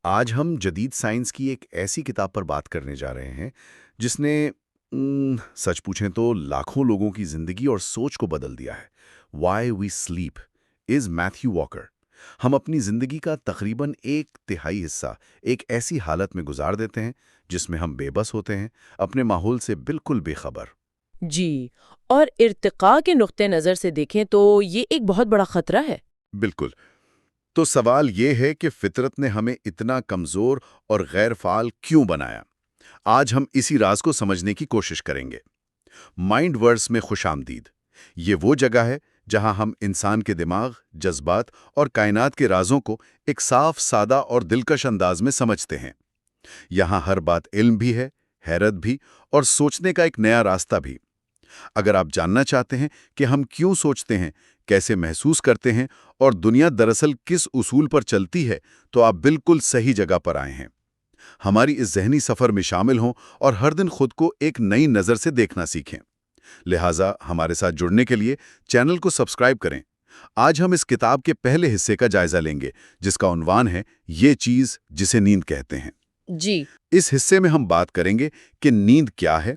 آج ہم جدید سائنس کی ایک ایسی کتاب پر بات کرنے جا رہے ہیں جس نے سچ پوچھیں تو لاکھوں لوگوں کی زندگی اور سوچ کو بدل دیا ہے۔ وائی وی سلیپ از میتھیو واکر۔ ہم اپنی زندگی کا تقریباً 1/3 حصہ ایک ایسی حالت میں گزار دیتے ہیں جس میں ہم بے بس ہوتے ہیں، اپنے ماحول سے بالکل بے خبر۔ جی، اور ارتقاء کے نقطہ نظر سے دیکھیں تو یہ ایک بہت بڑا خطرہ ہے۔ بالکل۔ تو سوال یہ ہے کہ فطرت نے ہمیں اتنا کمزور اور غیر فعال کیوں بنایا؟ آج ہم اسی راز کو سمجھنے کی کوشش کریں گے۔ مائنڈ ورس میں خوش آمدید۔ یہ وہ جگہ ہے جہاں ہم انسان کے دماغ، جذبات اور کائنات کے رازوں کو ایک صاف، سادہ اور دلکش انداز میں سمجھتے ہیں۔ یہاں ہر بات علم بھی ہے، حیرت بھی، اور سوچنے کا ایک نیا راستہ بھی۔ اگر آپ جاننا چاہتے ہیں کہ ہم کیوں سوچتے ہیں، کیسے محسوس کرتے ہیں اور دنیا دراصل کس اصول پر چلتی ہے، تو آپ بالکل صحیح جگہ پر آئے ہیں۔ ہماری اس ذہنی سفر میں شامل ہوں اور ہر دن خود کو ایک نئی نظر سے دیکھنا سیکھیں۔ لہٰذا ہمارے ساتھ جڑنے کے لیے چینل کو سبسکرائب کریں۔ آج ہم اس کتاب کے پہلے حصے کا جائزہ لیں گے، جس کا عنوان ہے یہ چیز جسے نیند کہتے ہیں۔ جی، اس حصے میں ہم بات کریں گے کہ نیند کیا ہے،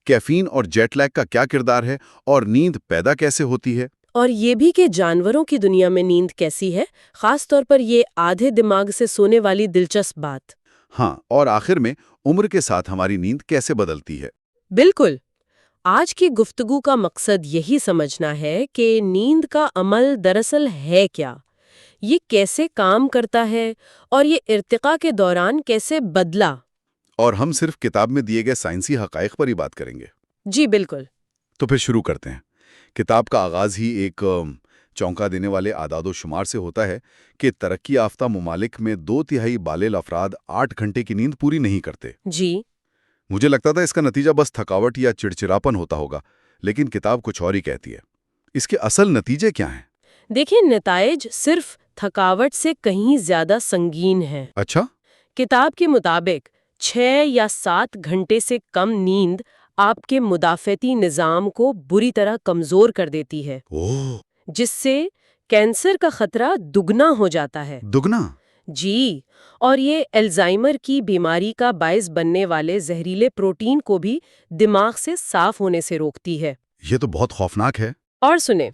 کیفین اور جیٹ لیگ کا کیا کردار ہے، اور نیند پیدا کیسے ہوتی ہے۔ اور یہ بھی کہ جانوروں کی دنیا میں نیند کیسی ہے، خاص طور پر یہ آدھے دماغ سے سونے والی دلچسپ بات۔ ہاں، اور آخر میں عمر کے ساتھ ہماری نیند کیسے بدلتی ہے۔ بالکل۔ آج کی گفتگو کا مقصد یہی سمجھنا ہے کہ نیند کا عمل دراصل ہے کیا، یہ کیسے کام کرتا ہے، اور یہ ارتقاء کے دوران کیسے بدلا۔ اور ہم صرف کتاب میں دیے گئے سائنسی حقائق پر ہی بات کریں گے۔ جی بالکل۔ تو پھر شروع کرتے ہیں۔ کتاب کا آغاز ہی ایک چونکا دینے والے اعداد و شمار سے ہوتا ہے کہ ترقی یافتہ ممالک میں 2/3 بالغ افراد 8 گھنٹے کی نیند پوری نہیں کرتے۔ جی، مجھے لگتا تھا اس کا نتیجہ بس تھکاوٹ یا چڑچڑاپن ہوتا ہوگا، لیکن کتاب کچھ اور ہی کہتی ہے۔ اس کے اصل نتیجے کیا ہیں؟ دیکھیں، نتائج صرف تھکاوٹ سے کہیں زیادہ سنگین ہیں۔ اچھا؟ کتاب کے مطابق 6 یا 7 گھنٹے سے کم نیند آپ کے مدافعتی نظام کو بری طرح کمزور کر دیتی ہے، اوہ، جس سے کینسر کا خطرہ دگنا ہو جاتا ہے۔ دگنا؟ جی، اور یہ الزائمر کی بیماری کا باعث بننے والے زہریلے پروٹین کو بھی دماغ سے صاف ہونے سے روکتی ہے۔ یہ تو بہت خوفناک ہے۔ اور سنیں،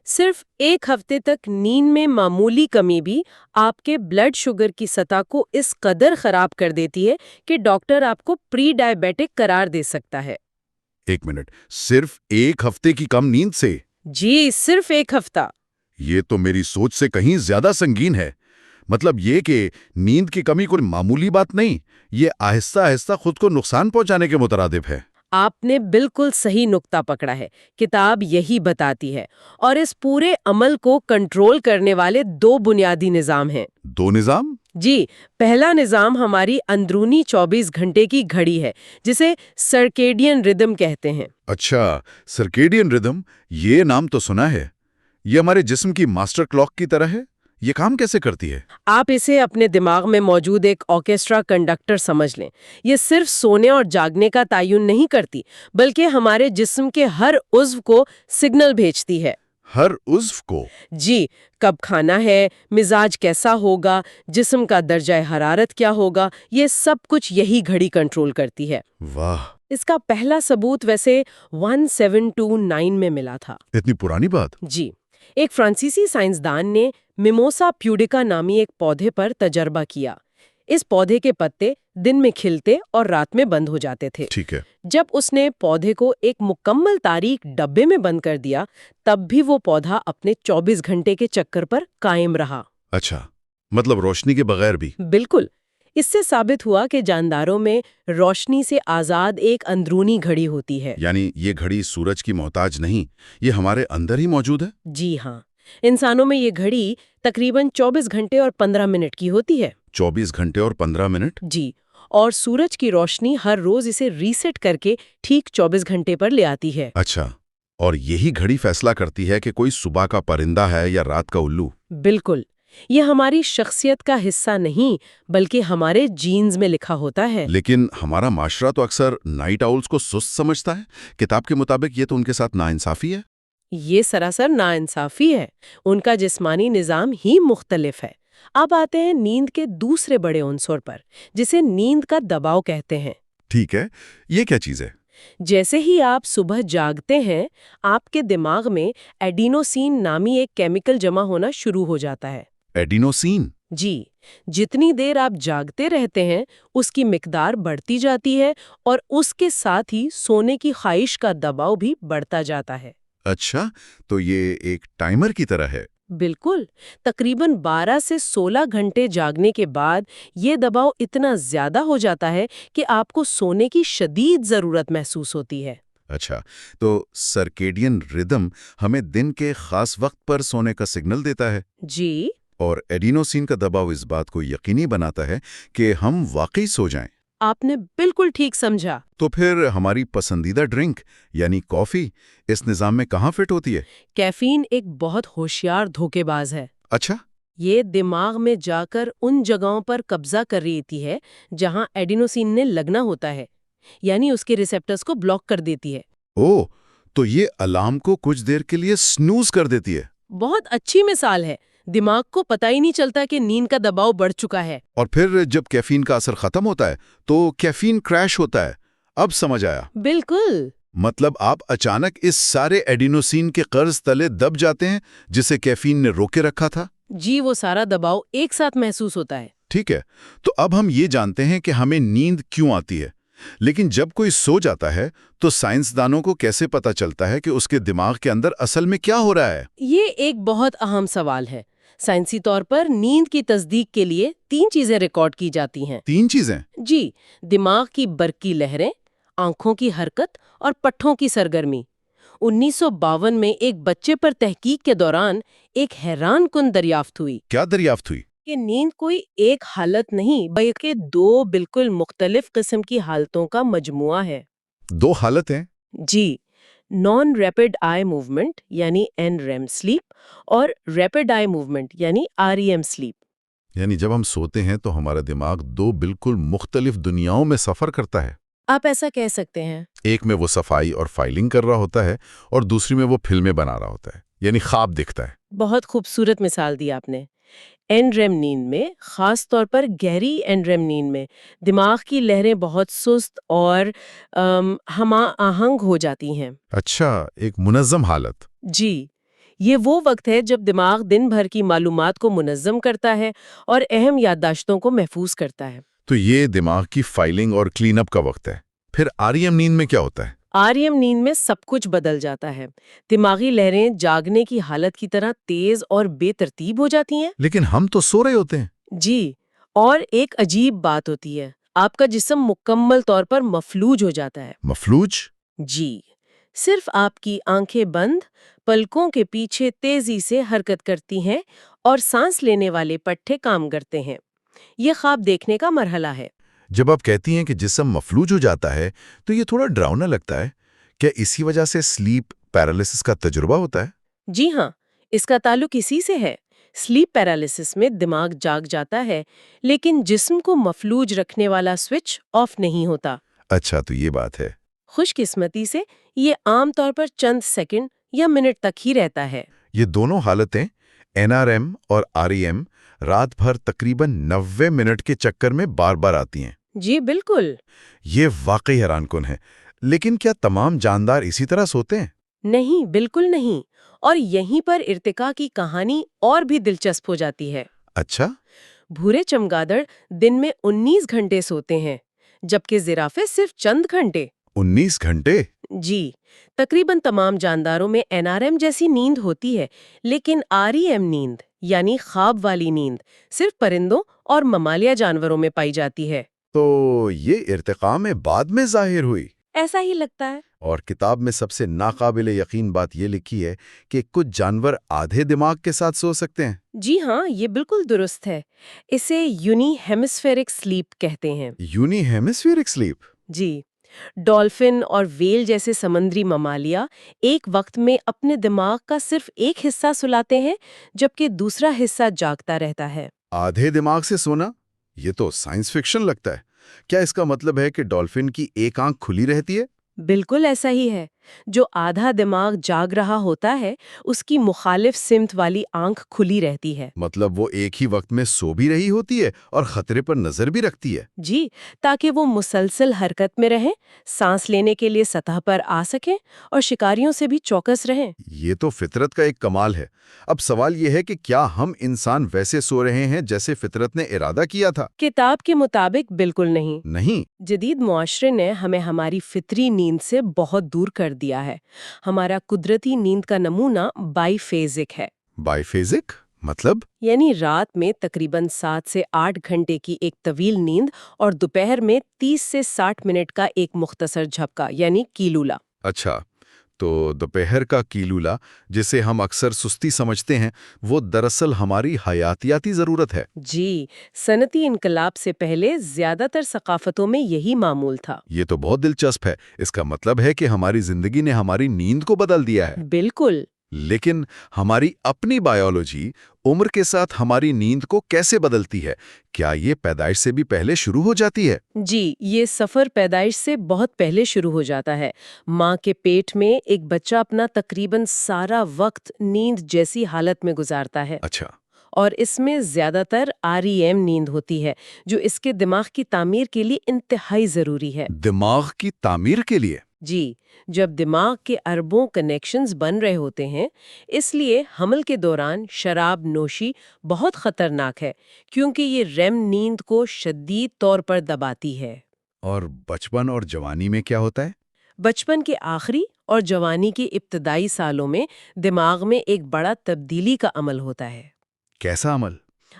صرف 1 ہفتے تک نیند میں معمولی کمی بھی آپ کے بلڈ شوگر کی سطح کو اس قدر خراب کر دیتی ہے کہ ڈاکٹر آپ کو پری ڈائبیٹک قرار دے سکتا ہے۔ 1 منٹ، صرف 1 ہفتے کی کم نیند سے؟ جی، صرف 1 ہفتہ۔ یہ تو میری سوچ سے کہیں زیادہ سنگین ہے۔ مطلب یہ کہ نیند کی کمی کوئی معمولی بات نہیں، یہ آہستہ آہستہ خود کو نقصان پہنچانے کے مترادف ہے۔ آپ نے بالکل صحیح نقطہ پکڑا ہے، کتاب یہی بتاتی ہے، اور اس پورے عمل کو کنٹرول کرنے والے 2 بنیادی نظام ہیں۔ 2 نظام؟ جی، پہلا نظام ہماری اندرونی 24 گھنٹے کی گھڑی ہے، جسے سرکیڈین ردم کہتے ہیں۔ اچھا، سرکیڈین ردم، یہ نام تو سنا ہے۔ یہ ہمارے جسم کی ماسٹر کلاک کی طرح ہے۔ یہ کام کیسے کرتی ہے؟ آپ اسے اپنے دماغ میں موجود ایک آرکیسٹرا کنڈکٹر سمجھ لیں۔ یہ صرف سونے اور جاگنے کا تعین نہیں کرتی، بلکہ ہمارے جسم کے ہر عضو کو سگنل بھیجتی ہے۔ ہر عضو کو؟ جی، کب کھانا ہے، مزاج کیسا ہوگا، جسم کا درجہ حرارت کیا ہوگا، یہ سب کچھ یہی گھڑی کنٹرول کرتی ہے۔ واہ! اس کا پہلا ثبوت ویسے 1729 میں ملا تھا۔ اتنی پرانی بات؟ جی، ایک فرانسیسی سائنسدان نے میموسا پیوڈیکا نامی ایک پودے پر تجربہ کیا۔ اس پودے کے پتے دن میں کھلتے اور رات میں بند ہو جاتے تھے۔ ٹھیک ہے۔ جب اس نے پودے کو ایک مکمل تاریک ڈبے میں بند کر دیا، تب بھی وہ پودا اپنے 24 گھنٹے کے چکر پر قائم رہا۔ اچھا، مطلب روشنی کے بغیر بھی؟ بالکل۔ اس سے ثابت ہوا کہ جانداروں میں روشنی سے آزاد ایک اندرونی گھڑی ہوتی ہے۔ یعنی یہ گھڑی سورج کی محتاج نہیں، یہ ہمارے اندر ہی موجود ہے؟ جی ہاں، انسانوں میں یہ گھڑی تقریباً 24 گھنٹے اور 15 منٹ کی ہوتی ہے۔ 24 گھنٹے اور 15 منٹ؟ جی، اور سورج کی روشنی ہر روز اسے ریسیٹ کر کے ٹھیک 24 گھنٹے پر لے آتی ہے۔ اچھا، اور یہی گھڑی فیصلہ کرتی ہے کہ کوئی صبح کا پرندہ ہے یا رات کا الو؟ بالکل، یہ ہماری شخصیت کا حصہ نہیں بلکہ ہمارے جینز میں لکھا ہوتا ہے۔ لیکن ہمارا معاشرہ تو اکثر نائٹ آؤلز کو سست سمجھتا ہے۔ کتاب کے مطابق یہ تو ان کے ساتھ ناانصافی ہے۔ یہ سراسر ناانصافی ہے، ان کا جسمانی نظام ہی مختلف ہے۔ اب آتے ہیں نیند کے دوسرے بڑے عنصر پر، جسے نیند کا دباؤ کہتے ہیں۔ ٹھیک ہے، یہ کیا چیز ہے؟ جیسے ہی آپ صبح جاگتے ہیں، آپ کے دماغ میں ایڈینوسین نامی ایک کیمیکل جمع ہونا شروع ہو جاتا ہے۔ ایڈینوسین؟ جی، جتنی دیر آپ جاگتے رہتے ہیں اس کی مقدار بڑھتی جاتی ہے اور اس کے ساتھ ہی سونے کی خواہش کا دباؤ بھی بڑھتا جاتا ہے۔ اچھا، تو یہ ایک ٹائمر کی طرح ہے؟ بالکل، تقریباً 12 سے 16 گھنٹے جاگنے کے بعد یہ دباؤ اتنا زیادہ ہو جاتا ہے کہ آپ کو سونے کی شدید ضرورت محسوس ہوتی ہے۔ اچھا، تو سرکیڈین ردم ہمیں دن کے خاص وقت پر سونے کا سگنل دیتا ہے، جی، اور ایڈینوسین کا دباؤ اس بات کو یقینی بناتا ہے کہ ہم واقعی سو جائیں۔ آپ نے بالکل ٹھیک سمجھا۔ تو پھر ہماری پسندیدہ ڈرنک یعنی کافی اس نظام میں کہاں فٹ ہوتی ہے؟ کیفین ایک بہت ہوشیار دھوکے باز ہے۔ اچھا، یہ دماغ میں جا کر ان جگہوں پر قبضہ کر رہتی ہے جہاں ایڈینوسین نے لگنا ہوتا ہے، یعنی اس کے ریسیپٹرز کو بلاک کر دیتی ہے۔ او، تو یہ الارم کو کچھ دیر کے لیے سنوز کر دیتی ہے۔ بہت اچھی مثال ہے۔ دماغ کو پتہ ہی نہیں چلتا کہ نیند کا دباؤ بڑھ چکا ہے۔ اور پھر جب کیفین کا اثر ختم ہوتا ہے تو کیفین کریش ہوتا ہے۔ اب سمجھ آیا۔ بالکل۔ مطلب آپ اچانک اس سارے ایڈینوسین کے قرض تلے دب جاتے ہیں جسے کیفین نے روکے رکھا تھا؟ جی، وہ سارا دباؤ ایک ساتھ محسوس ہوتا ہے۔ ٹھیک ہے، تو اب ہم یہ جانتے ہیں کہ ہمیں نیند کیوں آتی ہے، لیکن جب کوئی سو جاتا ہے تو سائنسدانوں کو کیسے پتا چلتا ہے کہ اس کے دماغ کے اندر اصل میں کیا ہو رہا ہے؟ یہ ایک بہت اہم سوال ہے۔ سائنسی طور پر نیند کی تصدیق کے لیے 3 چیزیں ریکارڈ کی جاتی ہیں۔ 3 چیزیں؟ جی، دماغ کی برقی لہریں، آنکھوں کی حرکت اور پٹھوں کی سرگرمی۔ 1952 میں ایک بچے پر تحقیق کے دوران ایک حیران کن دریافت ہوئی کیا دریافت ہوئی؟ کہ نیند کوئی ایک حالت نہیں بلکہ 2 بالکل مختلف قسم کی حالتوں کا مجموعہ ہے۔ 2 حالتیں؟ جی، نان ریپڈ آئی موومنٹ یعنی NREM سلیپ اور ریپڈ آئی موومنٹ یعنی REM سلیپ۔ یعنی جب ہم سوتے ہیں تو ہمارا دماغ 2 بالکل مختلف دنیاؤں میں سفر کرتا ہے۔ آپ ایسا کہہ سکتے ہیں۔ ایک میں وہ صفائی اور فائلنگ کر رہا ہوتا ہے اور دوسری میں وہ فلمیں بنا رہا ہوتا ہے، یعنی خواب دیکھتا ہے۔ بہت خوبصورت مثال دی آپ نے۔ NREM نیند میں، خاص طور پر گہری NREM نیند میں، دماغ کی لہریں بہت سست اور ہمہ آہنگ ہو جاتی ہیں۔ اچھا، ایک منظم حالت۔ جی، یہ وہ وقت ہے جب دماغ دن بھر کی معلومات کو منظم کرتا ہے اور اہم یادداشتوں کو محفوظ کرتا ہے۔ تو یہ دماغ کی فائلنگ اور کلین اپ کا وقت ہے۔ پھر REM نیند میں کیا ہوتا ہے؟ REM نیند میں سب کچھ بدل جاتا ہے۔ دماغی لہریں جاگنے کی حالت کی طرح تیز اور بے ترتیب ہو جاتی ہیں۔ لیکن ہم تو سو رہے ہوتے ہیں۔ جی، اور ایک عجیب بات ہوتی ہے، آپ کا جسم مکمل طور پر مفلوج ہو جاتا ہے۔ مفلوج؟ جی، صرف آپ کی آنکھیں بند، پلکوں کے پیچھے تیزی سے حرکت کرتی ہیں اور سانس لینے والے پٹھے کام کرتے ہیں۔ یہ خواب دیکھنے کا مرحلہ ہے۔ جب آپ کہتی ہیں کہ جسم مفلوج ہو جاتا ہے تو یہ تھوڑا ڈراؤنا لگتا ہے۔ کیا اسی وجہ سے سلیپ پیرالیسس کا تجربہ ہوتا ہے؟ جی ہاں، اس کا تعلق اسی سے ہے۔ سلیپ پیرالیسس میں دماغ جاگ جاتا ہے لیکن جسم کو مفلوج رکھنے والا سوئچ آف نہیں ہوتا۔ اچھا، تو یہ بات ہے۔ خوش قسمتی سے یہ عام طور پر چند سیکنڈ یا منٹ تک ہی رہتا ہے۔ یہ دونوں حالتیں NREM اور REM رات بھر تقریباً 90 منٹ کے چکر میں بار بار آتی ہیں۔ جی بالکل۔ یہ واقعی حیران کن ہے۔ لیکن کیا تمام جاندار اسی طرح سوتے ہیں؟ نہیں، بالکل نہیں۔ اور یہیں پر ارتقاء کی کہانی اور بھی دلچسپ ہو جاتی ہے۔ اچھا؟ بھورے چمگادڑ دن میں 19 گھنٹے سوتے ہیں جبکہ زرافے صرف چند گھنٹے۔ 19 گھنٹے؟ جی، تقریباً تمام جانداروں میں NREM جیسی نیند ہوتی ہے لیکن REM نیند یعنی خواب والی نیند صرف پرندوں اور ممالیہ جانوروں میں پائی جاتی ہے۔ تو یہ ارتقاء میں بعد میں ظاہر ہوئی؟ ایسا ہی لگتا ہے۔ اور کتاب میں سب سے ناقابل یقین بات یہ لکھی ہے کہ کچھ جانور آدھے دماغ کے ساتھ سو سکتے ہیں۔ جی ہاں، یہ بالکل درست ہے۔ اسے یونی ہیمسفیرک سلیپ کہتے ہیں۔ Unihemispheric sleep? جی، ڈالفن اور ویل جیسے سمندری ممالیہ ایک وقت میں اپنے دماغ کا صرف ایک حصہ سلاتے ہیں جبکہ دوسرا حصہ جاگتا رہتا ہے۔ آدھے دماغ سے سونا؟ یہ تو سائنس فکشن لگتا ہے۔ کیا اس کا مطلب ہے کہ ڈالفن کی ایک آنکھ کھلی رہتی ہے؟ بالکل ایسا ہی ہے۔ جو آدھا دماغ جاگ رہا ہوتا ہے اس کی مخالف سمت والی آنکھ کھلی رہتی ہے۔ مطلب وہ ایک ہی وقت میں سو بھی رہی ہوتی ہے اور خطرے پر نظر بھی رکھتی ہے۔ جی، تاکہ وہ مسلسل حرکت میں رہیں، سانس لینے کے لیے سطح پر آ سکیں اور شکاریوں سے بھی چوکس رہیں۔ یہ تو فطرت کا ایک کمال ہے۔ اب سوال یہ ہے کہ کیا ہم انسان ویسے سو رہے ہیں جیسے فطرت نے ارادہ کیا تھا؟ کتاب کے مطابق بالکل نہیں۔ نہیں۔ جدید معاشرے نے ہمیں ہماری فطری نیند سے بہت دور کر دیا ہے۔ ہمارا قدرتی نیند کا نمونہ بائی فیزک ہے، بائی فیزک مطلب؟ یعنی رات میں تقریباً 7 سے 8 گھنٹے کی ایک طویل نیند اور دوپہر میں 30 سے 60 منٹ کا ایک مختصر جھپکا یعنی کیلولا۔ اچھا، تو دوپہر کا کیلولا جسے ہم اکثر سستی سمجھتے ہیں وہ دراصل ہماری حیاتیاتی ضرورت ہے۔ جی، صنعتی انقلاب سے پہلے زیادہ تر ثقافتوں میں یہی معمول تھا۔ یہ تو بہت دلچسپ ہے۔ اس کا مطلب ہے کہ ہماری زندگی نے ہماری نیند کو بدل دیا ہے۔ بالکل۔ لیکن ہماری اپنی بائیولوجی عمر کے ساتھ ہماری نیند کو کیسے بدلتی ہے؟ کیا یہ پیدائش سے بھی پہلے شروع ہو جاتی ہے؟ جی، یہ سفر پیدائش سے بہت پہلے شروع ہو جاتا ہے۔ ماں کے پیٹ میں ایک بچہ اپنا تقریباً سارا وقت نیند جیسی حالت میں گزارتا ہے۔ اچھا۔ اور اس میں زیادہ تر REM نیند ہوتی ہے جو اس کے دماغ کی تعمیر کے لیے انتہائی ضروری ہے۔ دماغ کی تعمیر کے لیے؟ جی، جب دماغ کے اربوں کنیکشنز بن رہے ہوتے ہیں، اس لیے حمل کے دوران شراب نوشی بہت خطرناک ہے کیونکہ یہ REM نیند کو شدید طور پر دباتی ہے۔ اور بچپن اور جوانی میں کیا ہوتا ہے؟ بچپن کے آخری اور جوانی کے ابتدائی سالوں میں دماغ میں ایک بڑا تبدیلی کا عمل ہوتا ہے۔ کیسا عمل؟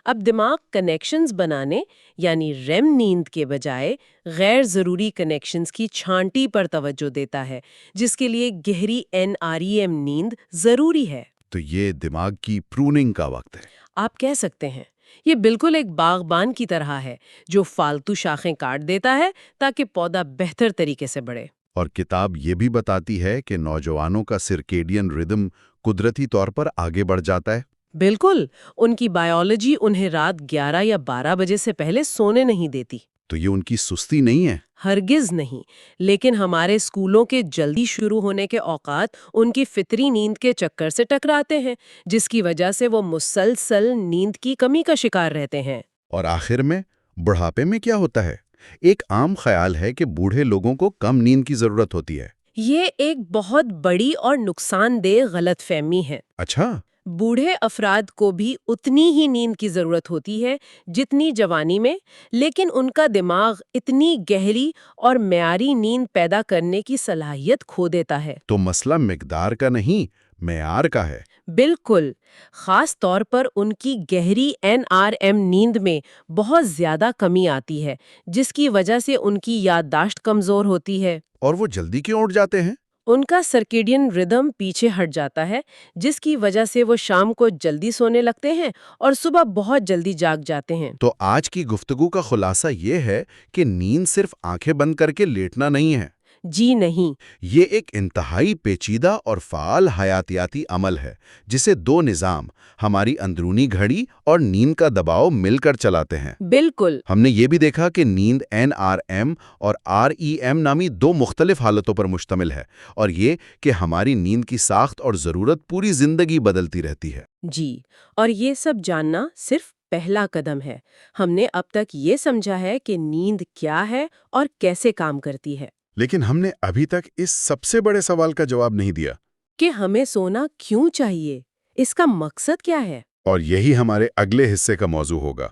اب دماغ کنیکشنز بنانے یعنی REM نیند کے بجائے غیر ضروری کنیکشنز کی چھانٹی پر توجہ دیتا ہے، جس کے لیے گہری NREM نیند ضروری ہے۔ تو یہ دماغ کی پروننگ کا وقت ہے۔ آپ کہہ سکتے ہیں یہ بالکل ایک باغبان کی طرح ہے جو فالتو شاخیں کاٹ دیتا ہے تاکہ پودا بہتر طریقے سے بڑھے۔ اور کتاب یہ بھی بتاتی ہے کہ نوجوانوں کا سرکیڈین ردم قدرتی طور پر آگے بڑھ جاتا ہے۔ بالکل، ان کی بائیولوجی انہیں رات 11 یا 12 بجے سے پہلے سونے نہیں دیتی۔ تو یہ ان کی سستی نہیں ہے؟ ہرگز نہیں، لیکن ہمارے اسکولوں کے جلدی شروع ہونے کے اوقات ان کی فطری نیند کے چکر سے ٹکراتے ہیں، جس کی وجہ سے وہ مسلسل نیند کی کمی کا شکار رہتے ہیں۔ اور آخر میں بڑھاپے میں کیا ہوتا ہے؟ ایک عام خیال ہے کہ بوڑھے لوگوں کو کم نیند کی ضرورت ہوتی ہے۔ یہ ایک بہت بڑی اور نقصان دہ غلط فہمی ہے۔ اچھا۔ بوڑھے افراد کو بھی اتنی ہی نیند کی ضرورت ہوتی ہے جتنی جوانی میں، لیکن ان کا دماغ اتنی گہری اور معیاری نیند پیدا کرنے کی صلاحیت کھو دیتا ہے۔ تو مسئلہ مقدار کا نہیں، معیار کا ہے۔ بالکل، خاص طور پر ان کی گہری NREM نیند میں بہت زیادہ کمی آتی ہے، جس کی وجہ سے ان کی یادداشت کمزور ہوتی ہے۔ اور وہ جلدی کیوں اٹھ جاتے ہیں؟ ان کا سرکیڈین ردم پیچھے ہٹ جاتا ہے، جس کی وجہ سے وہ شام کو جلدی سونے لگتے ہیں اور صبح بہت جلدی جاگ جاتے ہیں۔ تو آج کی گفتگو کا خلاصہ یہ ہے کہ نیند صرف آنکھیں بند کر کے لیٹنا نہیں ہے۔ جی نہیں، یہ ایک انتہائی پیچیدہ اور فعال حیاتیاتی عمل ہے جسے دو نظام، ہماری اندرونی گھڑی اور نیند کا دباؤ مل کر چلاتے ہیں۔ بالکل۔ ہم نے یہ بھی دیکھا کہ نیند NRM اور REM نامی دو مختلف حالتوں پر مشتمل ہے، اور یہ کہ ہماری نیند کی ساخت اور ضرورت پوری زندگی بدلتی رہتی ہے۔ جی، اور یہ سب جاننا صرف پہلا قدم ہے۔ ہم نے اب تک یہ سمجھا ہے کہ نیند کیا ہے اور کیسے کام کرتی ہے، لیکن ہم نے ابھی تک اس سب سے بڑے سوال کا جواب نہیں دیا کہ ہمیں سونا کیوں چاہیے، اس کا مقصد کیا ہے۔ اور یہی ہمارے اگلے حصے کا موضوع ہوگا۔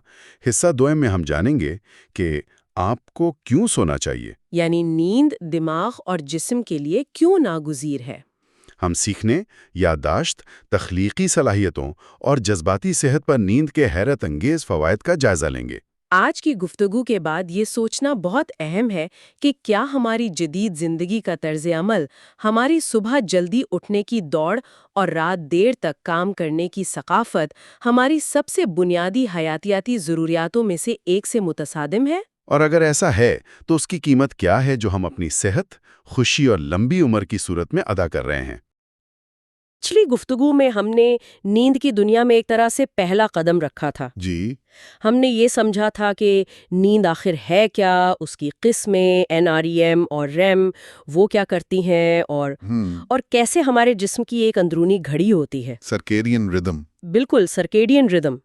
حصہ دوم میں ہم جانیں گے کہ آپ کو کیوں سونا چاہیے، یعنی نیند دماغ اور جسم کے لیے کیوں ناگزیر ہے۔ ہم سیکھنے، یادداشت، تخلیقی صلاحیتوں اور جذباتی صحت پر نیند کے حیرت انگیز فوائد کا جائزہ لیں گے۔ آج کی گفتگو کے بعد یہ سوچنا بہت اہم ہے کہ کیا ہماری جدید زندگی کا طرز عمل، ہماری صبح جلدی اٹھنے کی دوڑ اور رات دیر تک کام کرنے کی ثقافت ہماری سب سے بنیادی حیاتیاتی ضروریاتوں میں سے ایک سے متصادم ہے؟ اور اگر ایسا ہے تو اس کی قیمت کیا ہے جو ہم اپنی صحت، خوشی اور لمبی عمر کی صورت میں ادا کر رہے ہیں۔ پچھلی گفتگو میں ہم نے نیند کی دنیا میں ایک طرح سے پہلا قدم رکھا تھا. جی. ہم نے یہ سمجھا تھا کہ نیند آخر ہے کیا، اس کی قسمیں NREM اور REM وہ کیا کرتی ہیں، اور کیسے ہمارے جسم کی ایک اندرونی گھڑی ہوتی ہے. سرکیڈین ردم. بالکل، سرکیڈین ردم،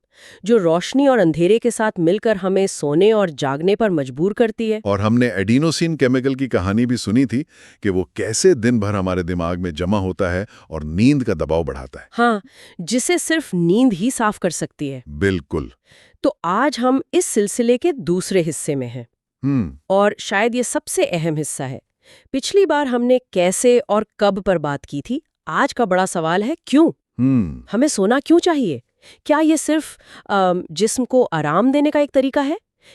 جو روشنی اور اندھیرے کے ساتھ مل کر ہمیں سونے اور جاگنے پر مجبور کرتی ہے. اور ہم نے ایڈینوسین کیمیکل کی کہانی بھی سنی تھی کہ وہ کیسے دن بھر ہمارے دماغ میں جمع ہوتا ہے اور نیند کا دباؤ بڑھاتا ہے. ہاں، جسے صرف نیند ہی صاف کر سکتی ہے. بالکل. تو آج ہم اس سلسلے کے دوسرے حصے میں ہیں، اور شاید یہ سب سے اہم حصہ ہے. پچھلی بار ہم نے کیسے اور کب پر بات کی تھی. آج کا بڑا سوال ہے کیوں. ہمیں سونا کیوں چاہیے؟ کیا یہ صرف جسم کو آرام دینے کا ایک طریقہ ہے،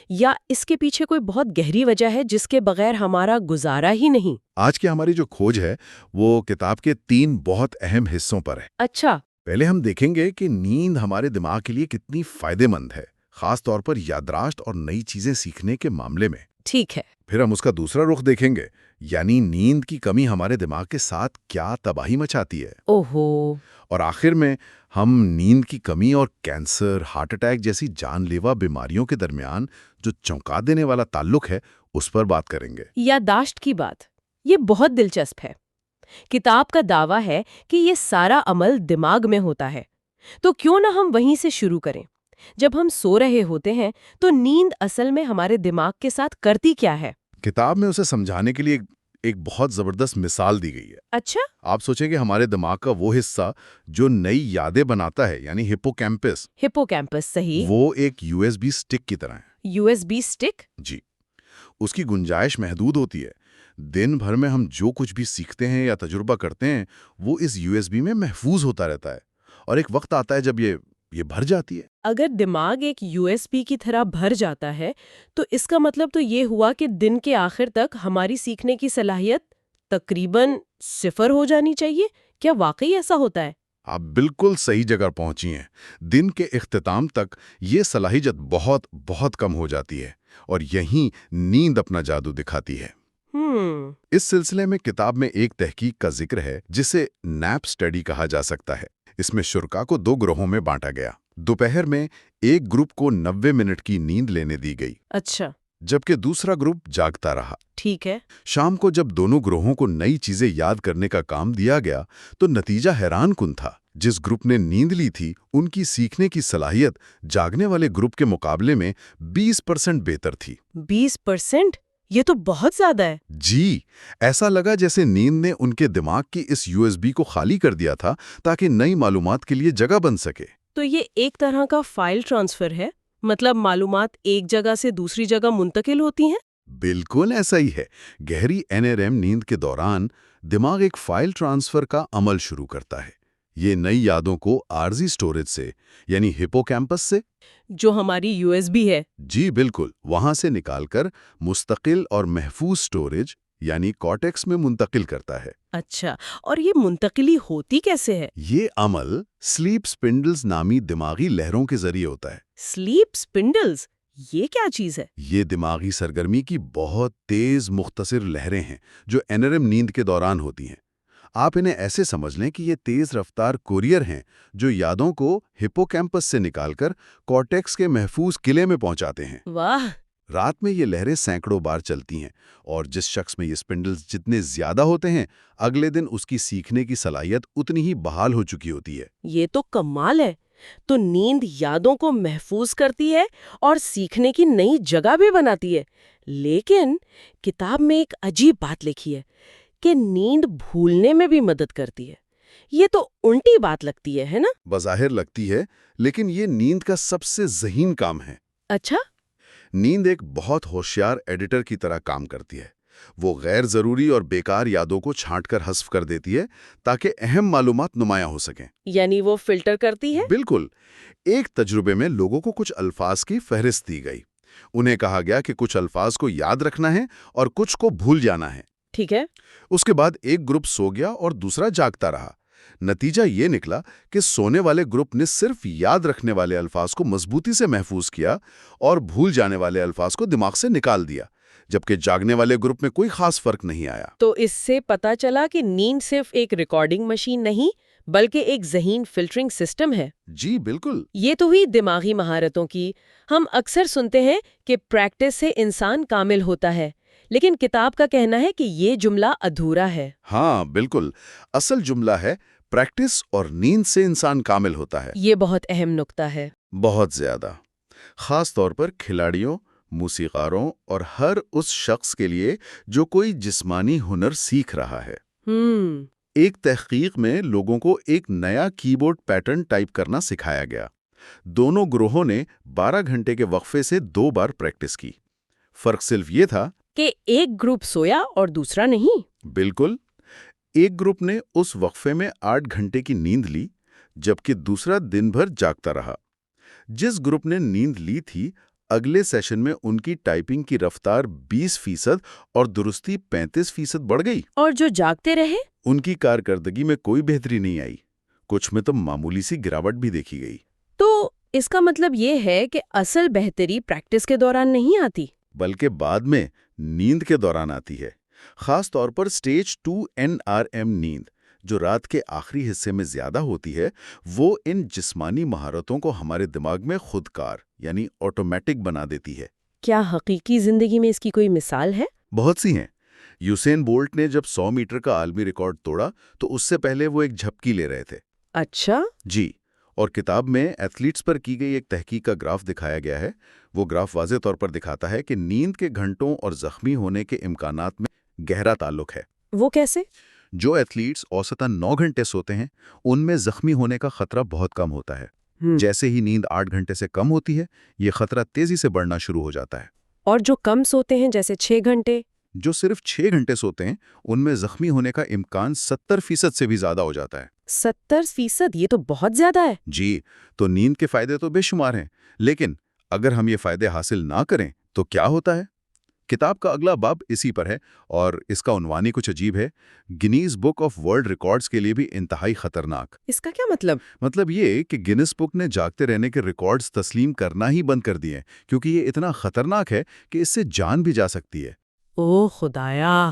یا اس کے پیچھے کوئی بہت گہری وجہ ہے جس کے بغیر ہمارا گزارا ہی نہیں؟ آج کی ہماری جو کھوج ہے وہ کتاب کے 3 بہت اہم حصوں پر ہے. اچھا. پہلے ہم دیکھیں گے کہ نیند ہمارے دماغ کے لیے کتنی فائدہ مند ہے، خاص طور پر یادداشت اور نئی چیزیں سیکھنے کے معاملے میں. ٹھیک ہے. پھر ہم اس کا دوسرا رخ دیکھیں گے، یعنی نیند کی کمی ہمارے دماغ کے ساتھ کیا تباہی مچاتی ہے. اوہو. اور آخر میں ہم نیند کی کمی اور کینسر، ہارٹ اٹیک جیسی جان لیوا بیماریوں کے درمیان جو چونکا دینے والا تعلق ہے اس پر بات کریں گے. یادداشت کی بات، یہ بہت دلچسپ ہے. کتاب کا دعویٰ ہے کہ یہ سارا عمل دماغ میں ہوتا ہے، تو کیوں نہ ہم وہیں سے شروع کریں. جب ہم سو رہے ہوتے ہیں تو نیند اصل میں ہمارے دماغ کے ساتھ کرتی کیا ہے؟ کتاب میں اسے سمجھانے کے لیے ایک بہت زبردست مثال دی گئی ہے. اچھا. آپ سوچیں کہ ہمارے دماغ کا وہ حصہ جو نئی یادیں بناتا ہے، یعنی ہپوکیمپس. ہپوکیمپس، صحیح. وہ ایک USB اسٹک کی طرح ہے. USB stick? جی. اس کی گنجائش محدود ہوتی ہے. دن بھر میں ہم جو کچھ بھی سیکھتے ہیں یا تجربہ کرتے ہیں وہ اس USB میں محفوظ ہوتا رہتا ہے، اور ایک وقت آتا ہے جب یہ بھر جاتی ہے. اگر دماغ ایک USB کی طرح بھر جاتا ہے تو اس کا مطلب تو یہ ہوا کہ دن کے آخر تک ہماری سیکھنے کی صلاحیت تقریباً 0 ہو جانی چاہیے. کیا واقعی ایسا ہوتا ہے؟ آپ بالکل صحیح جگہ پہنچی ہیں. دن کے اختتام تک یہ صلاحیت بہت بہت کم ہو جاتی ہے، اور یہیں نیند اپنا جادو دکھاتی ہے. اس سلسلے میں کتاب میں ایک تحقیق کا ذکر ہے جسے نیپ اسٹڈی کہا جا سکتا ہے. اس میں شرکاء کو 2 گروہوں میں بانٹا گیا. دوپہر میں ایک گروپ کو 90 منٹ کی نیند لینے دی گئی. اچھا. جبکہ دوسرا گروپ جاگتا رہا. ٹھیک ہے. شام کو جب دونوں گروہوں کو نئی چیزیں یاد کرنے کا کام دیا گیا تو نتیجہ حیران کن تھا. جس گروپ نے نیند لی تھی ان کی سیکھنے کی صلاحیت جاگنے والے گروپ کے مقابلے میں 20% بہتر تھی. 20%؟ یہ تو بہت زیادہ ہے. جی، ایسا لگا جیسے نیند نے ان کے دماغ کی اس USB کو خالی کر دیا تھا تاکہ نئی معلومات کے لیے جگہ بن سکے. تو یہ ایک طرح کا فائل ٹرانسفر ہے، مطلب معلومات ایک جگہ سے دوسری جگہ منتقل ہوتی ہیں؟ بالکل ایسا ہی ہے. گہری NREM نیند کے دوران دماغ ایک فائل ٹرانسفر کا عمل شروع کرتا ہے. یہ نئی یادوں کو عارضی سٹوریج سے، یعنی ہپوکیمپس سے، جو ہماری USB ہے، جی بالکل، وہاں سے نکال کر مستقل اور محفوظ سٹوریج یعنی کارٹیکس میں منتقل کرتا ہے. اچھا، اور یہ منتقلی ہوتی کیسے ہے؟ یہ عمل سلیپ سپنڈلز نامی دماغی لہروں کے ذریعے ہوتا ہے. سلیپ سپنڈلز؟ یہ کیا چیز ہے؟ یہ دماغی سرگرمی کی بہت تیز مختصر لہریں ہیں جو NREM نیند کے دوران ہوتی ہیں. آپ انہیں ایسے سمجھ لیں کہ یہ تیز رفتار کوریئر ہیں جو یادوں کو ہپوکیمپس سے نکال کر کارٹیکس کے محفوظ قلعے میں پہنچاتے ہیں. واہ! رات میں یہ لہریں سینکڑوں بار چلتی ہیں، اور جس شخص میں یہ سپنڈلز جتنے زیادہ ہوتے ہیں اگلے دن اس کی سیکھنے کی صلاحیت اتنی ہی بحال ہو چکی ہوتی ہے. یہ تو کمال ہے. تو نیند یادوں کو محفوظ کرتی ہے اور سیکھنے کی نئی جگہ بھی بناتی ہے. لیکن کتاب میں ایک عجیب بات لکھی ہے کہ نیند بھولنے میں بھی مدد کرتی ہے. یہ تو الٹی بات لگتی ہے نا؟ بظاہر لگتی ہے، لیکن یہ نیند کا سب سے ذہین کام ہے. اچھا. نیند ایک بہت ہوشیار ایڈیٹر کی طرح کام کرتی ہے. وہ غیر ضروری اور بیکار یادوں کو چھانٹ کر حذف کر دیتی ہے تاکہ اہم معلومات نمایاں ہو سکیں. یعنی وہ فلٹر کرتی ہے؟ بالکل. ایک تجربے میں لوگوں کو کچھ الفاظ کی فہرست دی گئی. انہیں کہا گیا کہ کچھ الفاظ کو یاد رکھنا ہے اور کچھ کو بھول جانا ہے. ٹھیک ہے. اس کے بعد ایک گروپ سو گیا اور دوسرا جاگتا رہا. نتیجہ یہ نکلا کہ سونے والے گروپ نے صرف یاد رکھنے والے الفاظ کو مضبوطی سے محفوظ کیا اور بھول جانے والے الفاظ کو دماغ سے نکال دیا، جبکہ جاگنے والے گروپ میں کوئی خاص فرق نہیں آیا. تو اس سے پتہ چلا کہ نیند صرف ایک ریکارڈنگ مشین نہیں بلکہ ایک ذہین فلٹرنگ سسٹم ہے۔ جی بالکل۔ یہ تو ہوئی دماغی مہارتوں کی۔ ہم اکثر سنتے ہیں کہ پریکٹس سے انسان کامل ہوتا ہے، لیکن کتاب کا کہنا ہے کہ یہ جملہ ادھورا ہے۔ ہاں بالکل، اصل جملہ ہے پریکٹس اور نیند سے انسان کامل ہوتا ہے۔ یہ بہت اہم نکتہ ہے۔ بہت زیادہ، خاص طور پر کھلاڑیوں، موسیقاروں اور ہر اس شخص کے لیے جو کوئی جسمانی ہنر سیکھ رہا ہے۔ ایک تحقیق میں لوگوں کو ایک نیا کی بورڈ پیٹرن ٹائپ کرنا سکھایا گیا۔ دونوں گروہوں نے 12 گھنٹے کے وقفے سے 2 بار پریکٹس کی۔ فرق صرف یہ تھا کہ ایک گروپ سویا اور دوسرا نہیں۔ بالکل، ایک گروپ نے اس وقفے میں 8 گھنٹے کی نیند لی، جبکہ دوسرا دن بھر جاگتا رہا۔ جس گروپ نے نیند لی تھی، اگلے سیشن میں ان کی ٹائپنگ کی رفتار 20% اور درستی 35% بڑھ گئی۔ اور جو جاگتے رہے؟ ان کی کارکردگی میں کوئی بہتری نہیں آئی، کچھ میں تو معمولی سی گراوٹ بھی دیکھی گئی۔ تو اس کا مطلب یہ ہے کہ اصل بہتری پریکٹس کے دوران نہیں آتی، بلکہ بعد میں نیند کے دوران آتی ہے، خاص طور پر سٹیج 2 NRM نیند، جو رات کے آخری حصے میں زیادہ ہوتی ہے۔ وہ ان جسمانی مہارتوں کو ہمارے دماغ میں خود کار یعنی آٹومیٹک بنا دیتی ہے۔ کیا حقیقی زندگی میں اس کی کوئی مثال ہے؟ بہت سی ہیں۔ یوسین بولٹ نے جب 100 میٹر کا عالمی ریکارڈ توڑا تو اس سے پہلے وہ ایک جھپکی لے رہے تھے۔ اچھا۔ جی، اور کتاب میں ایتھلیٹس پر کی گئی ایک تحقیق کا گراف دکھایا گیا ہے۔ وہ گراف واضح طور پر دکھاتا ہے کہ نیند کے گھنٹوں اور زخمی ہونے کے امکانات میں گہرا تعلق ہے۔ وہ کیسے؟ جو ایتھلیٹس اوسطاً 9 گھنٹے سوتے ہیں، ان میں زخمی ہونے کا خطرہ بہت کم ہوتا ہے۔ جیسے ہی نیند 8 گھنٹے سے کم ہوتی ہے، یہ خطرہ تیزی سے بڑھنا شروع ہو جاتا ہے۔ اور جو کم سوتے ہیں جیسے 6 گھنٹے؟ جو صرف 6 گھنٹے سوتے ہیں، ان میں زخمی ہونے کا امکان 70% سے بھی زیادہ ہو جاتا ہے۔ 70%؟ یہ تو بہت زیادہ ہے۔ جی، تو نیند کے فائدے تو بے شمار ہیں، لیکن اگر ہم یہ فائدے حاصل نہ کریں تو کیا ہوتا ہے؟ کتاب کا اگلا باب اسی پر ہے، اور اس کا عنوان ہی کچھ عجیب ہے، Guinness book of world records کے لیے بھی انتہائی خطرناک۔ اس کا کیا مطلب؟ مطلب یہ کہ گنیز بک نے جاگتے رہنے کے ریکارڈز تسلیم کرنا ہی بند کر دیے، کیونکہ یہ اتنا خطرناک ہے کہ اس سے جان بھی جا سکتی ہے۔ او خدایا!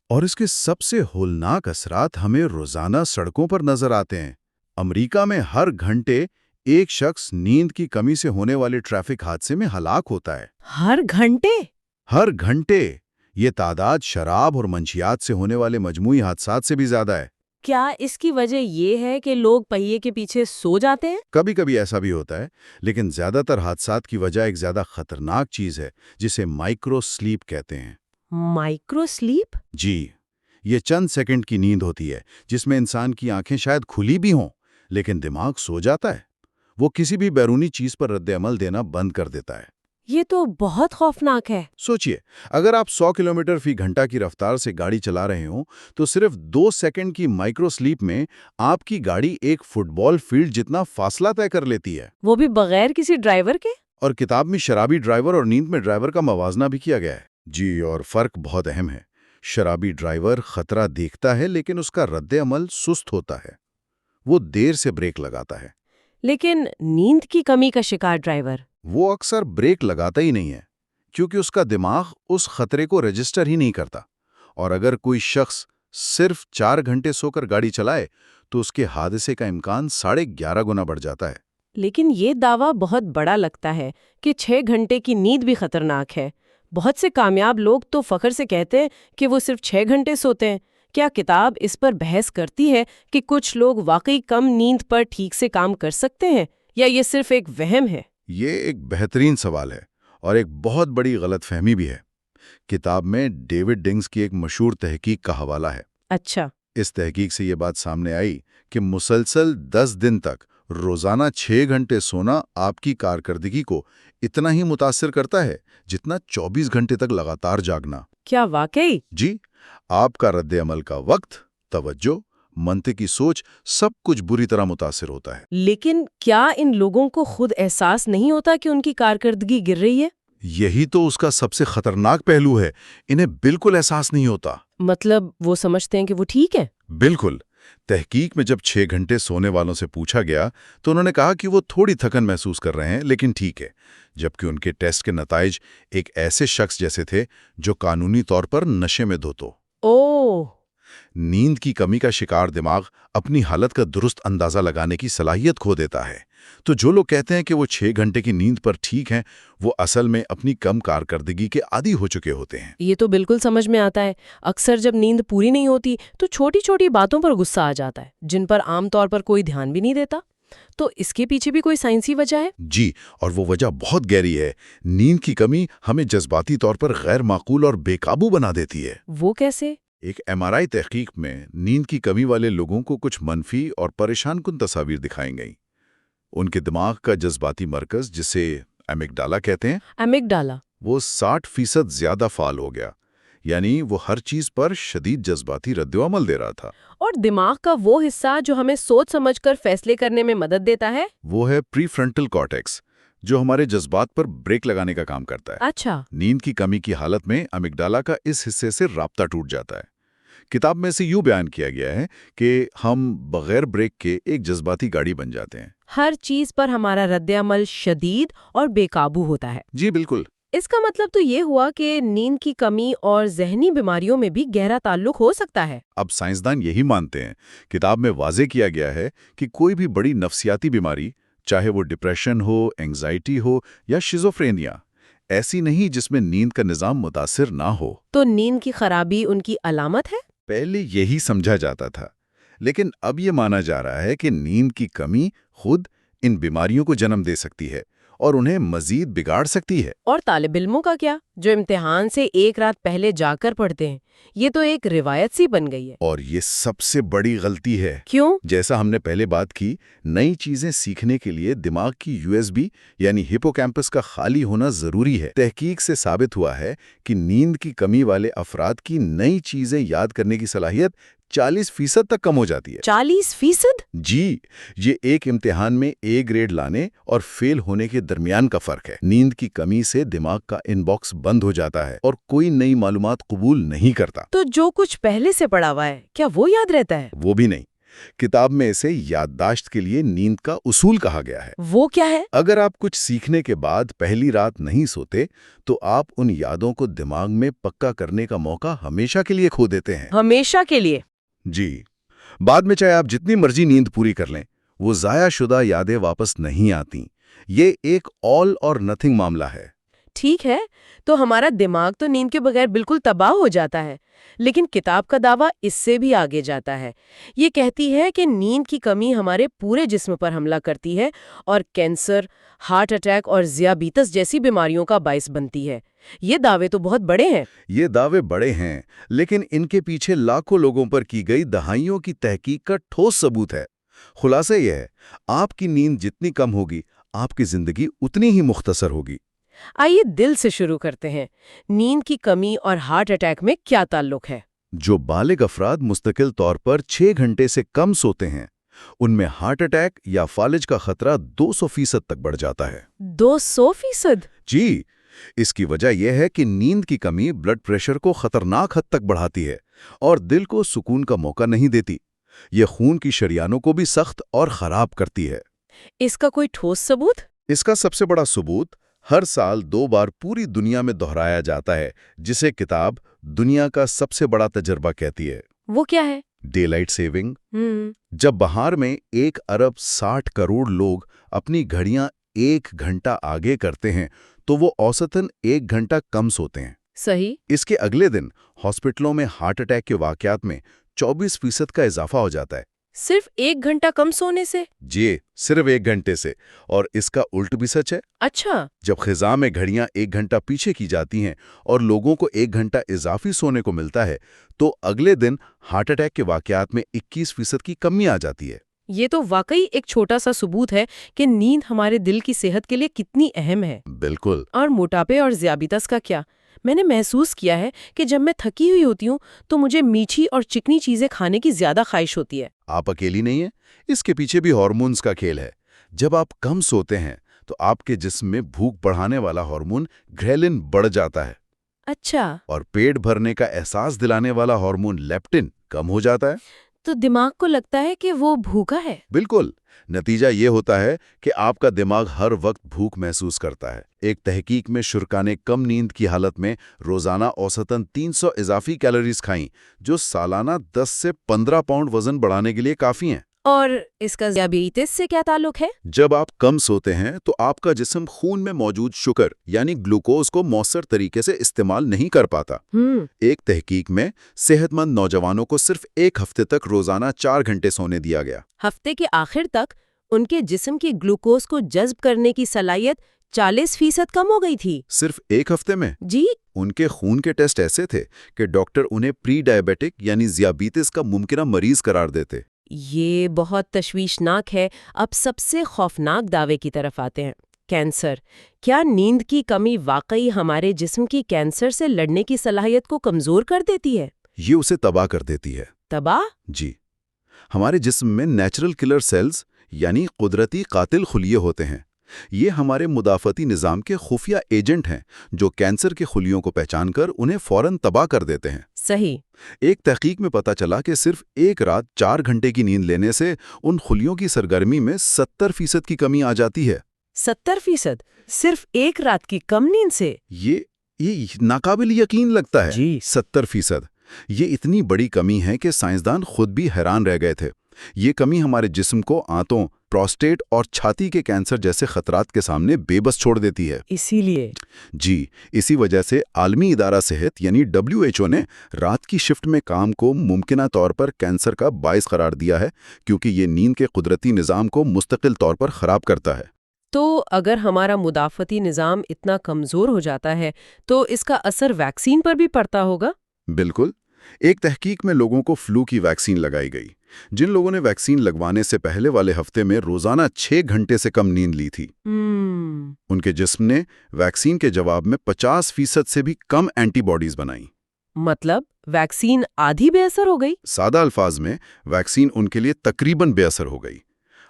اور اس کے سب سے ہولناک اثرات ہمیں روزانہ سڑکوں پر نظر آتے ہیں۔ امریکہ میں ہر گھنٹے ایک شخص نیند کی کمی سے ہونے والے ٹریفک حادثے میں ہلاک ہوتا ہے۔ ہر گھنٹے؟ ہر گھنٹے! یہ تعداد شراب اور منشیات سے ہونے والے مجموعی حادثات سے بھی زیادہ ہے۔ کیا اس کی وجہ یہ ہے کہ لوگ پہیے کے پیچھے سو جاتے ہیں؟ کبھی کبھی ایسا بھی ہوتا ہے، لیکن زیادہ تر حادثات کی وجہ ایک زیادہ خطرناک چیز ہے، جسے مائکرو سلیپ کہتے ہیں۔ Micro slip? جی، یہ چند سیکنڈ کی نیند ہوتی ہے جس میں انسان کی آنکھیں شاید کھلی بھی ہوں، لیکن دماغ سو جاتا ہے۔ وہ کسی بھی بیرونی چیز پر رد عمل دینا بند کر دیتا ہے۔ یہ تو بہت خوفناک ہے۔ سوچئے، اگر آپ 100 کلومیٹر فی گھنٹہ کی رفتار سے گاڑی چلا رہے ہوں تو صرف 2 سیکنڈ کی مائکرو سلیپ میں آپ کی گاڑی ایک فٹ بال فیلڈ جتنا فاصلہ طے کر لیتی ہے۔ وہ بھی بغیر کسی ڈرائیور کے؟ اور کتاب میں شرابی ڈرائیور اور نیند میں ڈرائیور کا موازنہ بھی کیا گیا ہے۔ جی، اور فرق بہت اہم ہے۔ شرابی ڈرائیور خطرہ دیکھتا ہے لیکن اس کا رد عمل سست ہوتا ہے، وہ دیر سے بریک لگاتا ہے۔ لیکن نیند کی کمی کا شکار ڈرائیور؟ وہ اکثر بریک لگاتا ہی نہیں ہے، کیونکہ اس کا دماغ اس خطرے کو رجسٹر ہی نہیں کرتا۔ اور اگر کوئی شخص صرف 4 گھنٹے سو کر گاڑی چلائے تو اس کے حادثے کا امکان 11.5 گنا بڑھ جاتا ہے۔ لیکن یہ دعویٰ بہت بڑا لگتا ہے کہ 6 گھنٹے کی نیند بھی خطرناک ہے۔ بہت سے کامیاب لوگ تو فخر سے کہتے ہیں کہ وہ صرف 6 گھنٹے سوتے ہیں۔ کیا کتاب اس پر بحث کرتی ہے کہ کچھ لوگ واقعی کم نیند پر ٹھیک سے کام کر سکتے ہیں، یا یہ صرف ایک وہم ہے؟ یہ ایک بہترین سوال ہے اور ایک بہت بڑی غلط فہمی بھی ہے۔ کتاب میں ڈیوڈ ڈنگز کی ایک مشہور تحقیق کا حوالہ ہے۔ اچھا۔ اس تحقیق سے یہ بات سامنے آئی کہ مسلسل 10 دن تک روزانہ 6 گھنٹے سونا آپ کی کارکردگی کو اتنا ہی متاثر کرتا ہے جتنا 24 گھنٹے تک لگاتار جاگنا۔ کیا واقعی؟ جی، آپ کا رد عمل کا وقت، توجہ، منطقی سوچ، سب کچھ بری طرح متاثر ہوتا ہے۔ لیکن کیا ان لوگوں کو خود احساس نہیں ہوتا کہ ان کی کارکردگی گر رہی ہے؟ یہی تو اس کا سب سے خطرناک پہلو ہے، انہیں بالکل احساس نہیں ہوتا۔ مطلب وہ سمجھتے ہیں کہ وہ ٹھیک ہے؟ بالکل۔ تحقیق میں جب 6 گھنٹے سونے والوں سے پوچھا گیا تو انہوں نے کہا کہ وہ تھوڑی تھکن محسوس کر رہے ہیں لیکن ٹھیک ہے، جبکہ ان کے ٹیسٹ کے نتائج ایک ایسے شخص جیسے تھے جو قانونی طور پر نشے میں دھو تو۔ اوہ! نیند کی کمی کا شکار دماغ اپنی حالت کا درست اندازہ لگانے کی صلاحیت کھو دیتا ہے۔ تو جو لوگ کہتے ہیں کہ وہ 6 گھنٹے کی نیند پر ٹھیک ہیں، وہ اصل میں اپنی کم کارکردگی کے عادی ہو چکے ہوتے ہیں۔ یہ تو بالکل سمجھ میں آتا ہے۔ اکثر جب نیند پوری نہیں ہوتی تو چھوٹی چھوٹی باتوں پر غصہ آ جاتا ہے، جن پر عام طور پر کوئی دھیان بھی نہیں دیتا۔ تو اس کے پیچھے بھی کوئی سائنسی وجہ ہے؟ جی، اور وہ وجہ بہت گہری ہے۔ نیند کی کمی ہمیں جذباتی طور پر غیر معقول اور بے قابو بنا دیتی ہے۔ وہ کیسے؟ ایک MRI تحقیق میں نیند کی کمی والے لوگوں کو کچھ منفی اور پریشان کن تصاویر دکھائیں گئیں۔ ان کے دماغ کا جذباتی مرکز، جسے ایمگڈالا کہتے ہیں، ایمگڈالا؟ وہ 60% زیادہ فعال ہو گیا، یعنی وہ ہر چیز پر شدید جذباتی رد عمل دے رہا تھا۔ اور دماغ کا وہ حصہ جو ہمیں سوچ سمجھ کر فیصلے کرنے میں مدد دیتا ہے؟ وہ ہے پری فرنٹل کارٹیکس، جو ہمارے جذبات پر بریک لگانے کا کام کرتا ہے۔ اچھا۔ نیند کی کمی کی حالت میں ایمگڈالا کا اس حصے سے رابطہ ٹوٹ جاتا ہے۔ کتاب میں سے یوں بیان کیا گیا ہے کہ ہم بغیر بریک کے ایک جذباتی گاڑی بن جاتے ہیں۔ ہر چیز پر ہمارا رد عمل شدید اور بے قابو ہوتا ہے۔ جی بالکل۔ اس کا مطلب تو یہ ہوا کہ نیند کی کمی اور ذہنی بیماریوں میں بھی گہرا تعلق ہو سکتا ہے۔ اب سائنسدان یہی مانتے ہیں۔ کتاب میں واضح کیا گیا ہے کہ کوئی بھی بڑی نفسیاتی بیماری، چاہے وہ ڈپریشن ہو، اینگزائٹی ہو یا شیزوفرینیا، ایسی نہیں جس میں نیند کا نظام متاثر نہ ہو۔ تو نیند کی خرابی ان کی علامت ہے؟ پہلے یہی سمجھا جاتا تھا، لیکن اب یہ مانا جا رہا ہے کہ نیند کی کمی خود ان بیماریوں کو جنم دے سکتی ہے اور انہیں مزید بگاڑ سکتی ہے۔ اور طالب علموں کا کیا، جو امتحان سے ایک رات پہلے جا کر پڑھتے ہیں؟ یہ تو ایک روایت سی بن گئی ہے۔ اور یہ سب سے بڑی غلطی ہے۔ کیوں؟ جیسا ہم نے پہلے بات کی، نئی چیزیں سیکھنے کے لیے دماغ کی USB یعنی ہپوکیمپس کا خالی ہونا ضروری ہے۔ تحقیق سے ثابت ہوا ہے کہ نیند کی کمی والے افراد کی نئی چیزیں یاد کرنے کی صلاحیت 40% تک کم ہو جاتی ہے۔ 40%؟ جی، یہ ایک امتحان میں A گریڈ لانے اور فیل ہونے کے درمیان کا فرق ہے۔ نیند کی کمی سے دماغ کا ان باکس بند ہو جاتا ہے اور کوئی نئی معلومات قبول نہیں کرتا۔ تو جو کچھ پہلے سے پڑھا ہوا ہے، کیا وہ یاد رہتا ہے؟ وہ بھی نہیں۔ کتاب میں اسے یادداشت کے لیے نیند کا اصول کہا گیا ہے۔ وہ کیا ہے؟ اگر آپ کچھ سیکھنے کے بعد پہلی رات نہیں سوتے تو آپ ان یادوں کو دماغ میں پکا کرنے کا موقع ہمیشہ کے لیے کھو دیتے ہیں۔ ہمیشہ کے لیے؟ جی، بعد میں چاہے آپ جتنی مرضی نیند پوری کر لیں، وہ ضائع شدہ یادیں واپس نہیں آتیں۔ یہ ایک آل اور نتھنگ معاملہ ہے۔ ٹھیک ہے، تو ہمارا دماغ تو نیند کے بغیر بالکل تباہ ہو جاتا ہے، لیکن کتاب کا دعویٰ اس سے بھی آگے جاتا ہے۔ یہ کہتی ہے کہ نیند کی کمی ہمارے پورے جسم پر حملہ کرتی ہے اور کینسر، ہارٹ اٹیک اور ذیابیطس جیسی بیماریوں کا باعث بنتی ہے۔ یہ دعوے تو بہت بڑے ہیں۔ یہ دعوے بڑے ہیں، لیکن ان کے پیچھے لاکھوں لوگوں پر کی گئی دہائیوں کی تحقیق کا ٹھوس ثبوت ہے۔ خلاصہ یہ ہے، آپ کی نیند جتنی کم ہوگی، آپ کی زندگی اتنی ہی مختصر ہوگی۔ آئیے دل سے شروع کرتے ہیں۔ نیند کی کمی اور ہارٹ اٹیک میں کیا تعلق ہے؟ جو بالغ افراد مستقل طور پر 6 گھنٹے سے کم سوتے ہیں، ان میں ہارٹ اٹیک یا فالج کا خطرہ 200% تک بڑھ جاتا ہے۔ 200%؟ جی، اس کی وجہ یہ ہے کہ نیند کی کمی بلڈ پریشر کو خطرناک حد تک بڑھاتی ہے اور دل کو سکون کا موقع نہیں دیتی۔ یہ خون کی شریانوں کو بھی سخت اور خراب کرتی ہے۔ اس کا کوئی ٹھوس ثبوت؟ اس کا سب سے بڑا ثبوت ہر سال 2 بار پوری دنیا میں دہرایا جاتا ہے، جسے کتاب دنیا کا سب سے بڑا تجربہ کہتی ہے۔ وہ کیا ہے؟ Day light saving. جب بہار میں 1 ارب 60 کروڑ لوگ اپنی گھڑیاں 1 گھنٹہ آگے کرتے ہیں تو وہ اوسطاً 1 گھنٹہ کم سوتے ہیں۔ صحیح۔ اس کے اگلے دن ہاسپٹلوں میں ہارٹ اٹیک کے واقعات میں 24% کا اضافہ ہو جاتا ہے۔ صرف 1 گھنٹہ کم سونے سے؟ جی، صرف 1 گھنٹے سے۔ اور اس کا الٹ بھی سچ ہے۔ اچھا۔ جب خزاں میں گھڑیاں 1 گھنٹہ پیچھے کی جاتی ہیں اور لوگوں کو 1 گھنٹہ اضافی سونے کو ملتا ہے تو اگلے دن ہارٹ اٹیک کے واقعات میں 21% کی کمی آ جاتی ہے۔ یہ تو واقعی ایک چھوٹا سا ثبوت ہے کہ نیند ہمارے دل کی صحت کے لیے کتنی اہم ہے۔ بالکل۔ اور موٹاپے اور ذیابیطس کا کیا؟ میں نے محسوس کیا ہے کہ جب میں تھکی ہوئی ہوتی ہوں تو مجھے میٹھی اور چکنی چیزیں کھانے کی زیادہ خواہش ہوتی ہے۔ آپ اکیلی نہیں ہیں، اس کے پیچھے بھی ہارمونز کا کھیل ہے۔ جب آپ کم سوتے ہیں تو آپ کے جسم میں بھوک بڑھانے والا ہارمون گھریلن بڑھ جاتا ہے۔ اچھا۔ اور پیٹ بھرنے کا احساس دلانے والا ہارمون لیپٹن کم ہو جاتا ہے۔ تو دماغ کو لگتا ہے کہ وہ بھوکا ہے۔ بالکل، نتیجہ یہ ہوتا ہے کہ آپ کا دماغ ہر وقت بھوک محسوس کرتا ہے۔ ایک تحقیق میں شرکاء نے کم نیند کی حالت میں روزانہ اوسطاً 300 اضافی کیلوریز کھائیں، جو سالانہ 10 سے 15 پاؤنڈ وزن بڑھانے کے لیے کافی ہیں۔ اور اس کا ذیابیطس سے کیا تعلق ہے؟ جب آپ کم سوتے ہیں تو آپ کا جسم خون میں موجود شکر یعنی گلوکوز کو مؤثر طریقے سے استعمال نہیں کر پاتا۔ ایک تحقیق میں صحت مند نوجوانوں کو صرف 1 ہفتے تک روزانہ 4 گھنٹے سونے دیا گیا۔ ہفتے کے آخر تک ان کے جسم کی گلوکوز کو جذب کرنے کی صلاحیت 40% کم ہو گئی تھی۔ صرف 1 ہفتے میں؟ جی۔ ان کے خون کے ٹیسٹ ایسے تھے کہ ڈاکٹر انہیں پری ڈائبیٹک یعنی ذیابیطس کا ممکنہ مریض قرار دیتے۔ یہ بہت تشویشناک ہے۔ اب سب سے خوفناک دعوے کی طرف آتے ہیں، کینسر۔ کیا نیند کی کمی واقعی ہمارے جسم کی کینسر سے لڑنے کی صلاحیت کو کمزور کر دیتی ہے؟ یہ اسے تباہ کر دیتی ہے۔ تباہ؟ جی، ہمارے جسم میں نیچرل کلر سیلز یعنی قدرتی قاتل خلیے ہوتے ہیں۔ یہ ہمارے مدافعتی نظام کے خفیہ ایجنٹ ہیں جو کینسر کے خلیوں کو پہچان کر انہیں فوراً تباہ کر دیتے ہیں۔ صحیح۔ ایک تحقیق میں پتہ چلا کہ صرف ایک رات 4 گھنٹے کی نیند لینے سے ان خلیوں کی سرگرمی میں 70% کی کمی آ جاتی ہے۔ 70%؟ صرف ایک رات کی کم نیند سے؟ یہ ناقابل یقین لگتا ہے۔ جی۔ 70%۔ یہ اتنی بڑی کمی ہے کہ سائنسدان خود بھی حیران رہ گئے تھے۔ یہ کمی ہمارے جسم کو آنتوں، پروسٹیٹ اور چھاتی کے کینسر جیسے خطرات کے سامنے بے بس چھوڑ دیتی ہے۔ اسی لیے؟ جی، اسی وجہ سے عالمی ادارہ صحت یعنی WHO نے رات کی شفٹ میں کام کو ممکنہ طور پر کینسر کا باعث قرار دیا ہے، کیونکہ یہ نیند کے قدرتی نظام کو مستقل طور پر خراب کرتا ہے۔ تو اگر ہمارا مدافعتی نظام اتنا کمزور ہو جاتا ہے تو اس کا اثر ویکسین پر بھی پڑتا ہوگا؟ بالکل۔ ایک تحقیق میں لوگوں کو فلو کی ویکسین لگائی گئی۔ جن لوگوں نے ویکسین لگوانے سے پہلے والے ہفتے میں روزانہ 6 گھنٹے سے کم نیند لی تھی، ان کے جسم نے ویکسین کے جواب میں 50% سے بھی کم اینٹی باڈیز بنائیں۔ مطلب ویکسین آدھی بے اثر ہو گئی؟ سادہ الفاظ میں ویکسین ان کے لیے تقریباً بے اثر ہو گئی۔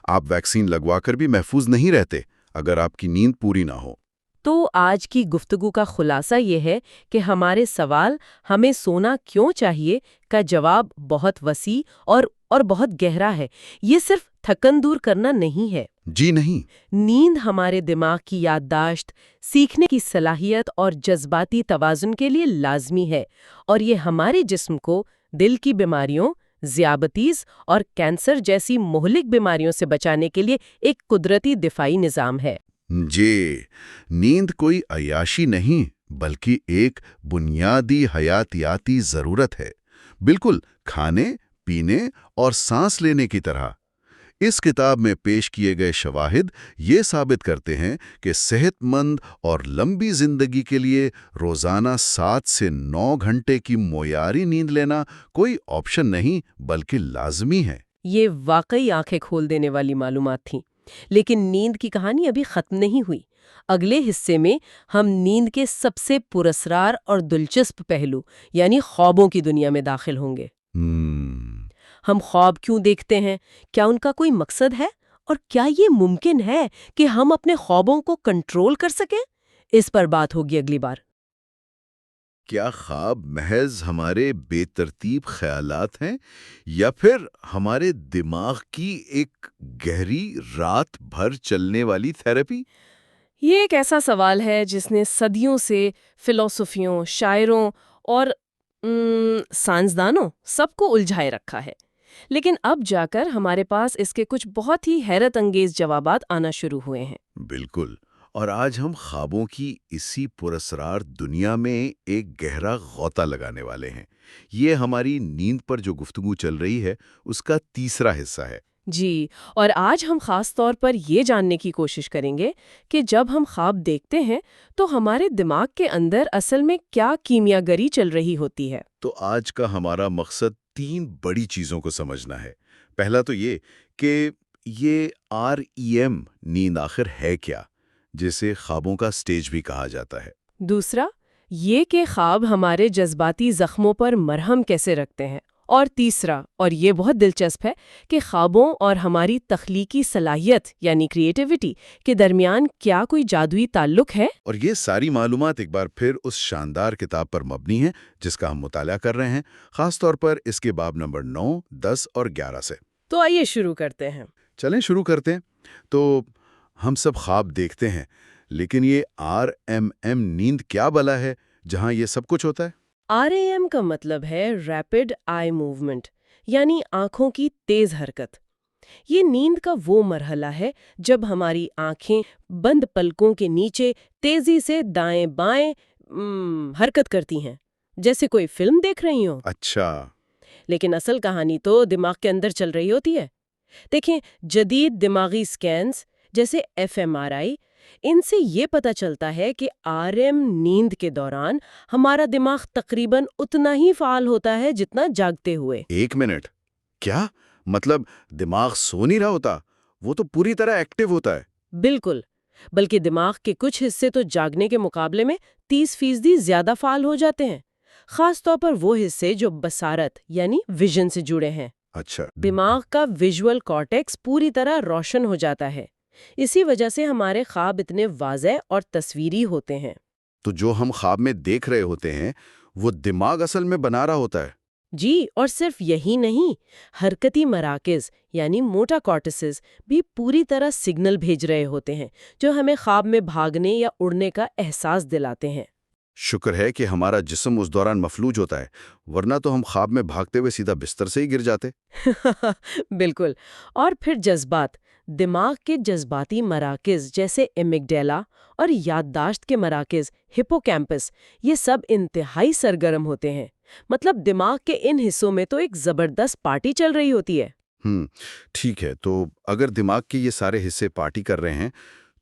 آپ ویکسین لگوا کر بھی محفوظ نہیں رہتے اگر آپ کی نیند پوری نہ ہو۔ تو آج کی گفتگو کا خلاصہ یہ ہے کہ ہمارے سوال ہمیں سونا کیوں چاہیے کا جواب بہت وسیع اور بہت گہرا ہے۔ یہ صرف تھکن دور کرنا نہیں ہے۔ جی نہیں۔ نیند ہمارے دماغ کی یادداشت، سیکھنے کی صلاحیت اور جذباتی توازن کے لیے لازمی ہے، اور یہ ہمارے جسم کو دل کی بیماریوں، ذیابیطس اور کینسر جیسی مہلک بیماریوں سے بچانے کے لیے ایک قدرتی دفاعی نظام ہے۔ جی، نیند کوئی عیاشی نہیں بلکہ ایک بنیادی حیاتیاتی ضرورت ہے، بالکل کھانے، پینے اور سانس لینے کی طرح۔ اس کتاب میں پیش کیے گئے شواہد یہ ثابت کرتے ہیں کہ صحت مند اور لمبی زندگی کے لیے روزانہ 7 سے 9 گھنٹے کی معیاری نیند لینا کوئی آپشن نہیں بلکہ لازمی ہے۔ یہ واقعی آنکھیں کھول دینے والی معلومات تھیں، لیکن نیند کی کہانی ابھی ختم نہیں ہوئی۔ اگلے حصے میں ہم نیند کے سب سے پراسرار اور دلچسپ پہلو یعنی خوابوں کی دنیا میں داخل ہوں گے۔ ہم خواب کیوں دیکھتے ہیں؟ کیا ان کا کوئی مقصد ہے؟ اور کیا یہ ممکن ہے کہ ہم اپنے خوابوں کو کنٹرول کر سکیں؟ اس پر بات ہوگی اگلی بار۔ کیا خواب محض ہمارے بے ترتیب خیالات ہیں یا پھر ہمارے دماغ کی ایک گہری رات بھر چلنے والی تھراپی؟ یہ ایک ایسا سوال ہے جس نے صدیوں سے فلسفیوں، شاعروں اور سائنسدانوں سب کو الجھائے رکھا ہے، لیکن اب جا کر ہمارے پاس اس کے کچھ بہت ہی حیرت انگیز جوابات آنا شروع ہوئے ہیں۔ بالکل، اور آج ہم خوابوں کی اسی پراسرار دنیا میں ایک گہرا غوطہ لگانے والے ہیں۔ یہ ہماری نیند پر جو گفتگو چل رہی ہے اس کا تیسرا حصہ ہے۔ جی، اور آج ہم خاص طور پر یہ جاننے کی کوشش کریں گے کہ جب ہم خواب دیکھتے ہیں تو ہمارے دماغ کے اندر اصل میں کیا کیمیا گری چل رہی ہوتی ہے۔ تو آج کا ہمارا مقصد 3 بڑی چیزوں کو سمجھنا ہے۔ پہلا تو یہ کہ یہ REM نیند آخر ہے کیا، جسے خوابوں کا سٹیج بھی کہا جاتا ہے۔ دوسرا، یہ کہ خواب ہمارے جذباتی زخموں پر مرہم کیسے رکھتے ہیں اور تیسرا، اور یہ بہت دلچسپ ہے، کہ خوابوں اور ہماری تخلیقی صلاحیت یعنی کریٹیوٹی کے درمیان کیا کوئی جادوئی تعلق ہے؟ اور یہ ساری معلومات ایک بار پھر اس شاندار کتاب پر مبنی ہیں جس کا ہم مطالعہ کر رہے ہیں، خاص طور پر اس کے باب نمبر 9، 10 اور 11 سے۔ تو آئیے شروع کرتے ہیں۔ چلیں شروع کرتے ہیں۔ تو ہم سب خواب دیکھتے ہیں، لیکن یہ RMM نیند کیا بلا ہے جہاں یہ سب کچھ ہوتا ہے؟ REM کا مطلب ہے ریپڈ آئی موومنٹ، یعنی آنکھوں کی تیز حرکت۔ یہ نیند کا وہ مرحلہ ہے جب ہماری آنکھیں بند پلکوں کے نیچے تیزی سے دائیں بائیں حرکت کرتی ہیں، جیسے کوئی فلم دیکھ رہی ہوں۔ اچھا۔ لیکن اصل کہانی تو دماغ کے اندر چل رہی ہوتی ہے۔ دیکھیں، جدید دماغی سکینز جیسے fMRI، ان سے یہ پتہ چلتا ہے کہ REM نیند کے دوران ہمارا دماغ تقریباً اتنا ہی فعال ہوتا ہے جتنا جاگتے ہوئے۔ ایک منٹ، کیا مطلب دماغ سو نہیں رہا ہوتا؟ وہ تو پوری طرح ایکٹیو ہوتا ہے۔ بالکل، بلکہ دماغ کے کچھ حصے تو جاگنے کے مقابلے میں 30% زیادہ فعال ہو جاتے ہیں، خاص طور پر وہ حصے جو بصارت یعنی ویژن سے جڑے ہیں۔ اچھا۔ دماغ کا ویژول کارٹیکس پوری طرح روشن ہو جاتا ہے، اسی وجہ سے ہمارے خواب اتنے واضح اور تصویری ہوتے ہیں۔ تو جو ہم خواب میں دیکھ رہے ہوتے ہیں وہ دماغ اصل میں بنا رہا ہوتا ہے؟ جی، اور صرف یہی نہیں، حرکتی مراکز یعنی موٹا کارٹسز بھی پوری طرح سگنل بھیج رہے ہوتے ہیں جو ہمیں خواب میں بھاگنے یا اڑنے کا احساس دلاتے ہیں۔ شکر ہے کہ ہمارا جسم اس دوران مفلوج ہوتا ہے، ورنہ تو ہم خواب میں بھاگتے ہوئے سیدھا بستر سے ہی گر جاتے۔ بالکل۔ اور پھر جذبات، دماغ کے جذباتی مراکز جیسے ایمگڈیلا اور یادداشت کے مراکز ہپوکیمپس، یہ سب انتہائی سرگرم ہوتے ہیں۔ مطلب دماغ کے ان حصوں میں تو ایک زبردست پارٹی چل رہی ہوتی ہے۔ ٹھیک ہے، تو اگر دماغ کے یہ سارے حصے پارٹی کر رہے ہیں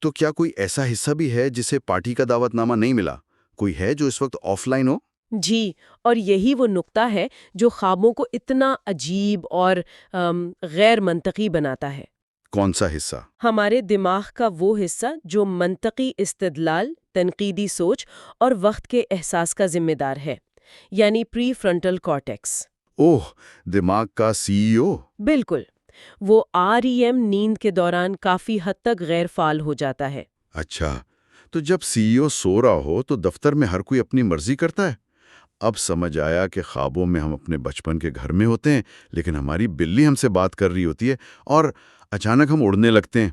تو کیا کوئی ایسا حصہ بھی ہے جسے پارٹی کا دعوت نامہ نہیں ملا؟ کوئی ہے جو اس وقت آف لائن ہو؟ جی، اور یہی وہ نقطہ ہے جو خوابوں کو اتنا عجیب اور غیر منطقی بناتا ہے۔ کون سا حصہ؟ ہمارے دماغ کا وہ حصہ جو منطقی استدلال، تنقیدی سوچ اور وقت کے احساس کا ذمہ دار ہے، یعنی پری فرنٹل کارٹیکس۔ اوہ، دماغ کا CEO؟ بالکل، وہ REM نیند کے دوران کافی حد تک غیر فعال ہو جاتا ہے۔ اچھا، تو جب CEO سو رہا ہو تو دفتر میں ہر کوئی اپنی مرضی کرتا ہے؟ اب سمجھ آیا کہ خوابوں میں ہم اپنے بچپن کے گھر میں ہوتے ہیں، لیکن ہماری بلی ہم سے بات کر رہی ہوتی ہے اور اچانک ہم اڑنے لگتے ہیں۔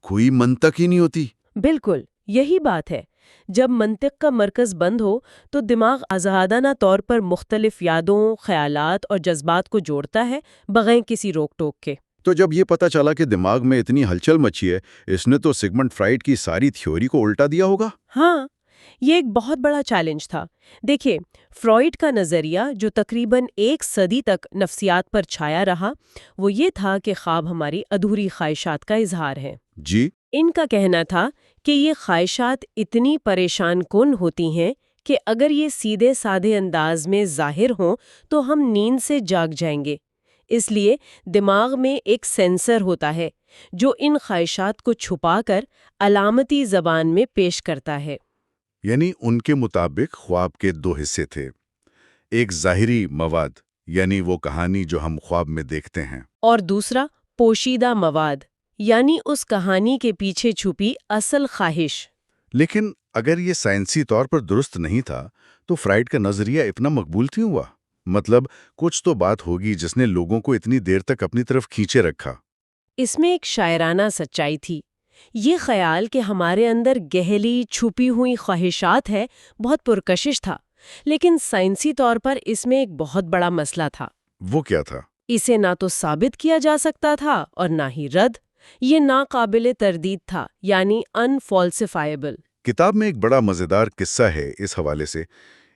کوئی منطق ہی نہیں ہوتی۔ بالکل، یہی بات ہے۔ جب منطق کا مرکز بند ہو تو دماغ آزادانہ طور پر مختلف یادوں، خیالات اور جذبات کو جوڑتا ہے بغیر کسی روک ٹوک کے۔ تو جب یہ پتا چلا کہ دماغ میں اتنی ہلچل مچی ہے، اس نے تو سگمنڈ فرائڈ کی ساری تھیوری کو الٹا دیا ہوگا۔ ہاں، یہ ایک بہت بڑا چیلنج تھا۔ دیکھیں، فرائڈ کا نظریہ جو تقریباً 1 صدی تک نفسیات پر چھایا رہا، وہ یہ تھا کہ خواب ہماری ادھوری خواہشات کا اظہار ہے۔ جی۔ ان کا کہنا تھا کہ یہ خواہشات اتنی پریشان کن ہوتی ہیں کہ اگر یہ سیدھے سادھے انداز میں ظاہر ہوں تو ہم نیند سے جاگ جائیں گے۔ اس لیے دماغ میں ایک سینسر ہوتا ہے جو ان خواہشات کو چھپا کر علامتی زبان میں پیش کرتا ہے۔ یعنی ان کے مطابق خواب کے 2 حصے تھے، ایک ظاہری مواد یعنی وہ کہانی جو ہم خواب میں دیکھتے ہیں، اور دوسرا پوشیدہ مواد یعنی اس کہانی کے پیچھے چھپی اصل خواہش۔ لیکن اگر یہ سائنسی طور پر درست نہیں تھا تو فرائڈ کا نظریہ اتنا مقبول کیوں ہوا؟ مطلب کچھ تو بات ہوگی جس نے لوگوں کو اتنی دیر تک اپنی طرف کھینچے رکھا۔ اس میں ایک شاعرانہ سچائی تھی۔ یہ خیال کہ ہمارے اندر گہری چھپی ہوئی خواہشات ہے بہت پرکشش تھا، لیکن سائنسی طور پر اس میں ایک بہت بڑا مسئلہ تھا۔ وہ کیا تھا؟ اسے نہ تو ثابت کیا جا سکتا تھا اور نہ ہی رد۔ یہ ناقابل تردید تھا، یعنی انفالسیفائیبل۔ کتاب میں ایک بڑا مزیدار قصہ ہے اس حوالے سے۔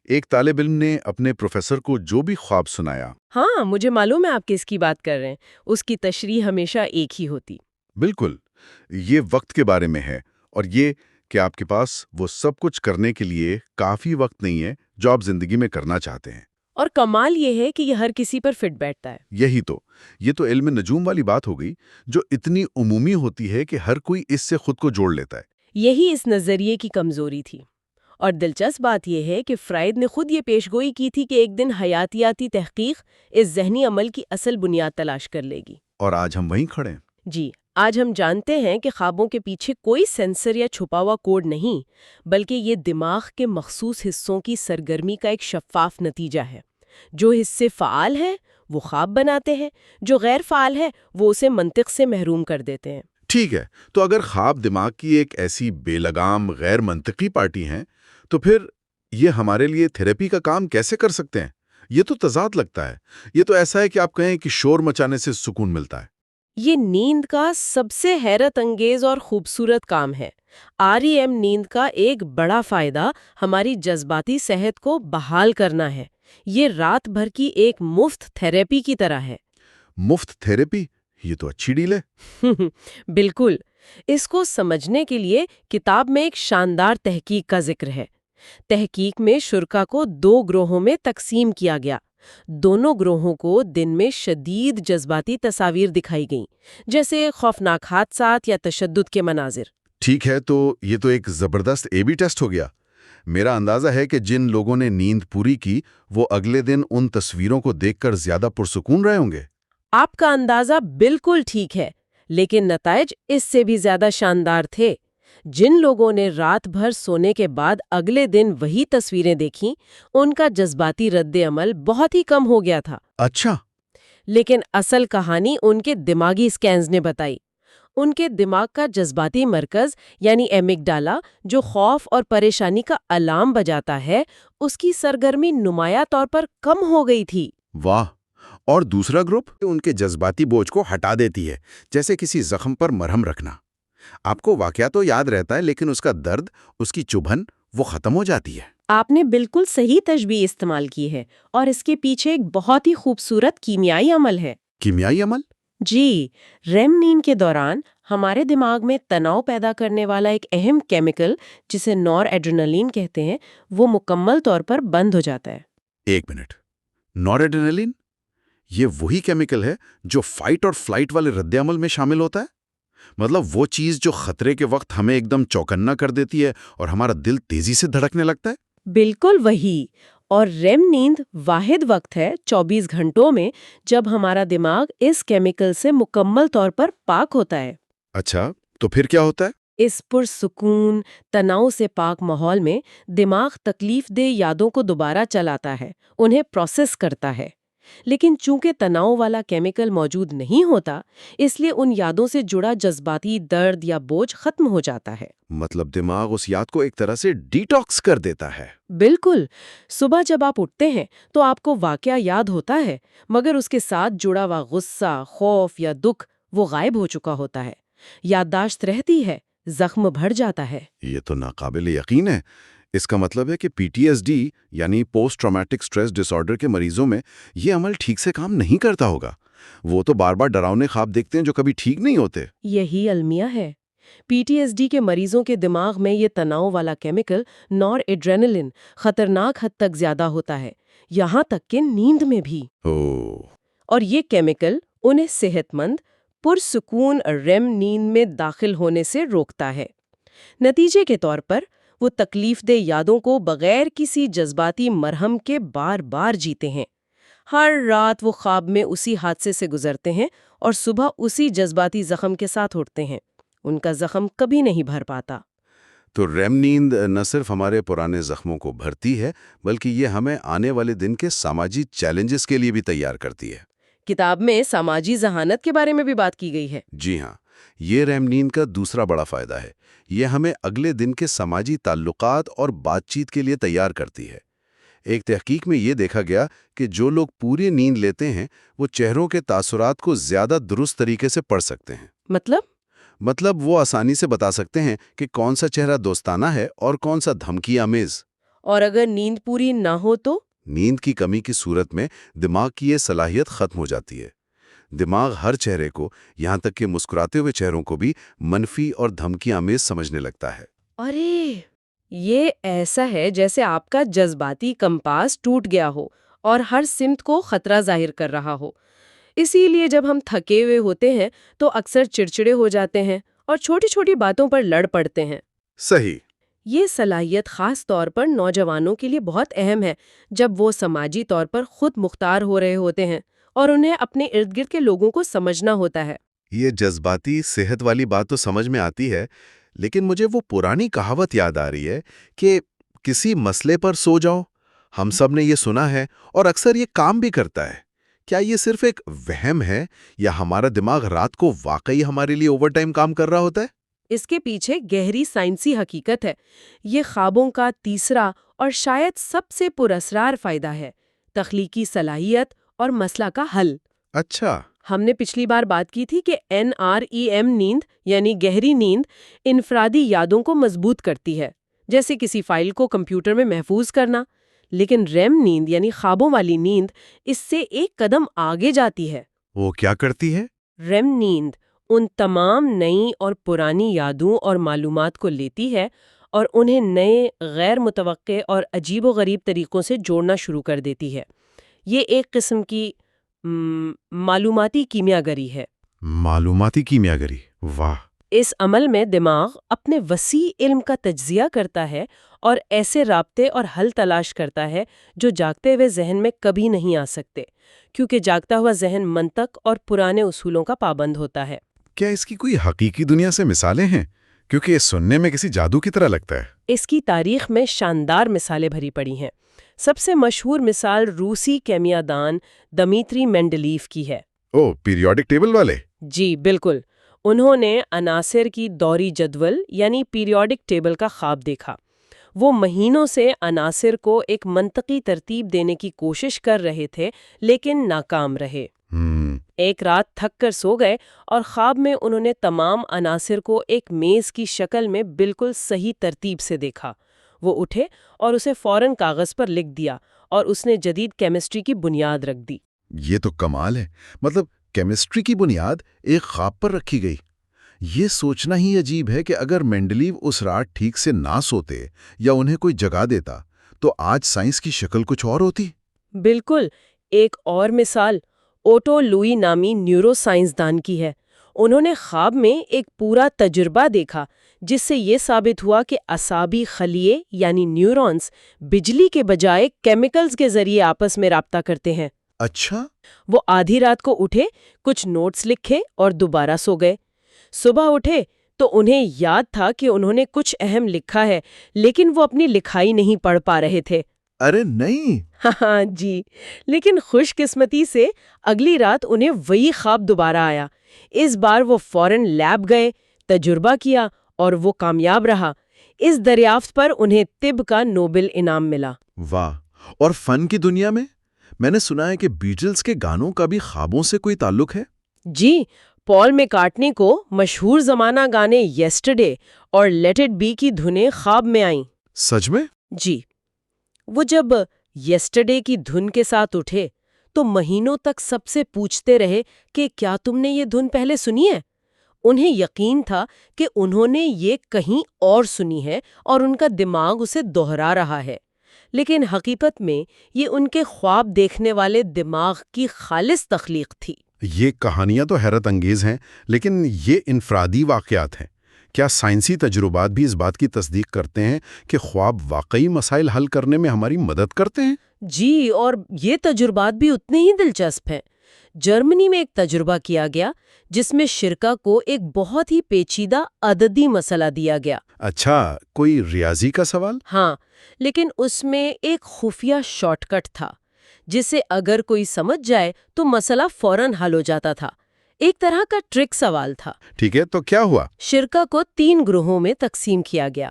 ایک طالب علم نے اپنے پروفیسر کو جو بھی خواب سنایا۔ ہاں، مجھے معلوم ہے آپ کس کی بات کر رہے ہیں۔ اس کی تشریح ہمیشہ ایک ہی ہوتی۔ بالکل، یہ وقت کے بارے میں ہے، اور یہ کہ آپ کے پاس وہ سب کچھ کرنے کے لیے کافی وقت نہیں ہے جو آپ زندگی میں کرنا چاہتے ہیں۔ اور کمال یہ ہے کہ یہ ہر کسی پر فٹ بیٹھتا ہے۔ یہی تو، یہ تو علم نجوم والی بات ہو گئی جو اتنی عمومی ہوتی ہے کہ ہر کوئی اس سے خود کو جوڑ لیتا ہے۔ یہی اس نظریے کی کمزوری تھی، اور دلچسپ بات یہ ہے کہ فرائڈ نے خود یہ پیشگوئی کی تھی کہ ایک دن حیاتیاتی تحقیق اس ذہنی عمل کی اصل بنیاد تلاش کر لے گی۔ اور آج ہم وہیں کھڑے ہیں۔ جی، آج ہم جانتے ہیں کہ خوابوں کے پیچھے کوئی سینسر یا چھپا ہوا کوڈ نہیں، بلکہ یہ دماغ کے مخصوص حصوں کی سرگرمی کا ایک شفاف نتیجہ ہے۔ جو حصے فعال ہیں وہ خواب بناتے ہیں، جو غیر فعال ہے وہ اسے منطق سے محروم کر دیتے ہیں۔ ٹھیک ہے، تو اگر خواب دماغ کی ایک ایسی بے لگام غیر منطقی پارٹی ہیں تو پھر یہ ہمارے لیے تھراپی کا کام کیسے کر سکتے ہیں؟ یہ تو تضاد لگتا ہے۔ یہ تو ایسا ہے کہ آپ کہیں کہ شور مچانے سے سکون ملتا ہے۔ یہ نیند کا سب سے حیرت انگیز اور خوبصورت کام ہے۔ REM نیند کا ایک بڑا فائدہ ہماری جذباتی صحت کو بحال کرنا ہے۔ یہ رات بھر کی ایک مفت تھراپی کی طرح ہے۔ مفت تھراپی؟ یہ تو اچھی ڈیل ہے۔ بالکل۔ اس کو سمجھنے کے لیے کتاب میں ایک شاندار تحقیق کا ذکر ہے۔ تحقیق میں شرکا کو 2 گروہوں میں تقسیم کیا گیا۔ دونوں گروہوں کو دن میں شدید جذباتی تصاویر دکھائی گئیں، جیسے خوفناک حادثات یا تشدد کے مناظر۔ ٹھیک ہے، تو یہ تو ایک زبردست A/B ٹیسٹ ہو گیا۔ میرا اندازہ ہے کہ جن لوگوں نے نیند پوری کی وہ اگلے دن ان تصویروں کو دیکھ کر زیادہ پرسکون رہے ہوں گے۔ آپ کا اندازہ بالکل ٹھیک ہے، لیکن نتائج اس سے بھی زیادہ شاندار تھے۔ جن لوگوں نے رات بھر سونے کے بعد اگلے دن وہی تصویریں دیکھیں، ان کا جذباتی رد عمل بہت ہی کم ہو گیا تھا۔ اچھا۔ لیکن اصل کہانی ان کے دماغی سکینز نے بتائی۔ ان کے دماغ کا جذباتی مرکز یعنی ایمگڈالا، جو خوف اور پریشانی کا الارم بجاتا ہے، اس کی سرگرمی نمایاں طور پر کم ہو گئی تھی۔ واہ! اور دوسرا گروپ ان کے جذباتی بوجھ کو ہٹا دیتی ہے، جیسے کسی زخم پر مرہم رکھنا۔ آپ کو واقعہ تو یاد رہتا ہے لیکن اس کا درد، اس کی چبھن، وہ ختم ہو جاتی ہے۔ آپ نے بالکل صحیح تشبیہ استعمال کی ہے، اور اس کے پیچھے ایک بہت ہی خوبصورت کیمیائی عمل ہے۔ کیمیائی عمل؟ جی، REM نیند کے دوران ہمارے دماغ میں تناؤ پیدا کرنے والا ایک اہم کیمیکل جسے نور ایڈرینلین کہتے ہیں، وہ مکمل طور پر بند ہو جاتا ہے۔ ایک منٹ، نور ایڈرینلین؟ یہ وہی کیمیکل ہے جو فائٹ اور فلائٹ والے رد عمل میں شامل ہوتا ہے؟ مطلب وہ چیز جو خطرے کے وقت ہمیں ایک دم چوکنا کر دیتی ہے اور ہمارا دل تیزی سے دھڑکنے لگتا ہے؟ بالکل وہی۔ اور REM نیند واحد وقت ہے 24 گھنٹوں میں جب ہمارا دماغ اس کیمیکل سے مکمل طور پر پاک ہوتا ہے۔ اچھا، تو پھر کیا ہوتا ہے؟ اس پرسکون، تناؤ سے پاک ماحول میں دماغ تکلیف دہ یادوں کو دوبارہ چلاتا ہے، انہیں پروسیس کرتا ہے۔ لیکن چونکہ تناؤ والا کیمیکل موجود نہیں ہوتا، اس لیے ان یادوں سے جڑا جذباتی درد یا بوجھ ختم ہو جاتا ہے۔ مطلب دماغ اس یاد کو ایک طرح سے ڈیٹاکس کر دیتا ہے۔ بالکل۔ صبح جب آپ اٹھتے ہیں تو آپ کو واقعہ یاد ہوتا ہے، مگر اس کے ساتھ جڑا ہوا غصہ، خوف یا دکھ وہ غائب ہو چکا ہوتا ہے۔ یادداشت رہتی ہے، زخم بھر جاتا ہے۔ یہ تو ناقابل یقین ہے۔ اس کا مطلب ہے کہ PTSD یعنی پوسٹ ٹرامیٹک سٹریس ڈس آرڈر کے مریضوں میں یہ عمل ٹھیک سے کام نہیں کرتا ہوگا۔ وہ تو بار بار ڈراؤنے خواب دیکھتے ہیں جو کبھی ٹھیک نہیں ہوتے۔ یہی المیہ ہے۔ PTSD کے مریضوں کے دماغ میں یہ تناؤ والا کیمیکل نور ایڈرینلن خطرناک حد تک زیادہ ہوتا ہے، یہاں تک کہ نیند میں بھی۔ اور یہ کیمیکل انہیں صحت مند، پرسکون REM نیند میں داخل ہونے سے روکتا ہے۔ نتیجے کے طور پر وہ تکلیف دہ یادوں کو بغیر کسی جذباتی مرہم کے بار بار جیتے ہیں۔ ہر رات وہ خواب میں اسی حادثے سے گزرتے ہیں اور صبح اسی جذباتی زخم کے ساتھ اٹھتے ہیں۔ ان کا زخم کبھی نہیں بھر پاتا۔ تو REM نیند نہ صرف ہمارے پرانے زخموں کو بھرتی ہے بلکہ یہ ہمیں آنے والے دن کے سماجی چیلنجز کے لیے بھی تیار کرتی ہے۔ کتاب میں سماجی ذہانت کے بارے میں بھی بات کی گئی ہے۔ جی ہاں، یہ REM نیند کا دوسرا بڑا فائدہ ہے۔ یہ ہمیں اگلے دن کے سماجی تعلقات اور بات چیت کے لیے تیار کرتی ہے۔ ایک تحقیق میں یہ دیکھا گیا کہ جو لوگ پوری نیند لیتے ہیں وہ چہروں کے تاثرات کو زیادہ درست طریقے سے پڑھ سکتے ہیں۔ مطلب وہ آسانی سے بتا سکتے ہیں کہ کون سا چہرہ دوستانہ ہے اور کون سا دھمکی آمیز۔ اور اگر نیند پوری نہ ہو تو؟ نیند کی کمی کی صورت میں دماغ کی یہ صلاحیت ختم ہو جاتی ہے۔ دماغ ہر چہرے کو، یہاں تک کہ مسکراتے ہوئے چہروں کو بھی منفی اور دھمکی آمیز سمجھنے لگتا ہے۔ ارے، یہ ایسا ہے جیسے آپ کا جذباتی کمپاس ٹوٹ گیا ہو اور ہر سمت کو خطرہ ظاہر کر رہا ہو۔ اسی لیے جب ہم تھکے ہوئے ہوتے ہیں تو اکثر چڑچڑے ہو جاتے ہیں اور چھوٹی چھوٹی باتوں پر لڑ پڑتے ہیں۔ صحیح۔ یہ صلاحیت خاص طور پر نوجوانوں کے لیے بہت اہم ہے جب وہ سماجی طور پر خود مختار ہو رہے ہوتے ہیں اور انہیں اپنے ارد گرد کے لوگوں کو سمجھنا ہوتا ہے۔ یہ جذباتی صحت والی بات تو سمجھ میں آتی ہے، لیکن مجھے وہ پرانی کہاوت یاد آ رہی ہے کہ کسی مسئلے پر سو جاؤ۔ ہم سب نے یہ سنا ہے اور اکثر یہ کام بھی کرتا ہے۔ کیا یہ صرف ایک وہم ہے یا ہمارا دماغ رات کو واقعی ہمارے لیے اوور ٹائم کام کر رہا ہوتا ہے؟ اس کے پیچھے گہری سائنسی حقیقت ہے۔ یہ خوابوں کا تیسرا اور شاید سب سے پراسرار فائدہ ہے، تخلیقی صلاحیت اور مسئلہ کا حل۔ اچھا۔ ہم نے پچھلی بار بات کی تھی کہ NREM نیند یعنی گہری نیند انفرادی یادوں کو مضبوط کرتی ہے، جیسے کسی فائل کو کمپیوٹر میں محفوظ کرنا، لیکن REM نیند یعنی خوابوں والی نیند اس سے ایک قدم آگے جاتی ہے۔ وہ کیا کرتی ہے؟ REM نیند ان تمام نئی اور پرانی یادوں اور معلومات کو لیتی ہے اور انہیں نئے، غیر متوقع اور عجیب و غریب طریقوں سے جوڑنا شروع کر دیتی ہے۔ یہ ایک قسم کی معلوماتی کیمیاگری ہے۔ معلوماتی کیمیاگری، واہ! اس عمل میں دماغ اپنے وسیع علم کا تجزیہ کرتا ہے اور ایسے رابطے اور حل تلاش کرتا ہے جو جاگتے ہوئے ذہن میں کبھی نہیں آ سکتے، کیونکہ جاگتا ہوا ذہن منطق اور پرانے اصولوں کا پابند ہوتا ہے۔ کیا اس کی کوئی حقیقی دنیا سے مثالیں ہیں؟ کیونکہ یہ سننے میں کسی جادو کی طرح لگتا ہے۔ اس کی تاریخ میں شاندار مثالیں بھری پڑی ہیں۔ سب سے مشہور مثال روسی کیمیا دان دمیتری مینڈلیف کی ہے۔ پیریوڈک ٹیبل والے؟ جی بالکل، انہوں نے عناصر کی دوری جدول یعنی پیریوڈک ٹیبل کا خواب دیکھا۔ وہ مہینوں سے عناصر کو ایک منطقی ترتیب دینے کی کوشش کر رہے تھے لیکن ناکام رہے۔ ایک رات تھک کر سو گئے اور خواب میں انہوں نے تمام عناصر کو ایک میز کی شکل میں بالکل صحیح ترتیب سے دیکھا۔ وہ اٹھے اور اسے فوراً کاغذ پر لکھ دیا اور اس نے جدید کیمسٹری کی بنیاد رکھ دی۔ یہ تو کمال ہے، مطلب کیمسٹری کی بنیاد ایک خواب پر رکھی گئی۔ یہ سوچنا ہی عجیب ہے کہ اگر مینڈلیو اس رات ٹھیک سے نہ سوتے یا انہیں کوئی جگا دیتا تو آج سائنس کی شکل کچھ اور ہوتی۔ بالکل۔ ایک اور مثال اوٹو لوئی نامی نیورو سائنسدان کی ہے۔ انہوں نے خواب میں ایک پورا تجربہ دیکھا جس سے یہ ثابت ہوا کہ اعصابی خلیے یعنی نیورونز بجلی کے بجائے کیمیکلز کے ذریعے آپس میں رابطہ کرتے ہیں۔ اچھا؟ وہ آدھی رات کو اٹھے، کچھ نوٹس لکھے اور دوبارہ سو گئے۔ صبح اٹھے تو انہیں یاد تھا کہ انہوں نے کچھ اہم لکھا ہے، لیکن وہ اپنی لکھائی نہیں پڑھ پا رہے تھے۔ ارے نہیں! ہاں جی، لیکن خوش قسمتی سے اگلی رات انہیں وہی خواب دوبارہ آیا۔ اس بار وہ فوراً لیب گئے، تجربہ کیا اور وہ کامیاب رہا۔ اس دریافت پر انہیں طب کا نوبل انعام ملا۔ واہ! اور فن کی دنیا میں نے سنا ہے کہ بیٹلز کے گانوں کا بھی خوابوں سے کوئی تعلق ہے؟ جی، پال میکارٹنی کو مشہور زمانہ گانے یسٹرڈے اور لیٹ اٹ بی کی دھنیں خواب میں آئیں۔ سچ میں؟ جی، وہ جب یسٹرڈے کی دھن کے ساتھ اٹھے تو مہینوں تک سب سے پوچھتے رہے کہ کیا تم نے یہ دھن پہلے سنی ہے؟ انہیں یقین تھا کہ انہوں نے یہ کہیں اور سنی ہے اور ان کا دماغ اسے دہرا رہا ہے، لیکن حقیقت میں یہ ان کے خواب دیکھنے والے دماغ کی خالص تخلیق تھی۔ یہ کہانیاں تو حیرت انگیز ہیں، لیکن یہ انفرادی واقعات ہیں۔ کیا سائنسی تجربات بھی اس بات کی تصدیق کرتے ہیں کہ خواب واقعی مسائل حل کرنے میں ہماری مدد کرتے ہیں؟ جی، اور یہ تجربات بھی اتنے ہی دلچسپ ہیں۔ جرمنی میں ایک تجربہ کیا گیا جس میں شرکا کو ایک بہت ہی پیچیدہ عددی مسئلہ دیا گیا۔ اچھا، کوئی ریاضی کا سوال؟ ہاں، لیکن اس میں ایک خفیہ شارٹ کٹ تھا جسے اگر کوئی سمجھ جائے تو مسئلہ فوراً حل ہو جاتا تھا۔ ایک طرح کا ٹرک سوال تھا۔ ٹھیک ہے، تو کیا ہوا؟ شرکا کو 3 گروہوں میں تقسیم کیا گیا۔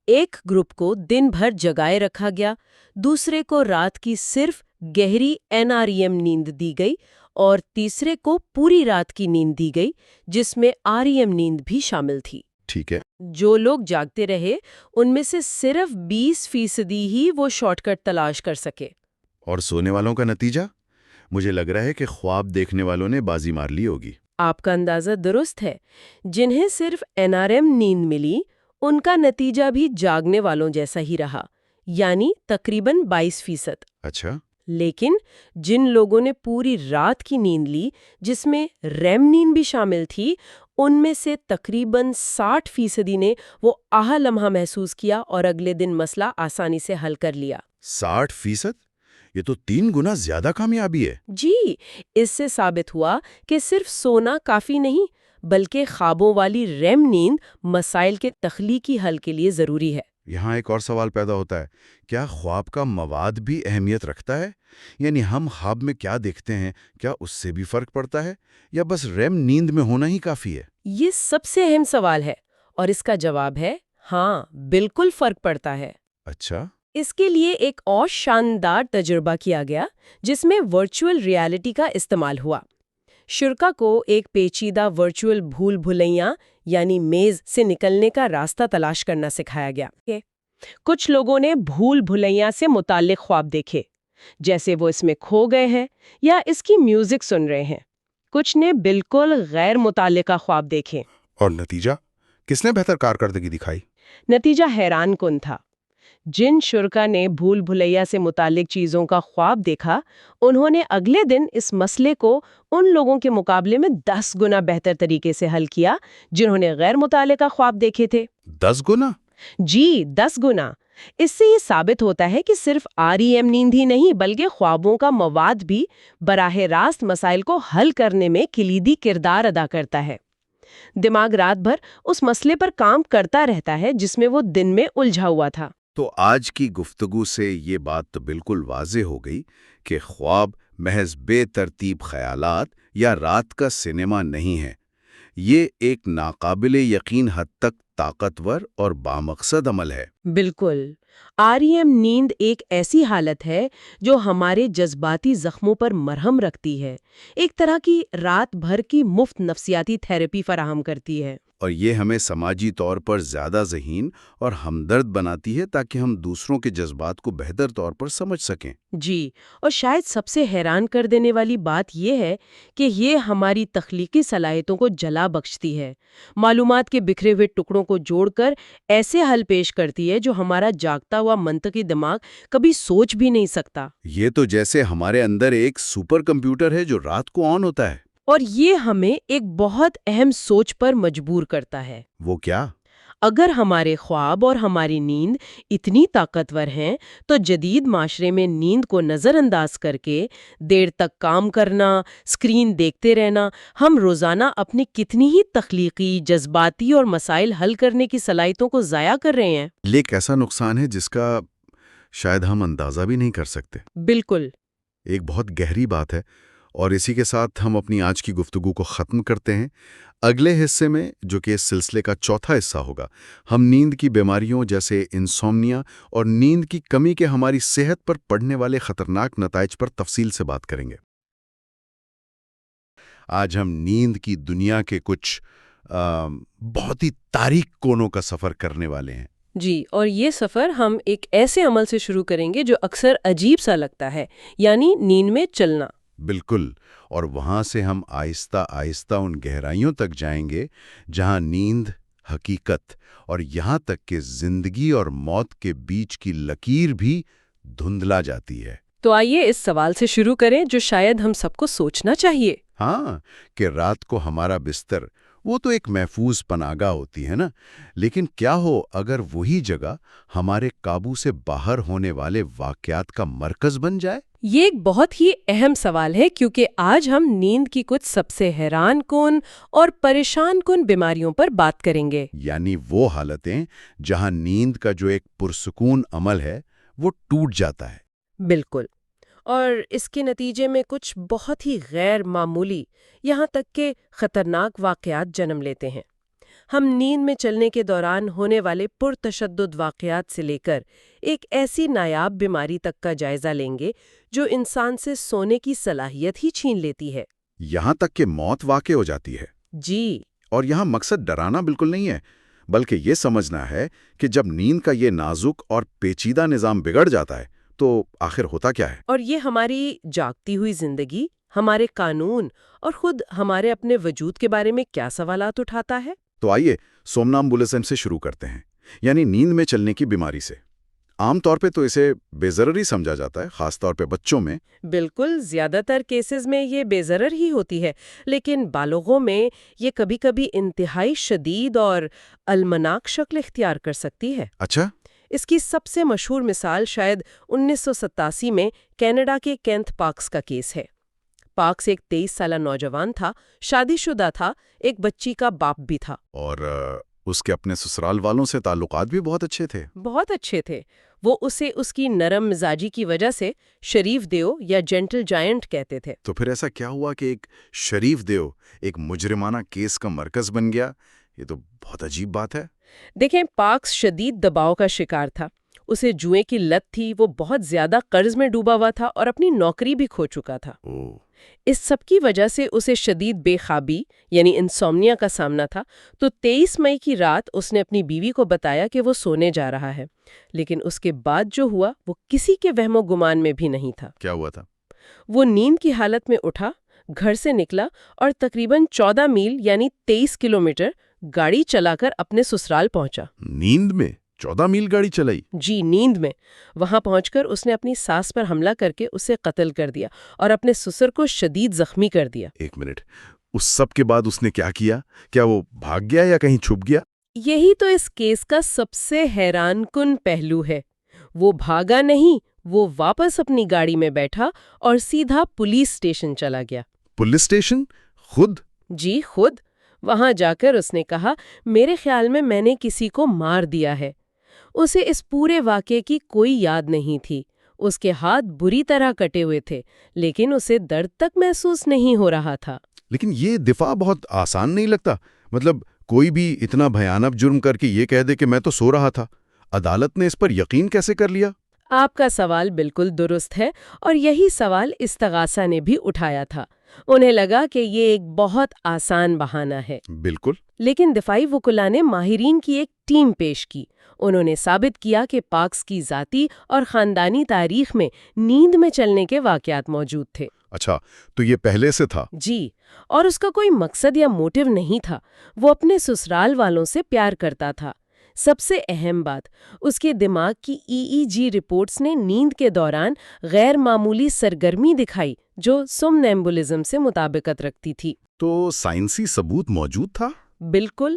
ایک گروپ کو دن بھر جگائے رکھا گیا، دوسرے کو رات کی صرف گہری NREM نیند دی گئی اور تیسرے کو پوری رات کی نیند دی گئی جس میں REM نیند بھی شامل تھی۔ ٹھیک ہے۔ جو لوگ جاگتے رہے ان میں سے صرف 20% ہی وہ شارٹ کٹ تلاش کر سکے۔ اور سونے والوں کا نتیجہ؟ مجھے لگ رہا ہے کہ خواب دیکھنے والوں نے بازی مار لی ہوگی۔ آپ کا اندازہ درست ہے۔ جنہیں صرف NREM نیند ملی ان کا نتیجہ بھی جاگنے والوں جیسا ہی رہا، یعنی تقریباً 22%۔ اچھا۔ لیکن جن لوگوں نے پوری رات کی نیند لی، جس میں ریم نیند بھی شامل تھی، ان میں سے تقریباً 60% نے وہ آہ لمحہ محسوس کیا اور اگلے دن مسئلہ آسانی سے حل کر لیا۔ 60%؟ یہ تو 3 گنا زیادہ کامیابی ہے۔ جی، اس سے ثابت ہوا کہ صرف سونا کافی نہیں، بلکہ خوابوں والی ریم نیند مسائل کے تخلیقی حل کے لیے ضروری ہے۔ یہاں ایک اور سوال پیدا ہوتا ہے، کیا خواب کا مواد بھی اہمیت رکھتا ہے؟ یعنی ہم خواب میں کیا دیکھتے ہیں، کیا اس سے بھی فرق پڑتا ہے، یا بس ریم نیند میں ہونا ہی کافی ہے؟ یہ سب سے اہم سوال ہے، اور اس کا جواب ہے ہاں، بالکل فرق پڑتا ہے۔ اچھا۔ اس کے لیے ایک اور شاندار تجربہ کیا گیا جس میں ورچوئل ریالٹی کا استعمال ہوا۔ شرکا کو ایک پیچیدہ ورچوئل بھول بھلیاں یعنی میز سے نکلنے کا راستہ تلاش کرنا سکھایا گیا۔ کچھ لوگوں نے بھول بھلیاں سے متعلق خواب دیکھے، جیسے وہ اس میں کھو گئے ہیں یا اس کی میوزک سن رہے ہیں۔ کچھ نے بالکل غیر متعلقہ خواب دیکھے۔ اور نتیجہ؟ کس نے بہتر کارکردگی دکھائی؟ نتیجہ حیران کن تھا۔ جن شرکا نے بھول بھلیا سے متعلق چیزوں کا خواب دیکھا، انہوں نے اگلے دن اس مسئلے کو ان لوگوں کے مقابلے میں 10 گنا بہتر طریقے سے حل کیا جنہوں نے غیر متعلقہ خواب دیکھے تھے۔ 10 گنا؟ جی، 10 گنا۔ اس سے یہ ثابت ہوتا ہے کہ صرف REM نیند ہی نہیں بلکہ خوابوں کا مواد بھی براہ راست مسائل کو حل کرنے میں کلیدی کردار ادا کرتا ہے۔ دماغ رات بھر اس مسئلے پر کام کرتا رہتا ہے جس میں وہ دن میں الجھا ہوا تھا۔ تو آج کی گفتگو سے یہ بات تو بالکل واضح ہو گئی کہ خواب محض بے ترتیب خیالات یا رات کا سنیما نہیں ہے۔ یہ ایک ناقابل یقین حد تک طاقتور اور بامقصد عمل ہے۔ بالکل۔ REM نیند ایک ایسی حالت ہے جو ہمارے جذباتی زخموں پر مرہم رکھتی ہے، ایک طرح کی رات بھر کی مفت نفسیاتی تھراپی فراہم کرتی ہے۔ اور یہ ہمیں سماجی طور پر زیادہ ذہین اور ہمدرد بناتی ہے تاکہ ہم دوسروں کے جذبات کو بہتر طور پر سمجھ سکیں۔ جی، اور شاید سب سے حیران کر دینے والی بات یہ ہے کہ یہ ہماری تخلیقی صلاحیتوں کو جلا بخشتی ہے، معلومات کے بکھرے ہوئے ٹکڑوں کو جوڑ کر ایسے حل پیش کرتی ہے جو ہمارا جاگتا ہوا منطقی دماغ کبھی سوچ بھی نہیں سکتا۔ یہ تو جیسے ہمارے اندر ایک سپر کمپیوٹر ہے جو رات کو آن ہوتا ہے۔ اور یہ ہمیں ایک بہت اہم سوچ پر مجبور کرتا ہے۔ وہ کیا؟ اگر ہمارے خواب اور ہماری نیند اتنی طاقتور ہیں تو جدید معاشرے میں نیند کو نظر انداز کر کے دیر تک کام کرنا، اسکرین دیکھتے رہنا، ہم روزانہ اپنی کتنی ہی تخلیقی، جذباتی اور مسائل حل کرنے کی صلاحیتوں کو ضائع کر رہے ہیں۔ یہ ایک ایسا نقصان ہے جس کا شاید ہم اندازہ بھی نہیں کر سکتے۔ بالکل۔ ایک بہت گہری بات ہے، اور اسی کے ساتھ ہم اپنی آج کی گفتگو کو ختم کرتے ہیں۔ اگلے حصے میں، جو کہ اس سلسلے کا چوتھا حصہ ہوگا، ہم نیند کی بیماریوں جیسے انسومنیا اور نیند کی کمی کے ہماری صحت پر پڑنے والے خطرناک نتائج پر تفصیل سے بات کریں گے۔ آج ہم نیند کی دنیا کے کچھ بہت ہی تاریک کونوں کا سفر کرنے والے ہیں۔ جی، اور یہ سفر ہم ایک ایسے عمل سے شروع کریں گے جو اکثر عجیب سا لگتا ہے، یعنی نیند میں چلنا۔ بالکل، اور وہاں سے ہم آہستہ آہستہ ان گہرائیوں تک جائیں گے جہاں نیند، حقیقت اور یہاں تک کہ زندگی اور موت کے بیچ کی لکیر بھی دھندلا جاتی ہے۔ تو آئیے اس سوال سے شروع کریں جو شاید ہم سب کو سوچنا چاہیے۔ ہاں، کہ رات کو ہمارا بستر وہ تو ایک محفوظ پناہگاہ ہوتی ہے نا، لیکن کیا ہو اگر وہی جگہ ہمارے قابو سے باہر ہونے والے واقعات کا مرکز بن جائے؟ یہ ایک بہت ہی اہم سوال ہے کیونکہ آج ہم نیند کی کچھ سب سے حیران کن اور پریشان کن بیماریوں پر بات کریں گے۔ یعنی وہ حالتیں جہاں نیند کا جو ایک پرسکون عمل ہے وہ ٹوٹ جاتا ہے۔ بالکل، اور اس کے نتیجے میں کچھ بہت ہی غیر معمولی، یہاں تک کہ خطرناک واقعات جنم لیتے ہیں۔ ہم نیند میں چلنے کے دوران ہونے والے پرتشدد واقعات سے لے کر ایک ایسی نایاب بیماری تک کا جائزہ لیں گے جو انسان سے سونے کی صلاحیت ہی چھین لیتی ہے۔ یہاں تک کہ موت واقع ہو جاتی ہے۔ جی، اور یہاں مقصد ڈرانا بالکل نہیں ہے، بلکہ یہ سمجھنا ہے کہ جب نیند کا یہ نازک اور پیچیدہ نظام بگڑ جاتا ہے تو آخر ہوتا کیا ہے؟ اور یہ ہماری جاگتی ہوئی زندگی، ہمارے قانون اور خود ہمارے اپنے وجود کے بارے میں کیا سوالات اٹھاتا ہے؟ تو آئیے سومنامبولزم سے شروع کرتے ہیں، یعنی نیند میں چلنے کی بیماری سے۔ عام طور پہ تو اسے بے ضرری سمجھا جاتا ہے، خاص طور پہ بچوں میں۔ بالکل، زیادہ تر کیسز میں یہ بے ضرر ہی ہوتی ہے، لیکن بالغوں میں یہ کبھی کبھی انتہائی شدید اور المناک شکل اختیار کر سکتی ہے۔ اچھا، اس کی سب سے مشہور مثال شاید 1987 میں کینیڈا کے کینتھ پارکس کا کیس ہے۔ پارکس ایک 23 سالہ نوجوان تھا، شادی شدہ تھا، ایک بچی کا باپ بھی تھا۔ اور اس کے اپنے سسرال والوں سے تعلقات بھی بہت اچھے تھے۔ بہت اچھے تھے۔ وہ اسے اس کی نرم مزاجی کی وجہ سے شریف دیو یا جینٹل جائنٹ کہتے تھے۔ تو پھر ایسا کیا ہوا کہ ایک شریف دیو ایک مجرمانہ کیس کا مرکز بن گیا؟ یہ تو بہت عجیب بات ہے۔ دیکھیں، پارکس شدید دباؤ کا شکار تھا، اسے جوئے کی لت تھی، وہ بہت زیادہ قرض میں ڈوبا ہوا تھا اور اپنی نوکری بھی کھو چکا تھا۔ اس سب کی وجہ سے اسے شدید بے خوابی یعنی انسومنیا کا سامنا تھا۔ تو 23 مئی کی رات اس نے اپنی بیوی کو بتایا کہ وہ سونے جا رہا ہے، لیکن اس کے بعد جو ہوا وہ کسی کے وہم و گمان میں بھی نہیں تھا۔ کیا ہوا تھا؟ وہ نیند کی حالت میں اٹھا، گھر سے نکلا اور تقریباً 14 میل یعنی 23 کلومیٹر گاڑی چلا کر اپنے سسرال پہنچا۔ نیند میں 14 میل گاڑی چلائی؟ جی، نیند میں۔ وہاں پہنچ کر اس نے اپنی ساس پر حملہ کر کے اسے قتل کر دیا اور اپنے سسر کو شدید زخمی کر دیا۔ ایک منٹ، اس سب کے بعد اس نے کیا کیا؟ کیا وہ بھاگ گیا یا کہیں چھپ گیا؟ یہی تو اس کیس کا سب سے حیران کن پہلو ہے۔ وہ بھاگا نہیں، وہ واپس اپنی گاڑی میں بیٹھا اور سیدھا پولیس اسٹیشن چلا گیا۔ Police station? خود؟ جی خود۔ وہاں جا کر اس نے کہا، میرے خیال میں نے کسی کو مار دیا ہے۔ اسے اس پورے واقعے کی کوئی یاد نہیں تھی۔ اس کے ہاتھ بری طرح کٹے ہوئے تھے، لیکن اسے درد تک محسوس نہیں ہو رہا تھا۔ لیکن یہ دفاع بہت آسان نہیں لگتا۔ مطلب کوئی بھی اتنا بھیانک جرم کر کے یہ کہہ دے کہ میں تو سو رہا تھا۔ عدالت نے اس پر یقین کیسے کر لیا؟ آپ کا سوال بالکل درست ہے، اور یہی سوال استغاثہ نے بھی اٹھایا تھا۔ انہیں لگا کہ یہ ایک بہت آسان بہانہ ہے۔ بالکل۔ لیکن دفاعی وکلاء نے ماہرین کی ایک ٹیم پیش کی۔ انہوں نے ثابت کیا کہ پارکس کی ذاتی اور خاندانی تاریخ میں نیند میں چلنے کے واقعات موجود تھے۔ اچھا، تو یہ پہلے سے تھا؟ جی، اور اس کا کوئی مقصد یا موٹیو نہیں تھا۔ وہ اپنے سسرال والوں سے پیار کرتا تھا۔ سب سے اہم بات، اس کے دماغ کی EEG رپورٹس نے نیند کے دوران غیر معمولی سرگرمی دکھائی جو سومنیمبولزم سے مطابقت رکھتی تھی۔ تو سائنسی ثبوت موجود تھا؟ بالکل۔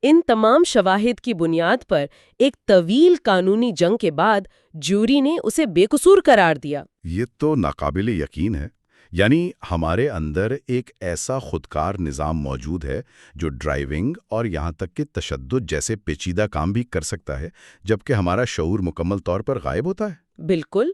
ان تمام شواہد کی بنیاد پر ایک طویل قانونی جنگ کے بعد جوری نے اسے بے قصور قرار دیا۔ یہ تو ناقابل یقین ہے۔ یعنی ہمارے اندر ایک ایسا خودکار نظام موجود ہے جو ڈرائیونگ اور یہاں تک کہ تشدد جیسے پیچیدہ کام بھی کر سکتا ہے، جبکہ ہمارا شعور مکمل طور پر غائب ہوتا ہے۔ بالکل۔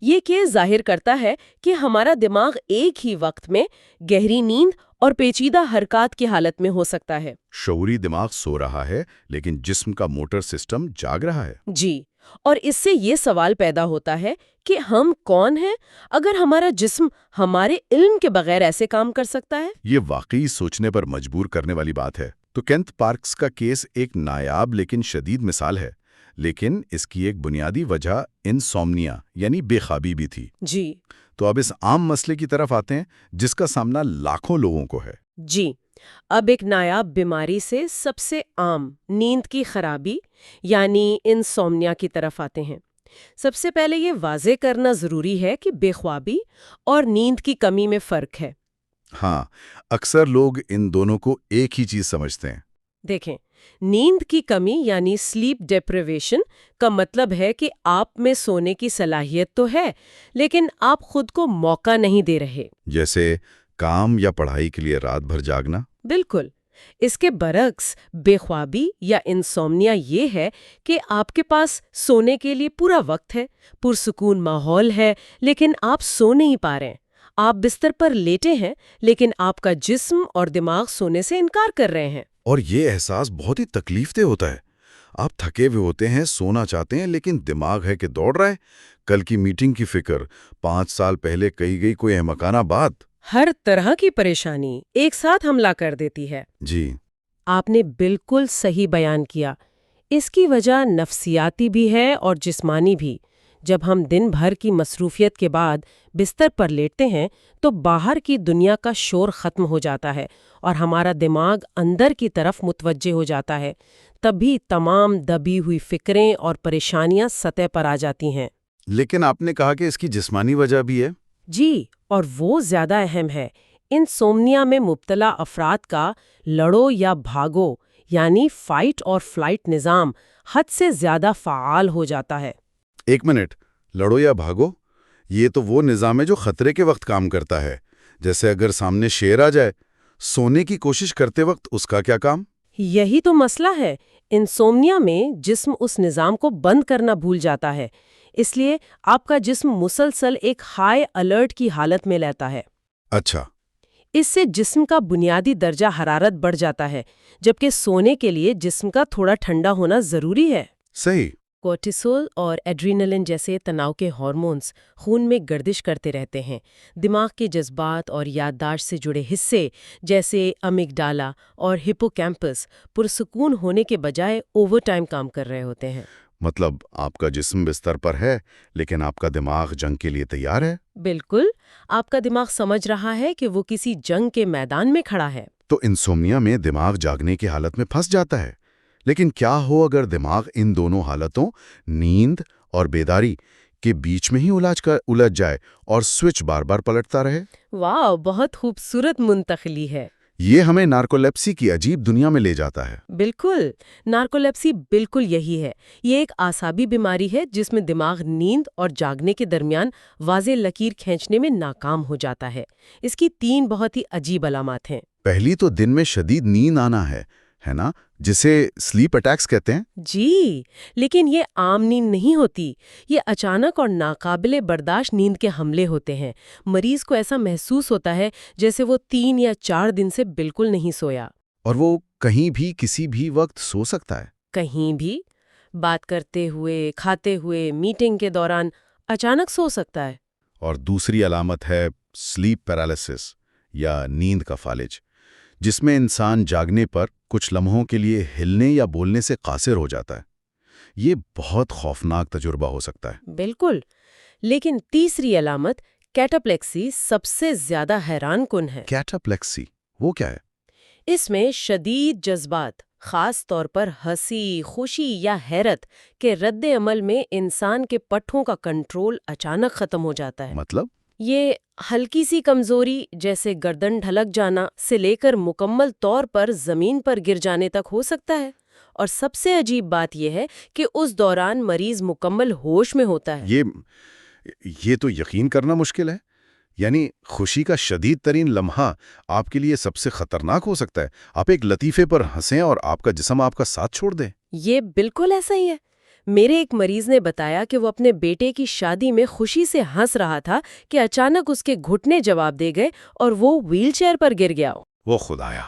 یہ کیس ظاہر کرتا ہے کہ ہمارا دماغ ایک ہی وقت میں گہری نیند اور پیچیدہ حرکات کی حالت میں ہو سکتا ہے۔ شعوری دماغ سو رہا ہے لیکن جسم کا موٹر سسٹم جاگ رہا ہے۔ جی، اور اس سے یہ سوال پیدا ہوتا ہے کہ ہم کون ہیں اگر ہمارا جسم ہمارے علم کے بغیر ایسے کام کر سکتا ہے؟ یہ واقعی سوچنے پر مجبور کرنے والی بات ہے۔ تو کینتھ پارکس کا کیس ایک نایاب لیکن شدید مثال ہے، لیکن اس کی ایک بنیادی وجہ انسومنیا یعنی بے خوابی بھی تھی۔ جی۔ تو اب اس عام مسئلے کی طرف آتے ہیں جس کا سامنا لاکھوں لوگوں کو ہے۔ جی، اب ایک نایاب بیماری سے سب سے عام نیند کی خرابی یعنی انسومنیا کی طرف آتے ہیں۔ سب سے پہلے یہ واضح کرنا ضروری ہے کہ بے خوابی اور نیند کی کمی میں فرق ہے۔ ہاں، اکثر لوگ ان دونوں کو ایک ہی چیز سمجھتے ہیں۔ دیکھیں، نیند کی کمی یعنی سلیپ ڈیپریویشن کا مطلب ہے کہ آپ میں سونے کی صلاحیت تو ہے، لیکن آپ خود کو موقع نہیں دے رہے۔ جیسے کام یا پڑھائی کے لیے رات بھر جاگنا؟ بالکل۔ اس کے برعکس بے خوابی یا انسومنیا یہ ہے کہ آپ کے پاس سونے کے لیے پورا وقت ہے، پرسکون ماحول ہے، لیکن آپ سو نہیں پا رہے ہیں۔ آپ بستر پر لیٹے ہیں، لیکن آپ کا جسم اور دماغ سونے سے انکار کر رہے ہیں۔ اور یہ احساس بہت ہی تکلیف دہ ہوتا ہے۔ آپ تھکے ہوئے ہوتے ہیں، سونا چاہتے ہیں، لیکن دماغ ہے کہ دوڑ رہا ہے۔ کل کی میٹنگ کی فکر، 5 سال پہلے کہی گئی کوئی احمقانہ بات، ہر طرح کی پریشانی ایک ساتھ حملہ کر دیتی ہے۔ جی آپ نے بالکل صحیح بیان کیا۔ اس کی وجہ نفسیاتی بھی ہے اور جسمانی بھی۔ جب ہم دن بھر کی مصروفیت کے بعد بستر پر لیٹتے ہیں تو باہر کی دنیا کا شور ختم ہو جاتا ہے اور ہمارا دماغ اندر کی طرف متوجہ ہو جاتا ہے، تبھی تمام دبی ہوئی فکریں اور پریشانیاں سطح پر آ جاتی ہیں۔ لیکن آپ نے کہا کہ اس کی جسمانی وجہ بھی ہے۔ جی، اور وہ زیادہ اہم ہے۔ انسومنیا میں مبتلا افراد کا لڑو یا بھاگو یعنی فائٹ اور فلائٹ نظام حد سے زیادہ فعال ہو جاتا ہے۔ ایک منٹ، لڑو یا بھاگو، یہ تو وہ نظام ہے جو خطرے کے وقت کام کرتا ہے، جیسے اگر سامنے شیر آ جائے۔ سونے کی کوشش کرتے وقت اس کا کیا کام؟ یہی تو مسئلہ ہے، انسومنیا میں جسم اس نظام کو بند کرنا بھول جاتا ہے، اس لیے آپ کا جسم مسلسل ایک ہائی الرٹ کی حالت میں رہتا ہے۔ اچھا۔ اس سے جسم کا بنیادی درجہ حرارت بڑھ جاتا ہے، جبکہ سونے کے لیے جسم کا تھوڑا ٹھنڈا ہونا ضروری ہے۔ صحیح۔ کورٹیسول اور ایڈرینلن جیسے تناؤ کے ہارمونز خون میں گردش کرتے رہتے ہیں۔ دماغ کے جذبات اور یادداشت سے جڑے حصے جیسے امیگڈالا اور ہپوکیمپس پرسکون ہونے کے بجائے اوور ٹائم کام کر رہے ہوتے ہیں۔ مطلب آپ کا جسم بستر پر ہے لیکن آپ کا دماغ جنگ کے لیے تیار ہے؟ بالکل، آپ کا دماغ سمجھ رہا ہے کہ وہ کسی جنگ کے میدان میں کھڑا ہے۔ تو انسومنیا میں دماغ جاگنے کی حالت میں پھنس جاتا ہے، لیکن کیا ہو اگر دماغ ان دونوں حالتوں، نیند اور بیداری کے بیچ میں ہی الجھ جائے اور سوئچ بار بار پلٹتا رہے؟ واو، بہت خوبصورت منتقلی ہے۔ یہ ہمیں نارکولیپسی کی عجیب دنیا میں لے جاتا ہے۔ بالکل، نارکولیپسی بالکل یہی ہے۔ یہ ایک اعصابی بیماری ہے جس میں دماغ نیند اور جاگنے کے درمیان واضح لکیر کھینچنے میں ناکام ہو جاتا ہے۔ اس کی 3 بہت ہی عجیب علامات ہیں۔ پہلی تو دن میں شدید نیند آنا ہے نا، جسے سلیپ اٹیکس کہتے ہیں؟ جی، لیکن یہ عام نیند نہیں ہوتی، یہ اچانک اور ناقابل برداشت نیند کے حملے ہوتے ہیں۔ مریض کو ایسا محسوس ہوتا ہے جیسے وہ 3 یا 4 دن سے بالکل نہیں سویا۔ اور وہ کہیں بھی کسی بھی وقت سو سکتا ہے؟ کہیں بھی، بات کرتے ہوئے، کھاتے ہوئے، میٹنگ کے دوران اچانک سو سکتا ہے۔ اور دوسری علامت ہے سلیپ پیرالائسس یا نیند کا فالج، جس میں انسان جاگنے پر کچھ لمحوں کے لیے ہلنے یا بولنے سے قاصر ہو جاتا ہے۔ یہ بہت خوفناک تجربہ ہو سکتا ہے۔ بالکل، لیکن تیسری علامت کیٹاپلیکسی سب سے زیادہ حیران کن ہے۔ کیٹاپلیکسی وہ کیا ہے؟ اس میں شدید جذبات، خاص طور پر ہنسی، خوشی یا حیرت کے رد عمل میں انسان کے پٹھوں کا کنٹرول اچانک ختم ہو جاتا ہے۔ مطلب؟ یہ ہلکی سی کمزوری جیسے گردن ڈھلک جانا سے لے کر مکمل طور پر زمین پر گر جانے تک ہو سکتا ہے، اور سب سے عجیب بات یہ ہے کہ اس دوران مریض مکمل ہوش میں ہوتا ہے۔ یہ تو یقین کرنا مشکل ہے۔ یعنی خوشی کا شدید ترین لمحہ آپ کے لیے سب سے خطرناک ہو سکتا ہے۔ آپ ایک لطیفے پر ہنسیں اور آپ کا جسم آپ کا ساتھ چھوڑ دے۔ یہ بالکل ایسا ہی ہے۔ میرے ایک مریض نے بتایا کہ وہ اپنے بیٹے کی شادی میں خوشی سے ہنس رہا تھا کہ اچانک اس کے گھٹنے جواب دے گئے اور وہ وہیل چیئر پر گر گیا۔ وہ خدایا!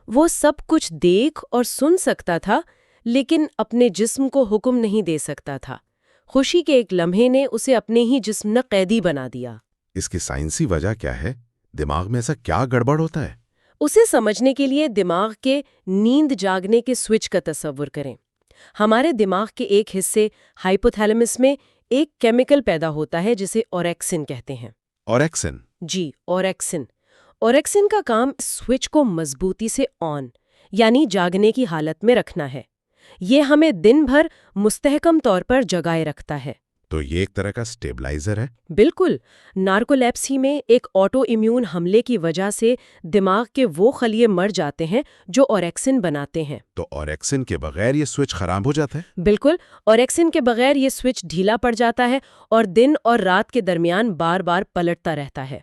وہ سب کچھ دیکھ اور سن سکتا تھا لیکن اپنے جسم کو حکم نہیں دے سکتا تھا۔ خوشی کے ایک لمحے نے اسے اپنے ہی جسم نہ قیدی بنا دیا۔ اس کی سائنسی وجہ کیا ہے؟ دماغ میں ایسا کیا گڑبڑ ہوتا ہے؟ اسے سمجھنے کے لیے دماغ کے نیند جاگنے کے سوئچ کا تصور کریں۔ ہمارے دماغ کے ایک حصے ہائپوتھیلیمس میں ایک کیمیکل پیدا ہوتا ہے جسے اوریکسن کہتے ہیں۔ اوریکسن؟ جی، اوریکسن۔ اوریکسن کا کام سوئچ کو مضبوطی سے آن یعنی جاگنے کی حالت میں رکھنا ہے۔ یہ ہمیں دن بھر مستحکم طور پر جگائے رکھتا ہے۔ تو یہ ایک طرح کا سٹیبلائزر ہے؟ بالکل۔ نارکولیپسی میں ایک آٹو امیون حملے کی وجہ سے دماغ کے وہ خلیے مر جاتے ہیں جو اوریکسن بناتے ہیں۔ تو اوریکسن کے بغیر یہ سوئچ خراب ہو جاتا ہے؟ بالکل، اوریکسن کے بغیر یہ سوئچ ڈھیلا پڑ جاتا ہے اور دن اور رات کے درمیان بار بار پلٹتا رہتا ہے۔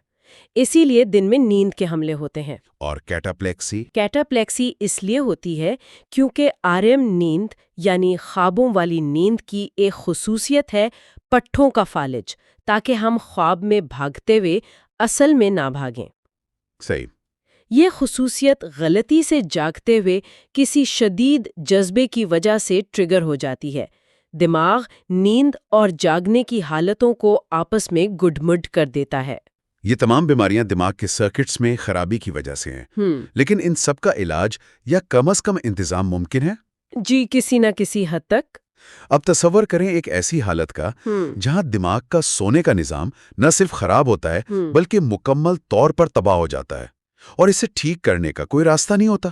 اسی لیے دن میں نیند کے حملے ہوتے ہیں۔ اور کیٹاپلیکسی؟ کیٹاپلیکسی اس لیے ہوتی ہے کیونکہ REM نیند یعنی خوابوں والی نیند کی ایک خصوصیت ہے پٹھوں کا فالج، تاکہ ہم خواب میں بھاگتے ہوئے اصل میں نہ بھاگیں۔ صحیح۔ یہ خصوصیت غلطی سے جاگتے ہوئے کسی شدید جذبے کی وجہ سے ٹریگر ہو جاتی ہے۔ دماغ نیند اور جاگنے کی حالتوں کو آپس میں گڈمڈ کر دیتا ہے۔ یہ تمام بیماریاں دماغ کے سرکٹس میں خرابی کی وجہ سے ہیں، لیکن ان سب کا علاج یا کم از کم انتظام ممکن ہے؟ جی، کسی نہ کسی حد تک۔ اب تصور کریں ایک ایسی حالت کا جہاں دماغ کا سونے کا نظام نہ صرف خراب ہوتا ہے بلکہ مکمل طور پر تباہ ہو جاتا ہے، اور اسے ٹھیک کرنے کا کوئی راستہ نہیں ہوتا۔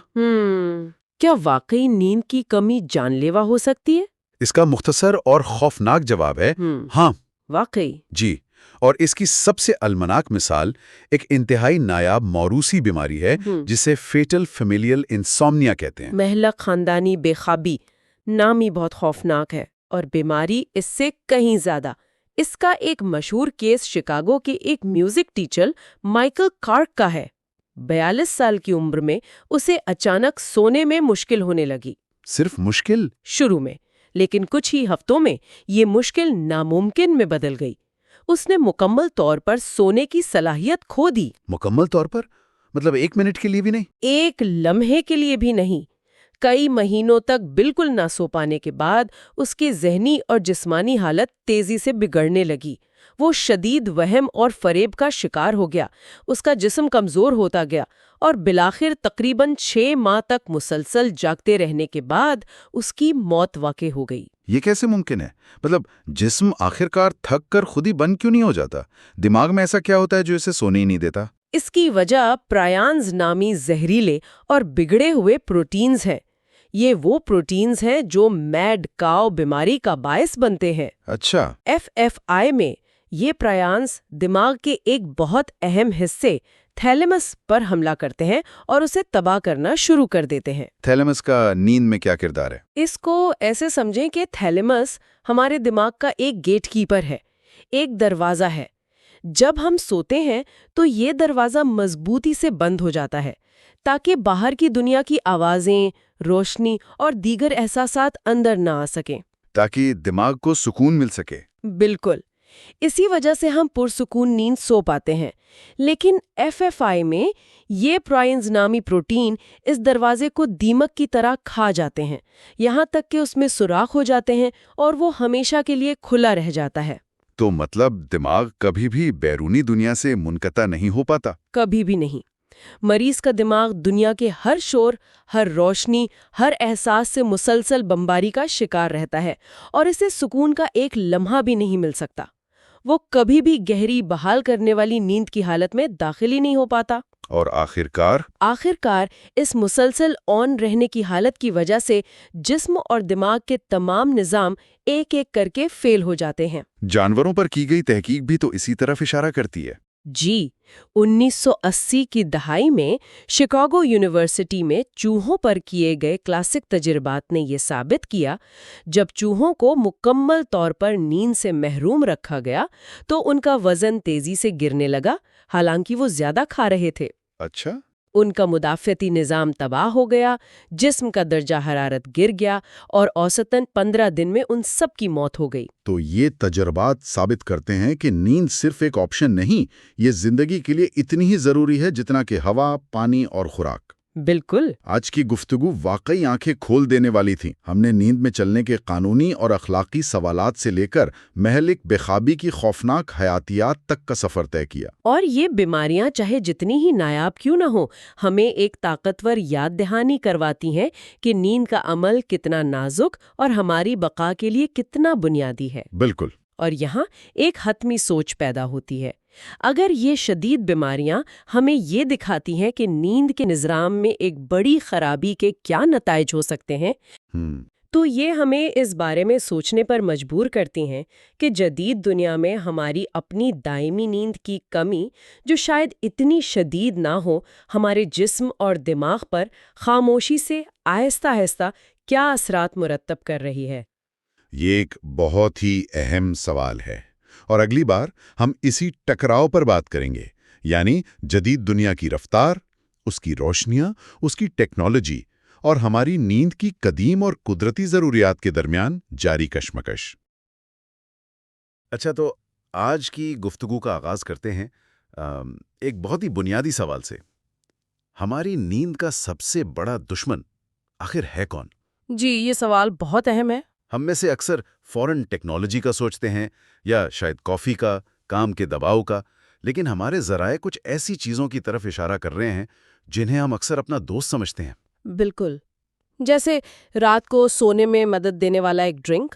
کیا واقعی نیند کی کمی جان لیوا ہو سکتی ہے؟ اس کا مختصر اور خوفناک جواب ہے ہاں، واقعی؟ جی، اور اس کی سب سے المناک مثال ایک انتہائی نایاب موروثی بیماری ہے جسے فیٹل فیملیل انسومنیا کہتے ہیں۔ مہلک خاندانی بے خوابی، نام ہی بہت خوفناک ہے، اور بیماری اس سے کہیں زیادہ۔ اس کا ایک مشہور کیس شکاگو کے ایک میوزک ٹیچر مائیکل کارک کا ہے۔ 42 سال کی عمر میں اسے اچانک سونے میں مشکل ہونے لگی۔ صرف مشکل؟ شروع میں، لیکن کچھ ہی ہفتوں میں یہ مشکل ناممکن میں بدل گئی۔ اس نے مکمل طور پر سونے کی صلاحیت کھو دی۔ مکمل طور پر؟ مطلب 1 منٹ کے لیے بھی نہیں؟ ایک لمحے کے لیے بھی نہیں۔ کئی مہینوں تک بالکل نہ سو پانے کے بعد اس کی ذہنی اور جسمانی حالت تیزی سے بگڑنے لگی۔ وہ شدید وہم اور فریب کا شکار ہو گیا، اس کا جسم کمزور ہوتا گیا، اور بالآخر تقریباً 6 ماہ تک مسلسل جاگتے رہنے کے بعد اس کی موت واقع ہو گئی۔ یہ کیسے ممکن ہے؟ مطلب جسم آخرکار تھک کر خود ہی بند کیوں نہیں ہو جاتا؟ دماغ میں ایسا کیا ہوتا ہے جو اسے سونے ہی نہیں دیتا؟ اس کی وجہ پرایانز نامی زہریلے اور بگڑے ہوئے پروٹینز ہیں۔ یہ وہ پروٹینز ہیں جو میڈ کاؤ بیماری کا باعث بنتے ہیں۔ اچھا۔ FFI میں یہ پرایانز دماغ کے ایک بہت اہم حصے تھیلیمس پر حملہ کرتے ہیں اور اسے تباہ کرنا شروع کر دیتے ہیں۔ تھیلیمس کا نیند میں کیا کردار ہے؟ اس کو ایسے سمجھیں کہ تھیلیمس ہمارے دماغ کا ایک گیٹ کیپر ہے، ایک دروازہ ہے۔ جب ہم سوتے ہیں تو یہ دروازہ مضبوطی سے بند ہو جاتا ہے تاکہ باہر کی دنیا کی آوازیں، روشنی اور دیگر احساسات اندر نہ آ سکیں، تاکہ دماغ کو سکون مل سکے۔ بالکل، اسی وجہ سے ہم پرسکون نیند سو پاتے ہیں۔ لیکن FFI میں یہ پرائنز نامی پروٹین اس دروازے کو دیمک کی طرح کھا جاتے ہیں، یہاں تک کہ اس میں سوراخ ہو جاتے ہیں اور وہ ہمیشہ کے لیے کھلا رہ جاتا ہے۔ تو مطلب دماغ کبھی بھی بیرونی دنیا سے منقطع نہیں ہو پاتا؟ کبھی بھی نہیں۔ مریض کا دماغ دنیا کے ہر شور، ہر روشنی، ہر احساس سے مسلسل بمباری کا شکار رہتا ہے، اور اسے سکون کا ایک لمحہ بھی نہیں مل سکتا۔ وہ کبھی بھی گہری بحال کرنے والی نیند کی حالت میں داخل ہی نہیں ہو پاتا۔ اور آخرکار اس مسلسل آن رہنے کی حالت کی وجہ سے جسم اور دماغ کے تمام نظام ایک ایک کر کے فیل ہو جاتے ہیں۔ جانوروں پر کی گئی تحقیق بھی تو اسی طرف اشارہ کرتی ہے۔ جی، 1980 کی دہائی میں شکاگو یونیورسٹی میں چوہوں پر کیے گئے کلاسک تجربات نے یہ ثابت کیا، جب چوہوں کو مکمل طور پر نیند سے محروم رکھا گیا تو ان کا وزن تیزی سے گرنے لگا، حالانکہ وہ زیادہ کھا رہے تھے۔ اچھا۔ ان کا مدافعتی نظام تباہ ہو گیا، جسم کا درجہ حرارت گر گیا، اور اوسطاً 15 دن میں ان سب کی موت ہو گئی۔ تو یہ تجربات ثابت کرتے ہیں کہ نیند صرف ایک آپشن نہیں، یہ زندگی کے لیے اتنی ہی ضروری ہے جتنا کہ ہوا، پانی اور خوراک۔ بالکل۔ آج کی گفتگو واقعی آنکھیں کھول دینے والی تھی۔ ہم نے نیند میں چلنے کے قانونی اور اخلاقی سوالات سے لے کر مہلک بے خوابی کی خوفناک حیاتیات تک کا سفر طے کیا۔ اور یہ بیماریاں چاہے جتنی ہی نایاب کیوں نہ ہو، ہمیں ایک طاقتور یاد دہانی کرواتی ہیں کہ نیند کا عمل کتنا نازک اور ہماری بقا کے لیے کتنا بنیادی ہے۔ بالکل۔ اور یہاں ایک حتمی سوچ پیدا ہوتی ہے۔ اگر یہ شدید بیماریاں ہمیں یہ دکھاتی ہیں کہ نیند کے نظام میں ایک بڑی خرابی کے کیا نتائج ہو سکتے ہیں، تو یہ ہمیں اس بارے میں سوچنے پر مجبور کرتی ہیں کہ جدید دنیا میں ہماری اپنی دائمی نیند کی کمی، جو شاید اتنی شدید نہ ہو، ہمارے جسم اور دماغ پر خاموشی سے آہستہ آہستہ کیا اثرات مرتب کر رہی ہے۔ یہ ایک بہت ہی اہم سوال ہے، اور اگلی بار ہم اسی ٹکراؤ پر بات کریں گے، یعنی جدید دنیا کی رفتار، اس کی روشنیاں، اس کی ٹیکنالوجی اور ہماری نیند کی قدیم اور قدرتی ضروریات کے درمیان جاری کشمکش۔ اچھا، تو آج کی گفتگو کا آغاز کرتے ہیں ایک بہت ہی بنیادی سوال سے۔ ہماری نیند کا سب سے بڑا دشمن آخر ہے کون؟ جی، یہ سوال بہت اہم ہے۔ ہم میں سے اکثر فوراً ٹیکنالوجی کا سوچتے ہیں، یا شاید کافی کا، کام کے دباؤ کا، لیکن ہمارے ذرائع کچھ ایسی چیزوں کی طرف اشارہ کر رہے ہیں جنہیں ہم اکثر اپنا دوست سمجھتے ہیں۔ بالکل، جیسے رات کو سونے میں مدد دینے والا ایک ڈرنک،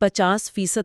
50%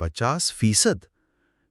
50%?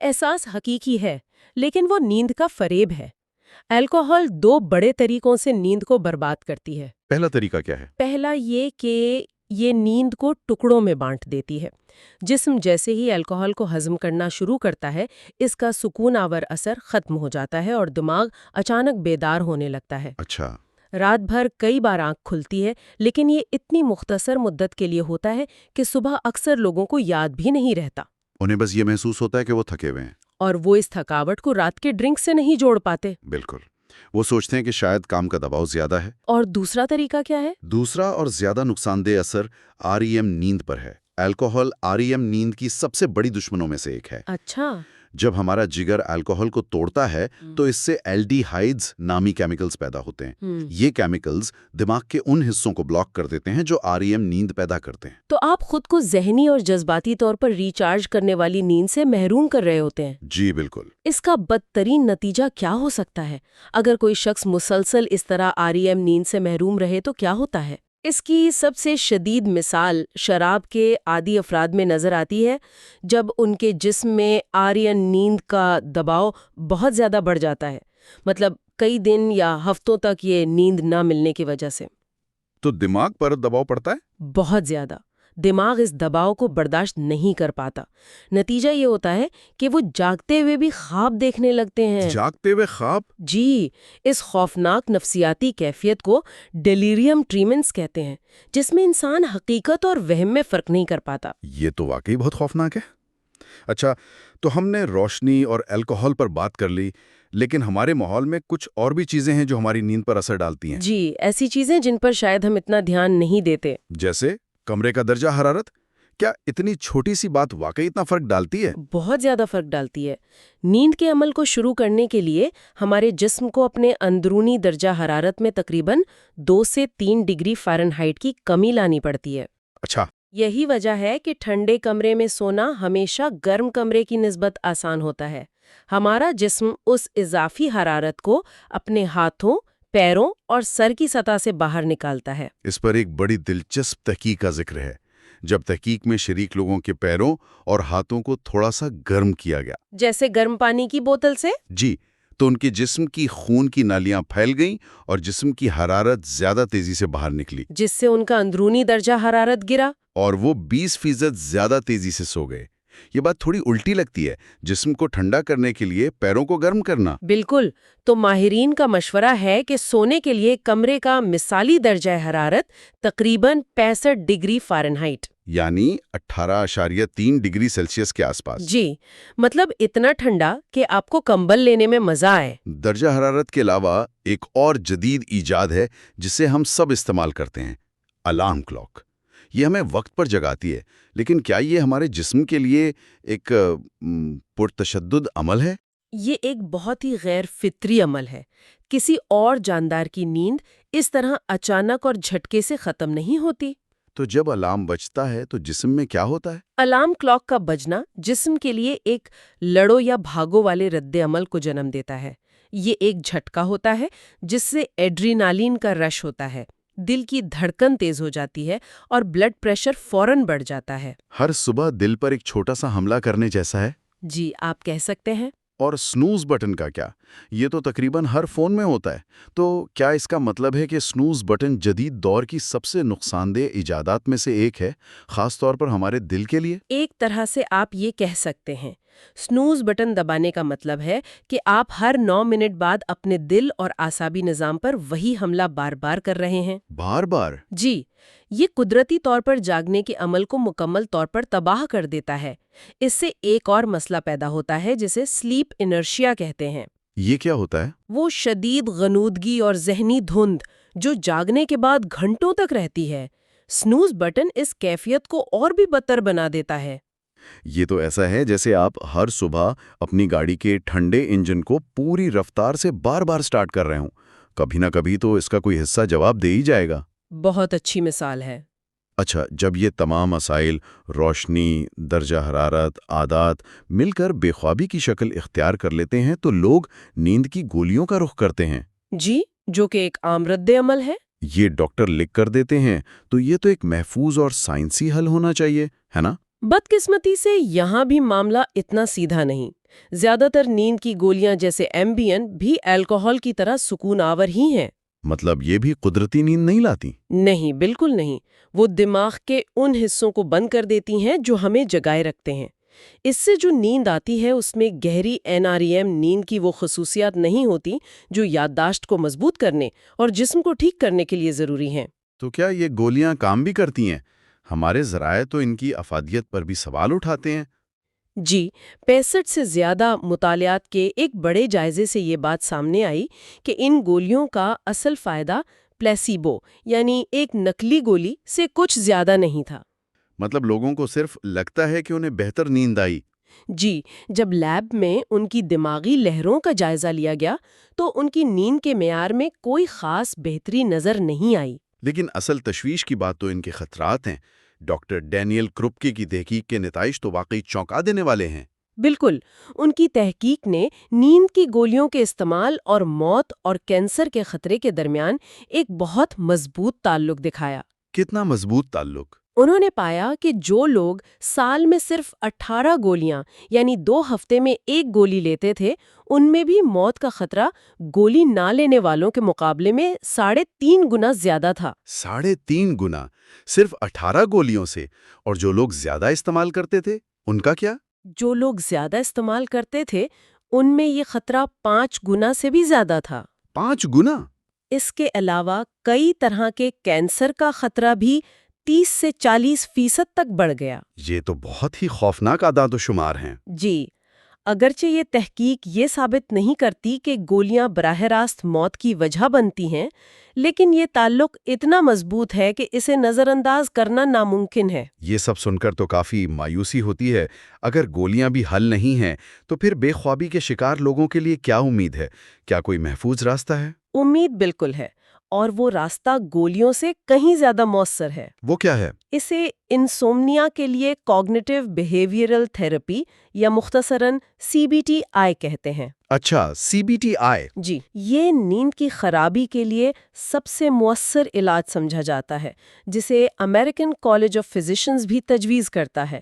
احساس حقیقی ہے، لیکن وہ نیند کا فریب ہے۔ الکوہول 2 بڑے طریقوں سے نیند کو برباد کرتی ہے۔ پہلا طریقہ کیا ہے؟ پہلا یہ کہ یہ نیند کو ٹکڑوں میں بانٹ دیتی ہے۔ جسم جیسے ہی الکوہول کو ہضم کرنا شروع کرتا ہے، اس کا سکون آور اثر ختم ہو جاتا ہے اور دماغ اچانک بیدار ہونے لگتا ہے۔ اچھا، رات بھر کئی بار آنکھ کھلتی ہے، لیکن یہ اتنی مختصر مدت کے لیے ہوتا ہے کہ صبح اکثر لوگوں کو یاد بھی نہیں رہتا، انہیں بس یہ محسوس ہوتا ہے کہ وہ تھکے ہوئے ہیں۔ اور وہ اس تھکاوٹ کو رات کے ڈرنک سے نہیں جوڑ پاتے۔ بالکل، وہ سوچتے ہیں کہ شاید کام کا دباؤ زیادہ ہے۔ اور دوسرا طریقہ کیا ہے؟ دوسرا اور زیادہ نقصان دہ اثر REM نیند پر ہے۔ الکوہول REM نیند کی سب سے بڑی دشمنوں میں سے ایک ہے۔ اچھا، جب ہمارا جگر الکوہول کو توڑتا ہے تو اس سے الڈیہائیڈز نامی کیمیکلز پیدا ہوتے ہیں۔ یہ کیمیکلز دماغ کے ان حصوں کو بلاک کر دیتے ہیں جو REM نیند پیدا کرتے ہیں۔ تو آپ خود کو ذہنی اور جذباتی طور پر ریچارج کرنے والی نیند سے محروم کر رہے ہوتے ہیں۔ جی بالکل۔ اس کا بدترین نتیجہ کیا ہو سکتا ہے؟ اگر کوئی شخص مسلسل اس طرح REM نیند سے محروم رہے تو کیا ہوتا ہے؟ اس کی سب سے شدید مثال شراب کے عادی افراد میں نظر آتی ہے، جب ان کے جسم میں REM نیند کا دباؤ بہت زیادہ بڑھ جاتا ہے، مطلب کئی دن یا ہفتوں تک یہ نیند نہ ملنے کی وجہ سے۔ تو دماغ پر دباؤ پڑتا ہے؟ بہت زیادہ۔ دماغ اس دباؤ کو برداشت نہیں کر پاتا۔ نتیجہ یہ ہوتا ہے کہ وہ جاگتے ہوئے بھی خواب دیکھنے لگتے ہیں۔ جاگتے ہوئے خواب؟ جی، اس خوفناک نفسیاتی کیفیت کو ڈیلیریم ٹریمنس کہتے ہیں، جس میں انسان حقیقت اور وہم میں فرق نہیں کر پاتا۔ یہ تو واقعی بہت خوفناک ہے۔ اچھا، تو ہم نے روشنی اور الکوہول پر بات کر لی، لیکن ہمارے ماحول میں کچھ اور بھی چیزیں ہیں جو ہماری نیند پر اثر ڈالتی ہیں۔ جی، ایسی چیزیں جن پر شاید ہم اتنا دھیان نہیں دیتے۔ جیسے کمرے کا درجہ حرارت؟ کیا اتنی چھوٹی سی بات واقعی اتنا فرق ڈالتی ہے؟ بہت زیادہ فرق ڈالتی ہے۔ نیند کے عمل کو شروع کرنے کے لیے ہمارے جسم کو اپنے اندرونی درجہ حرارت میں تقریباً 2 سے 3 ڈگری فارنہائٹ کی کمی لانی پڑتی ہے۔ اچھا، یہی وجہ ہے کہ ٹھنڈے کمرے میں سونا ہمیشہ گرم کمرے کی نسبت آسان ہوتا ہے۔ ہمارا جسم اس اضافی حرارت کو اپنے ہاتھوں، پیروں اور سر کی سطح سے باہر نکالتا ہے۔ اس پر ایک بڑی دلچسپ تحقیق کا ذکر ہے۔ جب تحقیق میں شریک لوگوں کے پیروں اور ہاتھوں کو تھوڑا سا گرم کیا گیا، جیسے گرم پانی کی بوتل سے، جی، تو ان کے جسم کی خون کی نالیاں پھیل گئیں اور جسم کی حرارت زیادہ تیزی سے باہر نکلی، جس سے ان کا اندرونی درجہ حرارت گرا۔ اور وہ 20% زیادہ تیزی سے سو گئے۔ یہ بات تھوڑی الٹی لگتی ہے، جسم کو ٹھنڈا کرنے کے لیے پیروں کو گرم کرنا۔ بالکل، تو ماہرین کا مشورہ ہے کہ سونے کے لیے کمرے کا مثالی درجہ حرارت تقریباً 65 ڈگری فارنہائٹ، یعنی 18.3 ڈگری سیلسیس کے آس پاس۔ جی، مطلب اتنا ٹھنڈا کہ آپ کو کمبل لینے میں مزہ آئے۔ درجہ حرارت کے علاوہ ایک اور جدید ایجاد ہے جسے ہم سب استعمال کرتے ہیں، الارم کلاک۔ یہ ہمیں وقت پر جگاتی ہے، لیکن کیا یہ ہمارے جسم کے لیے ایک پرتشدد عمل ہے؟ یہ ایک بہت ہی غیر فطری عمل ہے۔ کسی اور جاندار کی نیند اس طرح اچانک اور جھٹکے سے ختم نہیں ہوتی۔ تو جب الارم بجتا ہے تو جسم میں کیا ہوتا ہے؟ الارم کلاک کا بجنا جسم کے لیے ایک لڑو یا بھاگو والے رد عمل کو جنم دیتا ہے۔ یہ ایک جھٹکا ہوتا ہے جس سے ایڈرینالین کا رش ہوتا ہے، دل کی دھڑکن تیز ہو جاتی ہے اور بلڈ پریشر فوراً بڑھ جاتا ہے۔ ہر صبح دل پر ایک چھوٹا سا حملہ کرنے جیسا ہے۔ جی، آپ کہہ سکتے ہیں۔ اور سنوز بٹن کا کیا؟ یہ تو تقریباً ہر فون میں ہوتا ہے۔ تو کیا اس کا مطلب ہے کہ سنوز بٹن جدید دور کی سب سے نقصان دہ ایجادات میں سے ایک ہے، خاص طور پر ہمارے دل کے لیے؟ ایک طرح سے آپ یہ کہہ سکتے ہیں۔ سنوز بٹن دبانے کا مطلب ہے کہ آپ ہر 9 منٹ بعد اپنے دل اور اعصابی نظام پر وہی حملہ بار بار کر رہے ہیں۔ بار بار؟ جی، یہ قدرتی طور پر جاگنے کے عمل کو مکمل طور پر تباہ کر دیتا ہے۔ اس سے ایک اور مسئلہ پیدا ہوتا ہے جسے سلیپ انرشیا کہتے ہیں۔ یہ کیا ہوتا ہے؟ وہ شدید غنودگی اور ذہنی دھند جو جاگنے کے بعد گھنٹوں تک رہتی ہے۔ سنوز بٹن اس کیفیت کو اور بھی بدتر بنا دیتا ہے۔ یہ تو ایسا ہے جیسے آپ ہر صبح اپنی گاڑی کے ٹھنڈے انجن کو پوری رفتار سے بار بار سٹارٹ کر رہے ہوں۔ کبھی نہ کبھی تو اس کا کوئی حصہ جواب دے ہی جائے گا۔ بہت اچھی مثال ہے۔ اچھا، جب یہ تمام مسائل روشنی، درجہ حرارت، عادات مل کر بے خوابی کی شکل اختیار کر لیتے ہیں تو لوگ نیند کی گولیوں کا رخ کرتے ہیں۔ جی، جو کہ ایک عام رد عمل ہے۔ یہ ڈاکٹر لکھ کر دیتے ہیں تو یہ تو ایک محفوظ اور سائنسی حل ہونا چاہیے، ہے نا؟ بدقسمتی سے یہاں بھی معاملہ اتنا سیدھا نہیں. زیادہ تر نیند کی گولیاں جیسے ایمبین بھی الکوہول کی طرح سکون آور ہی ہیں. مطلب یہ بھی قدرتی نیند نہیں لاتی؟ نہیں، بالکل نہیں. وہ دماغ کے ان حصوں کو بند کر دیتی ہیں جو ہمیں جگائے رکھتے ہیں. اس سے جو نیند آتی ہے اس میں گہری NREM نیند کی وہ خصوصیات نہیں ہوتی جو یادداشت کو مضبوط کرنے اور جسم کو ٹھیک کرنے کے لیے ضروری ہیں. تو کیا یہ گولیاں کام بھی کرتی ہیں؟ ہمارے ذرائع تو ان کی افادیت پر بھی سوال اٹھاتے ہیں. جی، 65 سے زیادہ مطالعات کے ایک بڑے جائزے سے یہ بات سامنے آئی کہ ان گولیوں کا اصل فائدہ پلیسیبو یعنی ایک نقلی گولی سے کچھ زیادہ نہیں تھا. مطلب لوگوں کو صرف لگتا ہے کہ انہیں بہتر نیند آئی. جی، جب لیب میں ان کی دماغی لہروں کا جائزہ لیا گیا تو ان کی نیند کے معیار میں کوئی خاص بہتری نظر نہیں آئی. لیکن اصل تشویش کی بات تو ان کے خطرات ہیں. ڈاکٹر ڈینیل کروپکے کی تحقیق کے نتائج تو واقعی چونکا دینے والے ہیں. بالکل، ان کی تحقیق نے نیند کی گولیوں کے استعمال اور موت اور کینسر کے خطرے کے درمیان ایک بہت مضبوط تعلق دکھایا. کتنا مضبوط تعلق؟ انہوں نے پایا کہ جو لوگ سال میں صرف 18 گولیاں یعنی 2 ہفتے میں ایک گولی لیتے تھے ان میں بھی موت کا خطرہ گولی نہ لینے والوں کے مقابلے میں 3.5 گنا زیادہ تھا. 3.5 گنا صرف 18 گولیوں سے؟ اور جو لوگ زیادہ استعمال کرتے تھے ان کا کیا؟ جو لوگ زیادہ استعمال کرتے تھے ان میں یہ خطرہ 5 گنا سے بھی زیادہ تھا. 5 گنا؟ اس کے علاوہ کئی طرح کے کینسر کا خطرہ بھی 30 سے 40% تک بڑھ گیا. یہ تو بہت ہی خوفناک اعداد و شمار ہیں. جی، اگرچہ یہ تحقیق یہ ثابت نہیں کرتی کہ گولیاں براہ راست موت کی وجہ بنتی ہیں، لیکن یہ تعلق اتنا مضبوط ہے کہ اسے نظر انداز کرنا ناممکن ہے. یہ سب سن کر تو کافی مایوسی ہوتی ہے. اگر گولیاں بھی حل نہیں ہیں تو پھر بے خوابی کے شکار لوگوں کے لیے کیا امید ہے؟ کیا کوئی محفوظ راستہ ہے؟ امید بالکل ہے، اور وہ راستہ گولیوں سے کہیں زیادہ مؤثر ہے. وہ کیا ہے؟ اسے انسومنیا کے لیے کوگنیٹیو بیہیویئرل تھراپی یا مختصراً CBTI کہتے ہیں. اچھا، CBTI. جی، یہ نیند کی خرابی کے لیے سب سے مؤثر علاج سمجھا جاتا ہے، جسے امریکن کالج آف فزیشنز بھی تجویز کرتا ہے.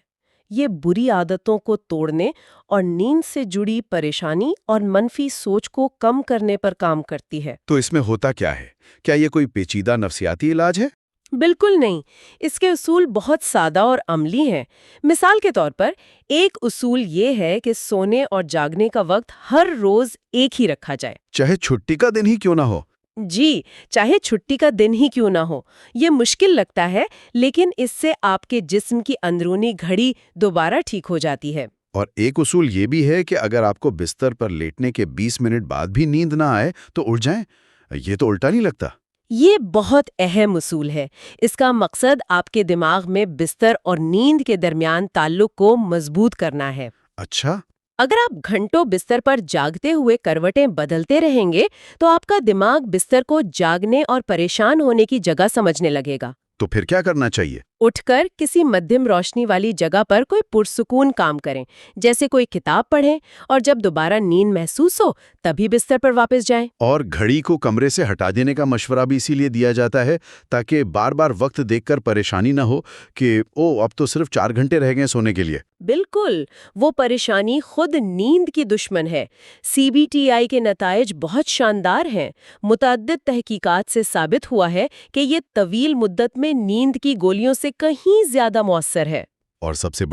یہ بری عادتوں کو توڑنے اور نیند سے جڑی پریشانی اور منفی سوچ کو کم کرنے پر کام کرتی ہے. تو اس میں ہوتا کیا ہے؟ کیا یہ کوئی پیچیدہ نفسیاتی علاج ہے؟ بالکل نہیں، اس کے اصول بہت سادہ اور عملی ہیں. مثال کے طور پر ایک اصول یہ ہے کہ سونے اور جاگنے کا وقت ہر روز ایک ہی رکھا جائے، چاہے چھٹی کا دن ہی کیوں نہ ہو. جی، چاہے چھٹی کا دن ہی کیوں نہ ہو. یہ مشکل لگتا ہے لیکن اس سے آپ کے جسم کی اندرونی گھڑی دوبارہ ٹھیک ہو جاتی ہے. اور ایک اصول یہ بھی ہے کہ اگر آپ کو بستر پر لیٹنے کے 20 منٹ بعد بھی نیند نہ آئے تو اٹھ جائیں. یہ تو الٹا نہیں لگتا؟ یہ بہت اہم اصول ہے. اس کا مقصد آپ کے دماغ میں بستر اور نیند کے درمیان تعلق کو مضبوط کرنا ہے. اچھا. اگر آپ گھنٹوں بستر پر جاگتے ہوئے کروٹیں بدلتے رہیں گے تو آپ کا دماغ بستر کو جاگنے اور پریشان ہونے کی جگہ سمجھنے لگے گا. تو پھر کیا کرنا چاہیے؟ اٹھ کر کسی مدھم روشنی والی جگہ پر کوئی پرسکون کام کریں، جیسے کوئی کتاب پڑھیں، اور جب دوبارہ نیند محسوس ہو تبھی بستر پر واپس جائیں. اور گھڑی کو کمرے سے ہٹا دینے کا مشورہ بھی اسی لیے دیا جاتا ہے تاکہ بار بار وقت دیکھ کر پریشانی نہ ہو کہ اب تو صرف 4 گھنٹے رہ گئے سونے کے لیے. بالکل، وہ پریشانی خود نیند کی دشمن ہے. CBTI کے نتائج بہت شاندار ہیں. متعدد تحقیقات سے ثابت ہوا ہے کہ یہ طویل مدت میں نیند کی گولیوں سے کہیں زیادہ مؤثر ہے. اور سب سے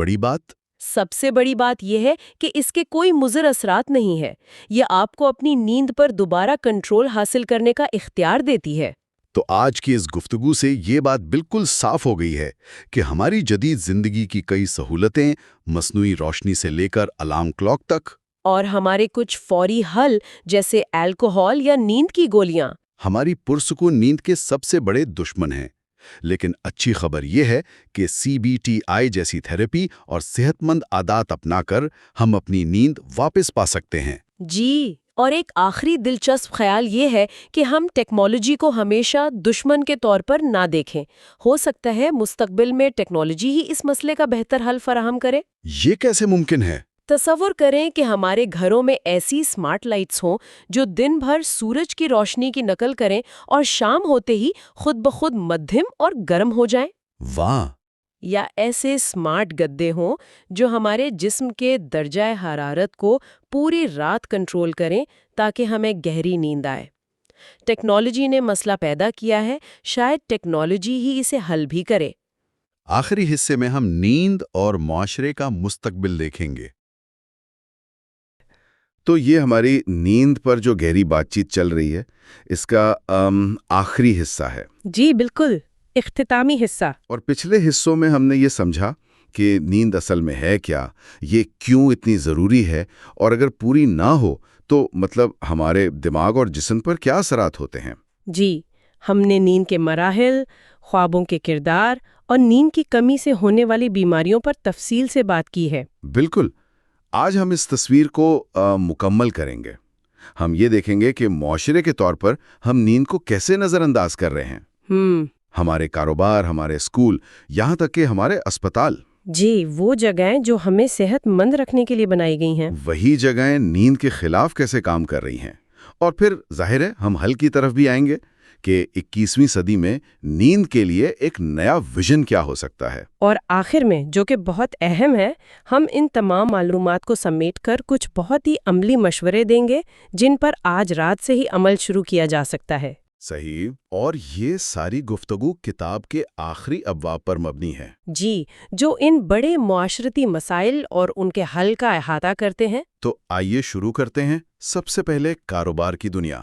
بڑی بات یہ ہے کہ اس کے کوئی مضر اثرات نہیں ہے. یہ آپ کو اپنی نیند پر دوبارہ کنٹرول حاصل کرنے کا اختیار دیتی ہے. تو آج کی اس گفتگو سے یہ بات بالکل صاف ہو گئی ہے کہ ہماری جدید زندگی کی کئی سہولتیں، مصنوعی روشنی سے لے کر الارم کلاک تک، اور ہمارے کچھ فوری حل جیسے الکوہول یا نیند کی گولیاں، ہماری پرسکون نیند کے سب سے بڑے دشمن ہیں. لیکن اچھی خبر یہ ہے کہ CBTI جیسی تھراپی اور صحت مند عادات اپنا کر ہم اپنی نیند واپس پا سکتے ہیں. جی، اور ایک آخری دلچسپ خیال یہ ہے کہ ہم ٹیکنالوجی کو ہمیشہ دشمن کے طور پر نہ دیکھیں. ہو سکتا ہے مستقبل میں ٹیکنالوجی ہی اس مسئلے کا بہتر حل فراہم کرے. یہ کیسے ممکن ہے؟ تصور کریں کہ ہمارے گھروں میں ایسی اسمارٹ لائٹس ہوں جو دن بھر سورج کی روشنی کی نقل کریں اور شام ہوتے ہی خود بخود مدھم اور گرم ہو جائیں. واہ، یا ایسے سمارٹ گدے ہوں جو ہمارے جسم کے درجہ حرارت کو پوری رات کنٹرول کریں تاکہ ہمیں گہری نیند آئے۔ ٹیکنالوجی نے مسئلہ پیدا کیا ہے، شاید ٹیکنالوجی ہی اسے حل بھی کرے۔ آخری حصے میں ہم نیند اور معاشرے کا مستقبل دیکھیں گے۔ تو یہ ہماری نیند پر جو گہری بات چیت چل رہی ہے، اس کا آخری حصہ ہے۔ جی بالکل، اختتامی حصہ۔ اور پچھلے حصوں میں ہم نے یہ سمجھا کہ نیند اصل میں ہے کیا، یہ کیوں اتنی ضروری ہے، اور اگر پوری نہ ہو تو مطلب ہمارے دماغ اور جسم پر کیا اثرات ہوتے ہیں۔ جی، ہم نے نیند کے مراحل، خوابوں کے کردار اور نیند کی کمی سے ہونے والی بیماریوں پر تفصیل سے بات کی ہے۔ بالکل، آج ہم اس تصویر کو مکمل کریں گے۔ ہم یہ دیکھیں گے کہ معاشرے کے طور پر ہم نیند کو کیسے نظر انداز کر رہے ہیں۔ ہمارے کاروبار، ہمارے اسکول، یہاں تک کہ ہمارے اسپتال۔ جی، وہ جگہیں جو ہمیں صحت مند رکھنے کے لیے بنائی گئی ہیں، وہی جگہیں نیند کے خلاف کیسے کام کر رہی ہیں۔ اور پھر ظاہر ہے ہم حل کی طرف بھی آئیں گے کہ 21ویں صدی میں نیند کے لیے ایک نیا ویژن کیا ہو سکتا ہے۔ اور آخر میں، جو کہ بہت اہم ہے، ہم ان تمام معلومات کو سمیٹ کر کچھ بہت ہی عملی مشورے دیں گے جن پر آج رات سے ہی عمل شروع کیا جا سکتا ہے۔ صحیح، اور یہ ساری گفتگو کتاب کے آخری ابواب پر مبنی ہے۔ جی، جو ان بڑے معاشرتی مسائل اور ان کے حل کا احاطہ کرتے ہیں۔ تو آئیے شروع کرتے ہیں۔ سب سے پہلے کاروبار کی دنیا۔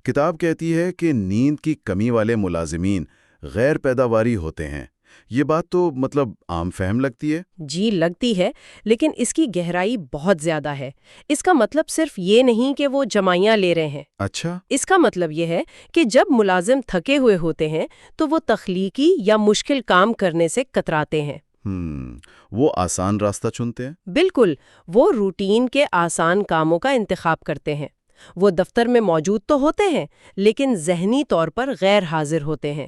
کتاب کہتی ہے کہ نیند کی کمی والے ملازمین غیر پیداواری ہوتے ہیں۔ یہ بات تو مطلب عام فہم لگتی ہے۔ جی لگتی ہے، لیکن اس کی گہرائی بہت زیادہ ہے۔ اس کا مطلب صرف یہ نہیں کہ وہ جمائیاں لے رہے ہیں۔ اچھا۔ اس کا مطلب یہ ہے کہ جب ملازم تھکے ہوئے ہوتے ہیں تو وہ تخلیقی یا مشکل کام کرنے سے کتراتے ہیں۔ وہ آسان راستہ چنتے ہیں۔ بالکل، وہ روٹین کے آسان کاموں کا انتخاب کرتے ہیں۔ وہ دفتر میں موجود تو ہوتے ہیں لیکن ذہنی طور پر غیر حاضر ہوتے ہیں۔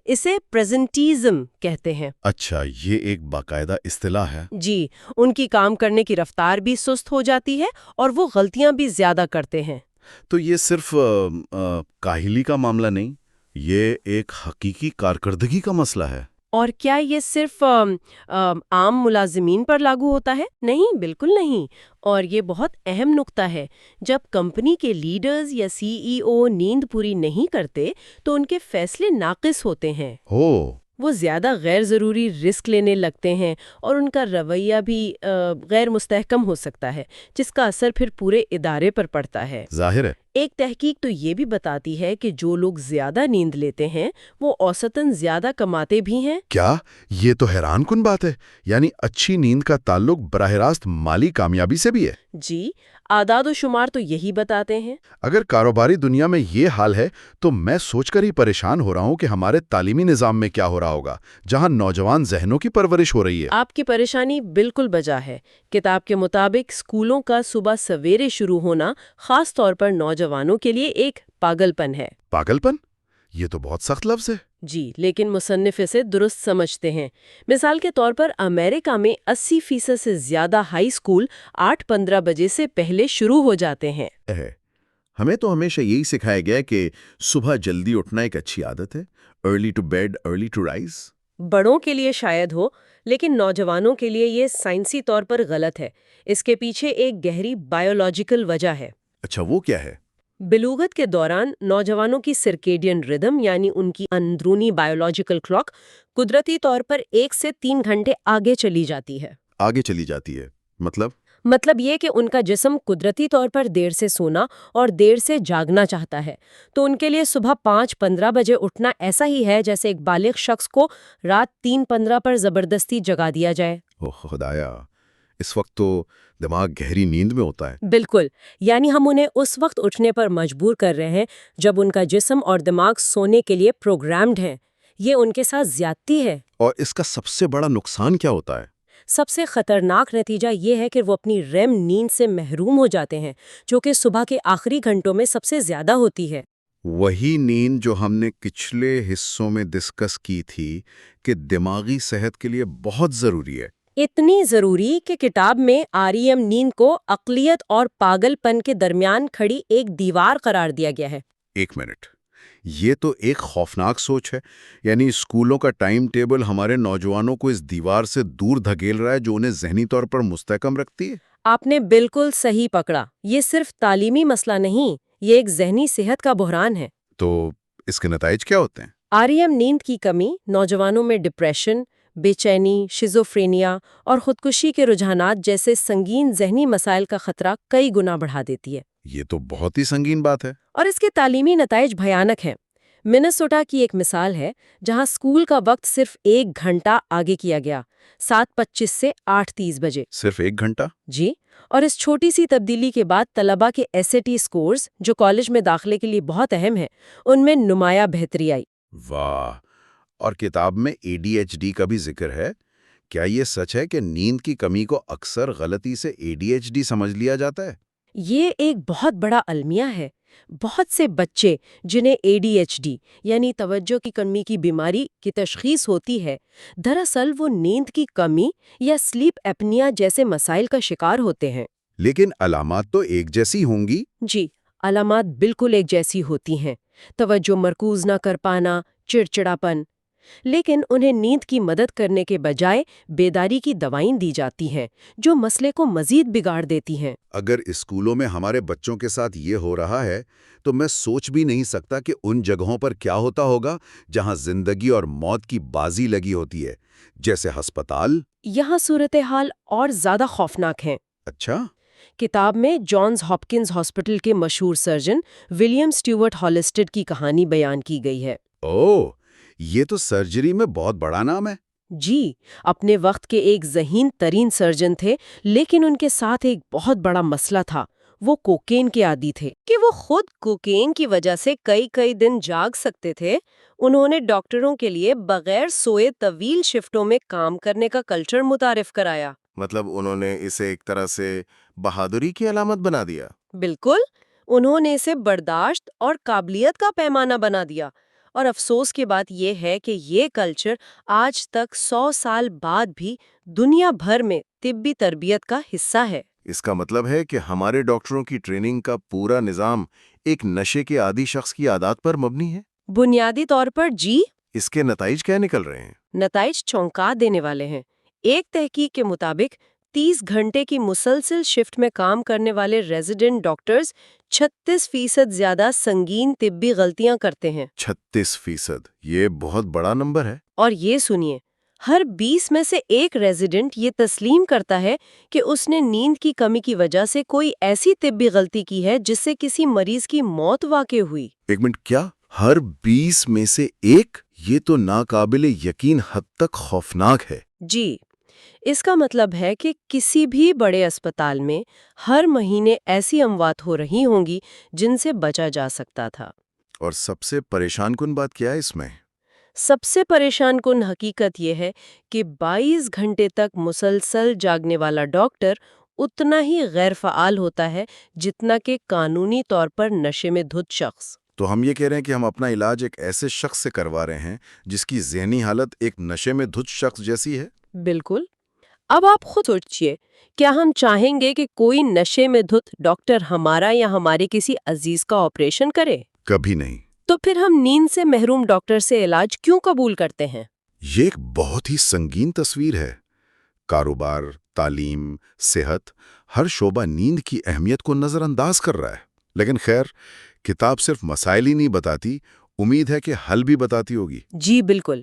اسے پریزنٹیزم کہتے ہیں۔ اچھا، یہ ایک باقاعدہ اصطلاح ہے۔ جی، ان کی کام کرنے کی رفتار بھی سست ہو جاتی ہے اور وہ غلطیاں بھی زیادہ کرتے ہیں۔ تو یہ صرف کاہلی کا معاملہ نہیں، یہ ایک حقیقی کارکردگی کا مسئلہ ہے۔ اور کیا یہ صرف عام ملازمین پر لاگو ہوتا ہے؟ نہیں، بالکل نہیں۔ اور یہ بہت اہم نقطہ ہے۔ جب کمپنی کے لیڈرز یا CEO نیند پوری نہیں کرتے تو ان کے فیصلے ناقص ہوتے ہیں۔ وہ زیادہ غیر ضروری رسک لینے لگتے ہیں اور ان کا رویہ بھی غیر مستحکم ہو سکتا ہے، جس کا اثر پھر پورے ادارے پر پڑتا ہے۔ ظاہر ہے۔ ایک تحقیق تو یہ بھی بتاتی ہے کہ جو لوگ زیادہ نیند لیتے ہیں وہ اوسطاً زیادہ کماتے بھی ہیں۔ کیا؟ یہ تو حیران کن بات ہے۔ یعنی اچھی نیند کا تعلق براہ راست مالی کامیابی سے بھی ہے۔ جی، اعداد و شمار تو یہی بتاتے ہیں۔ اگر کاروباری دنیا میں یہ حال ہے تو میں سوچ کر ہی پریشان ہو رہا ہوں کہ ہمارے تعلیمی نظام میں کیا ہو رہا ہوگا، جہاں نوجوان ذہنوں کی پرورش ہو رہی ہے۔ آپ کی پریشانی بالکل بجا ہے۔ کتاب کے مطابق اسکولوں کا صبح سویرے شروع ہونا خاص طور پر نوجوانوں کے لیے ایک پاگل پن ہے۔ پاگل پن؟ یہ تو بہت سخت لفظ ہے۔ جی، لیکن مصنف اسے درست سمجھتے ہیں۔ مثال کے طور پر امریکہ میں 80% سے زیادہ ہائی اسکول 8:15 بجے سے پہلے شروع ہو جاتے ہیں۔ ہمیں تو ہمیشہ یہی سکھایا گیا کہ صبح جلدی اٹھنا ایک اچھی عادت ہے۔ Early to bed early to rise. بڑوں کے لیے شاید ہو، لیکن نوجوانوں کے لیے یہ سائنسی طور پر غلط ہے۔ اس کے پیچھے ایک گہری بائیولوجیکل وجہ ہے۔ اچھا، وہ کیا ہے؟ بلوغت کے دوران نوجوانوں کی سرکیڈین ردم یعنی ان کی اندرونی بائیولوجیکل کلاک قدرتی طور پر 1 سے 3 گھنٹے آگے چلی جاتی ہے۔ آگے چلی جاتی ہے مطلب یہ کہ ان کا جسم قدرتی طور پر دیر سے سونا اور دیر سے جاگنا چاہتا ہے، تو ان کے لیے صبح 5:15 بجے اٹھنا ایسا ہی ہے جیسے ایک بالغ شخص کو رات 3:15 پر زبردستی جگا دیا جائے۔ اوہ خدایا، اس وقت تو دماغ گہری نیند میں ہوتا ہے۔ بالکل، یعنی ہم انہیں اس وقت اٹھنے پر مجبور کر رہے ہیں جب ان کا جسم اور دماغ سونے کے لیے پروگرامڈ ہیں۔ یہ ان کے ساتھ زیادتی ہے۔ اور اس کا سب سے بڑا نقصان کیا ہوتا ہے؟ سب سے خطرناک نتیجہ یہ ہے کہ وہ اپنی REM نیند سے محروم ہو جاتے ہیں، جو کہ صبح کے آخری گھنٹوں میں سب سے زیادہ ہوتی ہے۔ وہی نیند جو ہم نے پچھلے حصوں میں ڈسکس کی تھی کہ دماغی صحت کے لیے بہت ضروری ہے۔ اتنی ضروری کہ کتاب میں REM نیند کو عقلیت اور پاگل پن کے درمیان کھڑی ایک دیوار قرار دیا گیا ہے۔ ایک منٹ، یہ تو ایک خوفناک سوچ ہے. یعنی اسکولوں کا ٹائم ٹیبل ہمارے نوجوانوں کو اس دیوار سے دور دھکیل رہا ہے جو انہیں ذہنی طور پر مستحکم رکھتی ہے. آپ نے بالکل صحیح پکڑا. یہ صرف تعلیمی مسئلہ نہیں، یہ ایک ذہنی صحت کا بحران ہے. تو اس کے نتائج کیا ہوتے ہیں؟ REM نیند کی کمی نوجوانوں میں ڈپریشن، بے چینی، شیزوفرینیا اور خودکشی کے رجحانات جیسے سنگین ذہنی مسائل کا خطرہ کئی گنا بڑھا دیتی ہے. یہ تو بہت ہی سنگین بات ہے. اور اس کے تعلیمی نتائج بھیانک ہیں. منیسوٹا کی ایک مثال ہے جہاں اسکول کا وقت صرف 1 گھنٹہ آگے کیا گیا، 7:25 سے 8:30 بجے. صرف 1 گھنٹہ؟ جی، اور اس چھوٹی سی تبدیلی کے بعد طلباء کے SAT سکورز جو کالج میں داخلے کے لیے بہت اہم ہیں، ان میں نمایاں بہتری آئی. واہ! اور کتاب میں ADHD کا بھی ذکر ہے. کیا یہ سچ ہے کہ نیند کی کمی کو اکثر غلطی سے ADHD سمجھ لیا جاتا ہے؟ یہ ایک بہت بڑا المیہ ہے. بہت سے بچے جنہیں ADHD یعنی توجہ کی کمی کی بیماری کی تشخیص ہوتی ہے، دراصل وہ نیند کی کمی یا سلیپ ایپنیا جیسے مسائل کا شکار ہوتے ہیں. لیکن علامات تو ایک جیسی ہوں گی. جی، علامات بالکل ایک جیسی ہوتی ہیں. توجہ مرکوز نہ کر پانا، چڑچڑاپن. لیکن انہیں نیند کی مدد کرنے کے بجائے بیداری کی دوائیں دی جاتی ہیں جو مسئلے کو مزید بگاڑ دیتی ہیں. اگر اسکولوں میں ہمارے بچوں کے ساتھ یہ ہو رہا ہے تو میں سوچ بھی نہیں سکتا کہ ان جگہوں پر کیا ہوتا ہوگا جہاں زندگی اور موت کی بازی لگی ہوتی ہے، جیسے ہسپتال. یہاں صورتحال اور زیادہ خوفناک ہیں. اچھا؟ کتاب میں جانز ہاپکنز ہاسپٹل کے مشہور سرجن ولیم سٹیورٹ ہالسٹڈ کی کہانی بیان کی گئی ہے. اوہ! یہ تو سرجری میں بہت بڑا نام ہے. جی، اپنے وقت کے ایک ذہین ترین سرجن تھے، لیکن ان کے ساتھ ایک بہت بڑا مسئلہ تھا. وہ کوکین کے عادی تھے کہ وہ خود کوکین کی وجہ سے کئی دن جاگ سکتے تھے. انہوں نے ڈاکٹروں کے لیے بغیر سوئے طویل شفٹوں میں کام کرنے کا کلچر متعارف کرایا. مطلب انہوں نے اسے ایک طرح سے بہادری کی علامت بنا دیا. بالکل، انہوں نے اسے برداشت اور قابلیت کا پیمانہ بنا دیا. اور افسوس کی بات یہ ہے کہ یہ کلچر آج تک 100 سال بعد بھی دنیا بھر میں طبی تربیت کا حصہ ہے. اس کا مطلب ہے کہ ہمارے ڈاکٹروں کی ٹریننگ کا پورا نظام ایک نشے کے عادی شخص کی عادات پر مبنی ہے. بنیادی طور پر جی. اس کے نتائج کیا نکل رہے ہیں؟ نتائج چونکا دینے والے ہیں. ایک تحقیق کے مطابق 30 گھنٹے کی مسلسل شفٹ میں کام کرنے والے ریزیڈنٹ ڈاکٹرز 36% زیادہ سنگین طبی غلطیاں کرتے ہیں. 36%؟ یہ بہت بڑا نمبر ہے. اور یہ سنیے، ہر 20 میں سے ایک ریزیڈنٹ یہ تسلیم کرتا ہے کہ اس نے نیند کی کمی کی وجہ سے کوئی ایسی طبی غلطی کی ہے جس سے کسی مریض کی موت واقع ہوئی. ایک منٹ، کیا ہر 20 میں سے ایک؟ یہ تو ناقابل یقین حد تک خوفناک ہے. جی، اس کا مطلب ہے کہ کسی بھی بڑے اسپتال میں ہر مہینے ایسی اموات ہو رہی ہوں گی جن سے بچا جا سکتا تھا. اور سب سے پریشان کن بات کیا ہے اس میں؟ سب سے پریشان کن حقیقت یہ ہے کہ 22 گھنٹے تک مسلسل جاگنے والا ڈاکٹر اتنا ہی غیر فعال ہوتا ہے جتنا کہ قانونی طور پر نشے میں دھت شخص. تو ہم یہ کہہ رہے ہیں کہ ہم اپنا علاج ایک ایسے شخص سے کروا رہے ہیں جس کی ذہنی حالت ایک نشے میں دھت شخص جیسی ہے؟ بالکل. اب آپ خود سوچئے، کیا ہم چاہیں گے کہ کوئی نشے میں دھت ڈاکٹر ہمارا یا ہمارے کسی عزیز کا آپریشن کرے؟ کبھی نہیں. تو پھر ہم نیند سے محروم ڈاکٹر سے علاج کیوں قبول کرتے ہیں؟ یہ ایک بہت ہی سنگین تصویر ہے. کاروبار، تعلیم، صحت، ہر شعبہ نیند کی اہمیت کو نظر انداز کر رہا ہے. لیکن خیر، کتاب صرف مسائل ہی نہیں بتاتی، امید ہے کہ حل بھی بتاتی ہوگی. جی بالکل.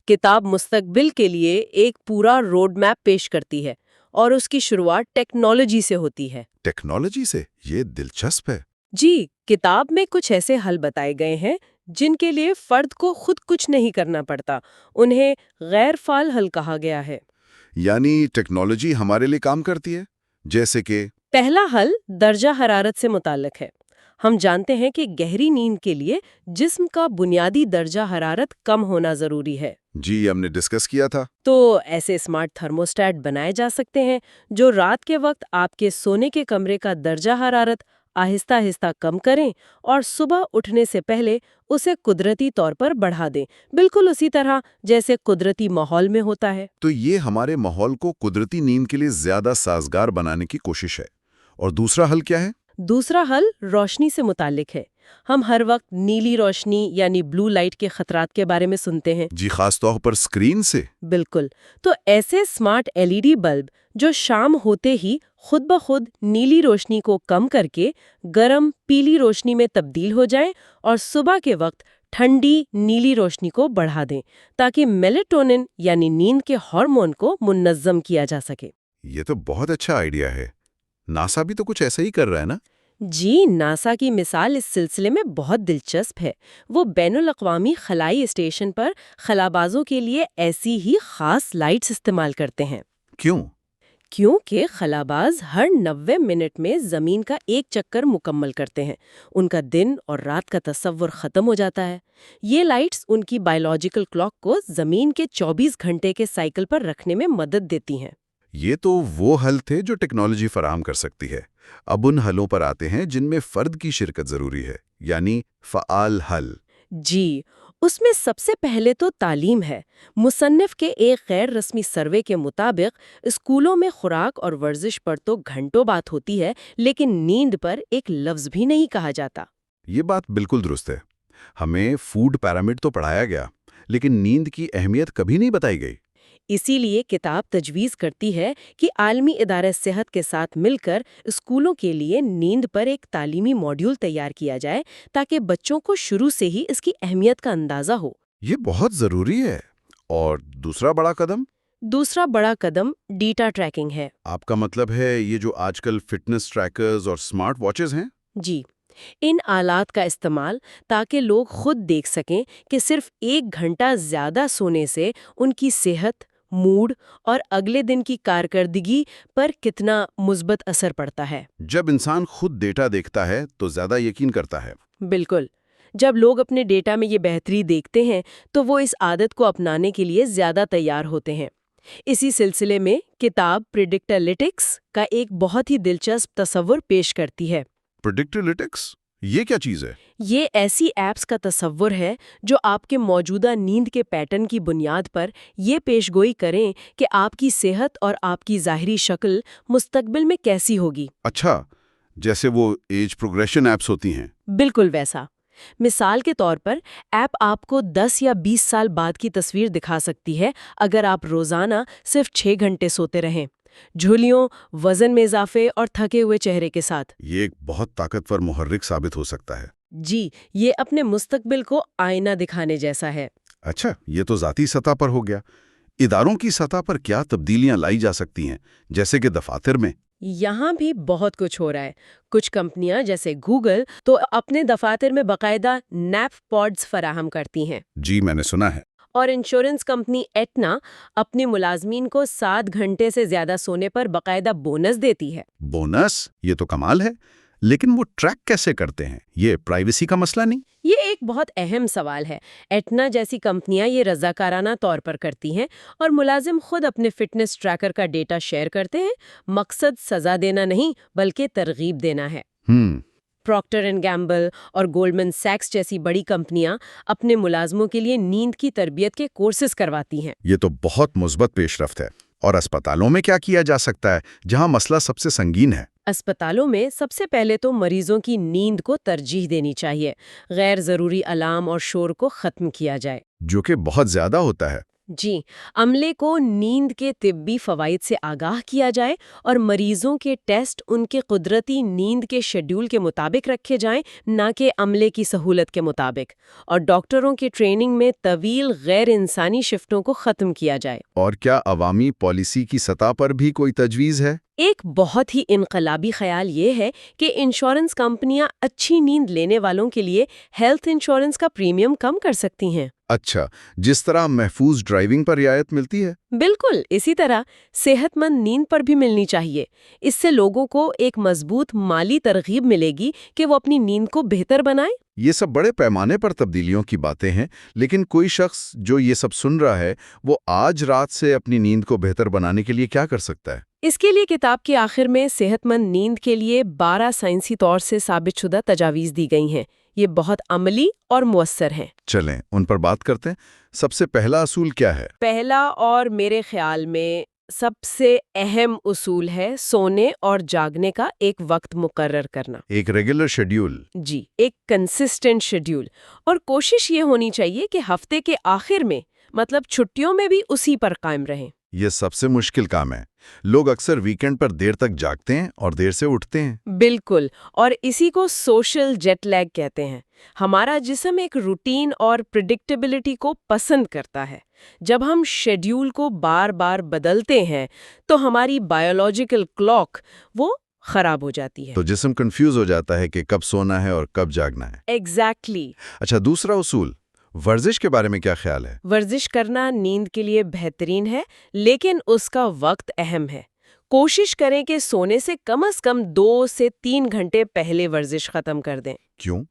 کتاب مستقبل کے لیے ایک پورا روڈ میپ پیش کرتی ہے اور اس کی شروعات ٹیکنالوجی سے ہوتی ہے. ٹیکنالوجی سے؟ یہ دلچسپ ہے. جی، کتاب میں کچھ ایسے حل بتائے گئے ہیں جن کے لیے فرد کو خود کچھ نہیں کرنا پڑتا. انہیں غیر فعال حل کہا گیا ہے. یعنی ٹیکنالوجی ہمارے لیے کام کرتی ہے؟ جیسے کہ؟ پہلا حل درجہ حرارت سے متعلق ہے. ہم جانتے ہیں کہ گہری نیند کے لیے جسم کا بنیادی درجہ حرارت کم ہونا ضروری ہے. جی، ہم نے ڈسکس کیا تھا. تو ایسے اسمارٹ تھرموسٹیٹ بنائے جا سکتے ہیں جو رات کے وقت آپ کے سونے کے کمرے کا درجہ حرارت آہستہ آہستہ کم کریں اور صبح اٹھنے سے پہلے اسے قدرتی طور پر بڑھا دیں، بالکل اسی طرح جیسے قدرتی ماحول میں ہوتا ہے. تو یہ ہمارے ماحول کو قدرتی نیند کے لیے زیادہ سازگار بنانے کی کوشش ہے. اور دوسرا حل کیا ہے؟ دوسرا حل روشنی سے متعلق ہے۔ ہم ہر وقت نیلی روشنی یعنی بلو لائٹ کے خطرات کے بارے میں سنتے ہیں۔ جی، خاص طور پر اسکرین سے۔ بالکل، تو ایسے اسمارٹ LED بلب جو شام ہوتے ہی خود بخود نیلی روشنی کو کم کر کے گرم پیلی روشنی میں تبدیل ہو جائیں اور صبح کے وقت ٹھنڈی نیلی روشنی کو بڑھا دیں تاکہ میلیٹونن یعنی نیند کے ہارمون کو منظم کیا جا سکے۔ یہ تو بہت اچھا آئیڈیا ہے۔ ناسا بھی تو کچھ ایسا ہی کر رہا ہے نا؟ جی، ناسا کی مثال اس سلسلے میں بہت دلچسپ ہے۔ وہ بین الاقوامی خلائی اسٹیشن پر خلابازوں کے لیے ایسی ہی خاص لائٹس استعمال کرتے ہیں۔ کیوں؟ کیونکہ خلاباز ہر 90 منٹ میں زمین کا ایک چکر مکمل کرتے ہیں۔ ان کا دن اور رات کا تصور ختم ہو جاتا ہے۔ یہ لائٹس ان کی بائیولوجیکل کلاک کو زمین کے 24 گھنٹے کے سائیکل پر رکھنے میں مدد دیتی ہیں۔ یہ تو وہ حل تھے جو ٹیکنالوجی فراہم کر سکتی ہے۔ اب ان حلوں پر آتے ہیں جن میں فرد کی شرکت ضروری ہے، یعنی فعال حل۔ جی، اس میں سب سے پہلے تو تعلیم ہے۔ مصنف کے ایک غیر رسمی سروے کے مطابق اسکولوں میں خوراک اور ورزش پر تو گھنٹوں بات ہوتی ہے، لیکن نیند پر ایک لفظ بھی نہیں کہا جاتا۔ یہ بات بالکل درست ہے۔ ہمیں فوڈ پیرامڈ تو پڑھایا گیا، لیکن نیند کی اہمیت کبھی نہیں بتائی گئی۔ اسی لیے کتاب تجویز کرتی ہے کہ عالمی ادارہ صحت کے ساتھ مل کر اسکولوں کے لیے نیند پر ایک تعلیمی ماڈیول تیار کیا جائے تاکہ بچوں کو شروع سے ہی اس کی اہمیت کا اندازہ ہو۔ یہ بہت ضروری ہے۔ اور دوسرا بڑا قدم؟ دوسرا بڑا قدم ڈیٹا ٹریکنگ ہے۔ آپ کا مطلب ہے یہ جو آج کل فٹنس ٹریکرز اور سمارٹ واچز ہیں؟ جی، ان آلات کا استعمال تاکہ لوگ خود دیکھ سکیں کہ صرف 1 گھنٹہ زیادہ سونے سے ان کی صحت، موڈ اور اگلے دن کی کارکردگی پر کتنا مثبت اثر پڑتا ہے۔ جب انسان خود ڈیٹا دیکھتا ہے تو زیادہ یقین کرتا ہے۔ بالکل، جب لوگ اپنے ڈیٹا میں یہ بہتری دیکھتے ہیں تو وہ اس عادت کو اپنانے کے لیے زیادہ تیار ہوتے ہیں۔ اسی سلسلے میں کتاب پریڈکٹیلیٹکس کا ایک بہت ہی دلچسپ تصور پیش کرتی ہے۔ پریڈکٹیلیٹکس یہ کیا چیز ہے؟ یہ ایسی ایپس کا تصور ہے جو آپ کے موجودہ نیند کے پیٹرن کی بنیاد پر یہ پیش گوئی کریں کہ آپ کی صحت اور آپ کی ظاہری شکل مستقبل میں کیسی ہوگی۔ اچھا، جیسے وہ ایج پروگریشن ایپس ہوتی ہیں۔ بالکل ویسا۔ مثال کے طور پر ایپ آپ کو 10 یا 20 سال بعد کی تصویر دکھا سکتی ہے اگر آپ روزانہ صرف 6 گھنٹے سوتے رہیں، جھلیوں، وزن میں اضافے اور تھکے ہوئے چہرے کے ساتھ۔ یہ ایک بہت طاقتور محرک ثابت ہو سکتا ہے۔ جی، یہ اپنے مستقبل کو آئینہ دکھانے جیسا ہے۔ اچھا، یہ تو ذاتی سطح پر ہو گیا۔ اداروں کی سطح پر کیا تبدیلیاں لائی جا سکتی ہیں، جیسے کہ دفاتر میں؟ یہاں بھی بہت کچھ ہو رہا ہے۔ کچھ کمپنیاں جیسے گوگل تو اپنے دفاتر میں باقاعدہ نیپ پوڈز فراہم کرتی ہیں۔ جی، میں نے سنا ہے۔ اور انشورنس کمپنی ایٹنا اپنے ملازمین کو 7 گھنٹے سے زیادہ سونے پر باقاعدہ بونس دیتی ہے۔ بونس؟ یہ تو کمال ہے، لیکن وہ ٹریک کیسے کرتے ہیں؟ یہ پرائیویسی کا مسئلہ نہیں؟ یہ ایک بہت اہم سوال ہے۔ ایٹنا جیسی کمپنیاں یہ رضاکارانہ طور پر کرتی ہیں اور ملازم خود اپنے فٹنس ٹریکر کا ڈیٹا شیئر کرتے ہیں۔ مقصد سزا دینا نہیں بلکہ ترغیب دینا ہے۔ پروکٹر اینڈ گیمبل اور گولڈمن سیکس جیسی بڑی کمپنیاں اپنے ملازموں کے لیے نیند کی تربیت کے کورسز کرواتی ہیں۔ یہ تو بہت مثبت پیش رفت ہے۔ اور اسپتالوں میں کیا کیا جا سکتا ہے جہاں مسئلہ سب سے سنگین ہے؟ اسپتالوں میں سب سے پہلے تو مریضوں کی نیند کو ترجیح دینی چاہیے۔ غیر ضروری الارم اور شور کو ختم کیا جائے، جو کہ بہت زیادہ ہوتا ہے۔ جی، عملے کو نیند کے طبی فوائد سے آگاہ کیا جائے اور مریضوں کے ٹیسٹ ان کے قدرتی نیند کے شیڈول کے مطابق رکھے جائیں، نہ کہ عملے کی سہولت کے مطابق۔ اور ڈاکٹروں کی ٹریننگ میں طویل غیر انسانی شفٹوں کو ختم کیا جائے۔ اور کیا عوامی پالیسی کی سطح پر بھی کوئی تجویز ہے؟ ایک بہت ہی انقلابی خیال یہ ہے کہ انشورنس کمپنیاں اچھی نیند لینے والوں کے لیے ہیلتھ انشورنس کا پریمیم کم کر سکتی ہیں۔ اچھا، جس طرح محفوظ ڈرائیونگ پر رعایت ملتی ہے؟ بالکل اسی طرح صحت مند نیند پر بھی ملنی چاہیے۔ اس سے لوگوں کو ایک مضبوط مالی ترغیب ملے گی کہ وہ اپنی نیند کو بہتر بنائیں۔ یہ سب بڑے پیمانے پر تبدیلیوں کی باتیں ہیں، لیکن کوئی شخص جو یہ سب سن رہا ہے وہ آج رات سے اپنی نیند کو بہتر بنانے کے لیے کیا کر سکتا ہے؟ اس کے لیے کتاب کے آخر میں صحت مند نیند کے لیے 12 سائنسی طور سے ثابت شدہ تجاویز دی گئی ہیں۔ یہ بہت عملی اور مؤثر ہیں۔ چلیں ان پر بات کرتے ہیں۔ سب سے پہلا اصول کیا ہے؟ پہلا اور میرے خیال میں سب سے اہم اصول ہے سونے اور جاگنے کا ایک وقت مقرر کرنا۔ ایک ریگولر شیڈیول۔ جی، ایک کنسسٹنٹ شیڈیول، اور کوشش یہ ہونی چاہیے کہ ہفتے کے آخر میں، مطلب چھٹیوں میں بھی اسی پر قائم رہیں۔ یہ سب سے مشکل کام ہے۔ لوگ اکثر ویکنڈ پر دیر تک جاگتے ہیں اور دیر سے اٹھتے ہیں۔ بالکل، اور اسی کو سوشل جیٹ لیگ کہتے ہیں۔ ہمارا جسم ایک روٹین اور پریڈکٹیبلٹی کو پسند کرتا ہے۔ جب ہم شیڈیول کو بار بار بدلتے ہیں تو ہماری بایولوجیکل کلاک وہ خراب ہو جاتی ہے۔ تو جسم کنفیوز ہو جاتا ہے کہ کب سونا ہے اور کب جاگنا ہے۔ ایگزیکٹلی۔ اچھا، دوسرا اصول، ورزش کے بارے میں کیا خیال ہے؟ ورزش کرنا نیند کے لیے بہترین ہے، لیکن اس کا وقت اہم ہے۔ کوشش کریں کہ سونے سے کم از کم 2 سے 3 گھنٹے پہلے ورزش ختم کر دیں۔ کیوں؟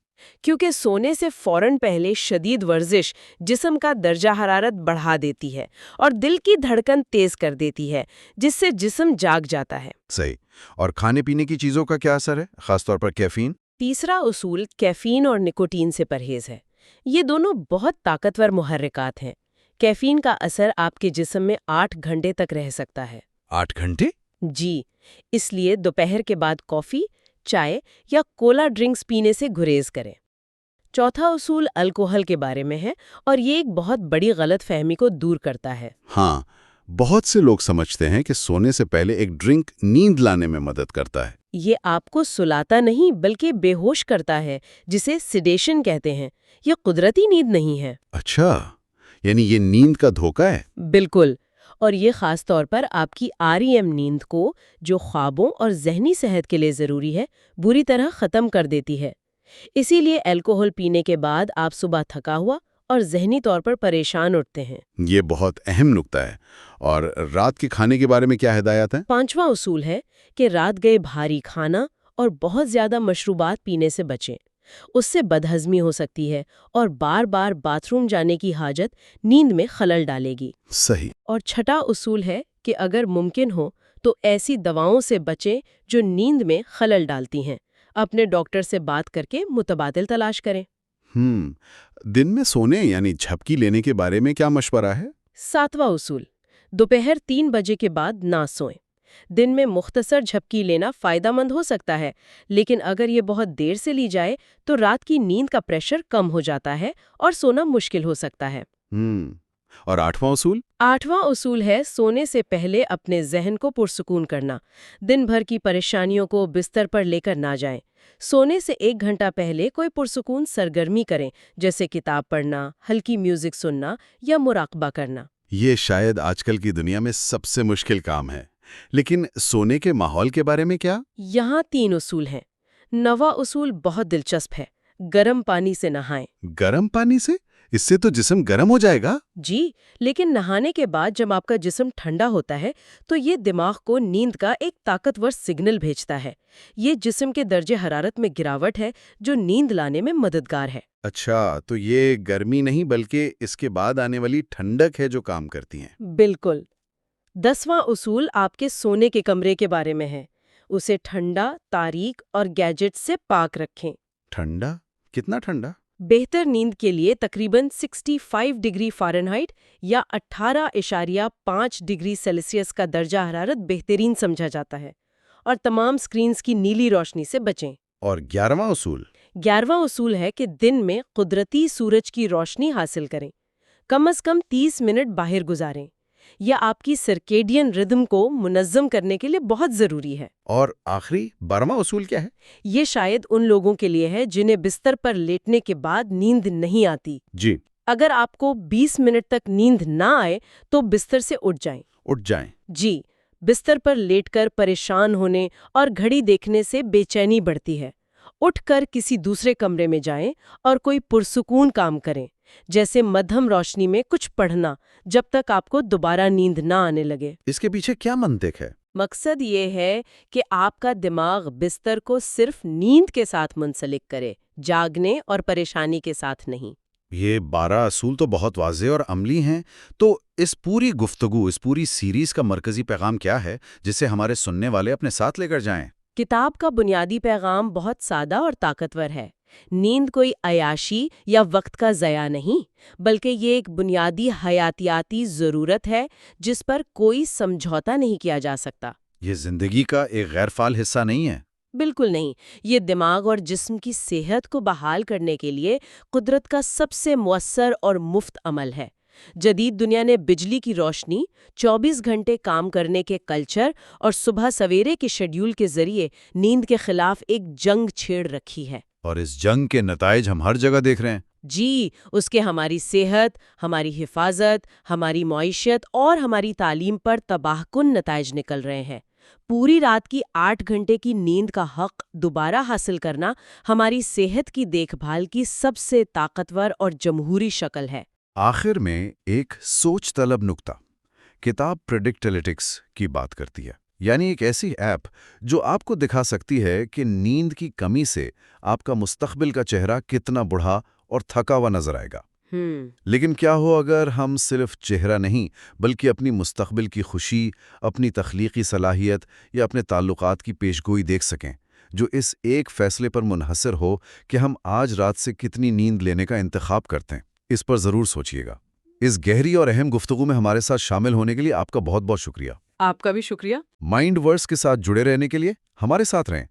کیونکہ سونے سے فوراً پہلے شدید ورزش جسم کا درجہ حرارت بڑھا دیتی ہے اور دل کی دھڑکن تیز کر دیتی ہے، جس سے جسم جاگ جاتا ہے۔ صحیح۔ اور کھانے پینے کی چیزوں کا کیا اثر ہے، خاص طور پر کیفین؟ تیسرا اصول کیفین اور نکوٹین سے پرہیز ہے۔ یہ دونوں بہت طاقتور محرکات ہیں۔ کیفین کا اثر آپ کے جسم میں 8 گھنٹے تک رہ سکتا ہے۔ 8 گھنٹے؟ جی، اس لیے دوپہر کے بعد کافی، چائے یا کولا ڈرنکس پینے سے گریز کریں۔ چوتھا اصول الکوہل کے بارے میں ہے، اور یہ ایک بہت بڑی غلط فہمی کو دور کرتا ہے۔ ہاں، بہت سے لوگ سمجھتے ہیں کہ سونے سے پہلے ایک ڈرنک نیند لانے میں مدد کرتا ہے۔ یہ آپ کو سلاتا نہیں بلکہ بے ہوش کرتا ہے، جسے سیڈیشن کہتے ہیں۔ یہ قدرتی نیند نہیں ہے۔ اچھا، یعنی یہ نیند کا دھوکہ ہے؟ بالکل، اور یہ خاص طور پر آپ کی REM نیند کو، جو خوابوں اور ذہنی صحت کے لیے ضروری ہے، بری طرح ختم کر دیتی ہے۔ اسی لیے الکوہل پینے کے بعد آپ صبح تھکا ہوا اور ذہنی طور پر پریشان اٹھتے ہیں۔ یہ بہت اہم نکتہ ہے۔ اور رات کے کھانے کے بارے میں کیا ہدایات ہیں؟ پانچواں اصول ہے کہ رات گئے بھاری کھانا اور بہت زیادہ مشروبات پینے سے بچیں۔ اس سے بدہضمی ہو سکتی ہے اور بار بار باتھ روم جانے کی حاجت نیند میں خلل ڈالے گی۔ صحیح۔ اور چھٹا اصول ہے کہ اگر ممکن ہو تو ایسی دواؤں سے بچیں جو نیند میں خلل ڈالتی ہیں۔ اپنے ڈاکٹر سے بات کر کے متبادل تلاش کریں۔ دن میں سونے یعنی جھپکی لینے کے بارے میں کیا مشورہ ہے؟ ساتواں اصول، دوپہر 3 بجے کے بعد نہ سوئیں۔ دن میں مختصر جھپکی لینا فائدہ مند ہو سکتا ہے، لیکن اگر یہ بہت دیر سے لی جائے تو رات کی نیند کا پریشر کم ہو جاتا ہے اور سونا مشکل ہو سکتا ہے۔ اور 8واں اصول؟ 8واں اصول ہے سونے سے پہلے اپنے ذہن کو پرسکون کرنا۔ دن بھر کی پریشانیوں کو بستر پر لے کر نہ جائیں۔ سونے سے 1 گھنٹہ پہلے کوئی پرسکون سرگرمی کریں، جیسے کتاب پڑھنا، ہلکی میوزک سننا یا مراقبہ کرنا۔ یہ شاید آج کل کی دنیا میں سب سے مشکل کام ہے، لیکن سونے کے ماحول کے بارے میں کیا؟ یہاں 3 اصول ہیں۔ 9واں اصول بہت دلچسپ ہے، گرم پانی سے نہائیں۔ گرم پانی سے؟ اس سے تو جسم گرم ہو جائے گا۔ جی، لیکن نہانے کے بعد جب آپ کا جسم ٹھنڈا ہوتا ہے تو یہ دماغ کو نیند کا ایک طاقتور سگنل بھیجتا ہے۔ یہ جسم کے درجہ حرارت میں گراوٹ ہے جو نیند لانے میں مددگار ہے۔ اچھا، تو یہ گرمی نہیں بلکہ اس کے بعد آنے والی ٹھنڈک ہے جو کام کرتی ہیں۔ بالکل۔ 10واں اصول آپ کے سونے کے کمرے کے بارے میں ہے۔ اسے ٹھنڈا، تاریک اور گیجٹ سے پاک رکھیں۔ ٹھنڈا؟ کتنا ٹھنڈا؟ بہتر نیند کے لیے تقریباً 65 ڈگری فارنہائٹ یا 18.5 ڈگری سیلسیس کا درجہ حرارت بہترین سمجھا جاتا ہے، اور تمام سکرینز کی نیلی روشنی سے بچیں۔ اور 11واں اصول؟ 11واں اصول ہے کہ دن میں قدرتی سورج کی روشنی حاصل کریں، کم از کم 30 منٹ باہر گزاریں۔ یہ آپ کی سرکیڈین ردم کو منظم کرنے کے لیے بہت ضروری ہے۔ اور آخری 12واں اصول کیا ہے؟ یہ شاید ان لوگوں کے لیے ہے جنہیں بستر پر لیٹنے کے بعد نیند نہیں آتی۔ جی۔ اگر آپ کو 20 منٹ تک نیند نہ آئے تو بستر سے اٹھ جائیں۔ اٹھ جائیں؟ جی، بستر پر لیٹ کر پریشان ہونے اور گھڑی دیکھنے سے بے چینی بڑھتی ہے۔ اٹھ کر کسی دوسرے کمرے میں جائیں اور کوئی پرسکون کام کریں، جیسے مدھم روشنی میں کچھ پڑھنا، جب تک آپ کو دوبارہ نیند نہ آنے لگے۔ اس کے پیچھے کیا منطق ہے؟ مقصد یہ ہے کہ آپ کا دماغ بستر کو صرف نیند کے ساتھ منسلک کرے، جاگنے اور پریشانی کے ساتھ نہیں۔ یہ 12 اصول تو بہت واضح اور عملی ہیں۔ تو اس پوری گفتگو، اس پوری سیریز کا مرکزی پیغام کیا ہے جسے ہمارے سننے والے اپنے ساتھ لے کر جائیں؟ کتاب کا بنیادی پیغام بہت سادہ اور طاقتور ہے۔ نیند کوئی عیاشی یا وقت کا ضیاع نہیں، بلکہ یہ ایک بنیادی حیاتیاتی ضرورت ہے جس پر کوئی سمجھوتا نہیں کیا جا سکتا۔ یہ زندگی کا ایک غیر فعال حصہ نہیں ہے؟ بالکل نہیں، یہ دماغ اور جسم کی صحت کو بحال کرنے کے لیے قدرت کا سب سے مؤثر اور مفت عمل ہے۔ جدید دنیا نے بجلی کی روشنی، 24 گھنٹے کام کرنے کے کلچر اور صبح سویرے کے شیڈیول کے ذریعے نیند کے خلاف ایک جنگ چھیڑ رکھی ہے۔ اور اس جنگ کے نتائج ہم ہر جگہ دیکھ رہے ہیں۔ جی، اس کے ہماری صحت، ہماری حفاظت، ہماری معیشت اور ہماری تعلیم پر تباہ کن نتائج نکل رہے ہیں۔ پوری رات کی 8 گھنٹے کی نیند کا حق دوبارہ حاصل کرنا ہماری صحت کی دیکھ بھال کی سب سے طاقتور اور جمہوری شکل ہے۔ آخر میں ایک سوچ طلب نکتہ کتاب پریڈکٹیلیٹکس کی بات کرتی ہے، یعنی ایک ایسی ایپ جو آپ کو دکھا سکتی ہے کہ نیند کی کمی سے آپ کا مستقبل کا چہرہ کتنا بڑھا اور تھکا ہوا نظر آئے گا۔ لیکن کیا ہو اگر ہم صرف چہرہ نہیں بلکہ اپنی مستقبل کی خوشی، اپنی تخلیقی صلاحیت یا اپنے تعلقات کی پیشگوئی دیکھ سکیں، جو اس ایک فیصلے پر منحصر ہو کہ ہم آج رات سے کتنی نیند لینے کا انتخاب کرتے ہیں۔ اس پر ضرور سوچئے گا۔ اس گہری اور اہم گفتگو میں ہمارے ساتھ شامل ہونے کے لیے آپ کا بہت بہت شکریہ۔ آپ کا بھی شکریہ۔ مائنڈ ورس کے ساتھ جڑے رہنے کے لیے ہمارے ساتھ رہیں۔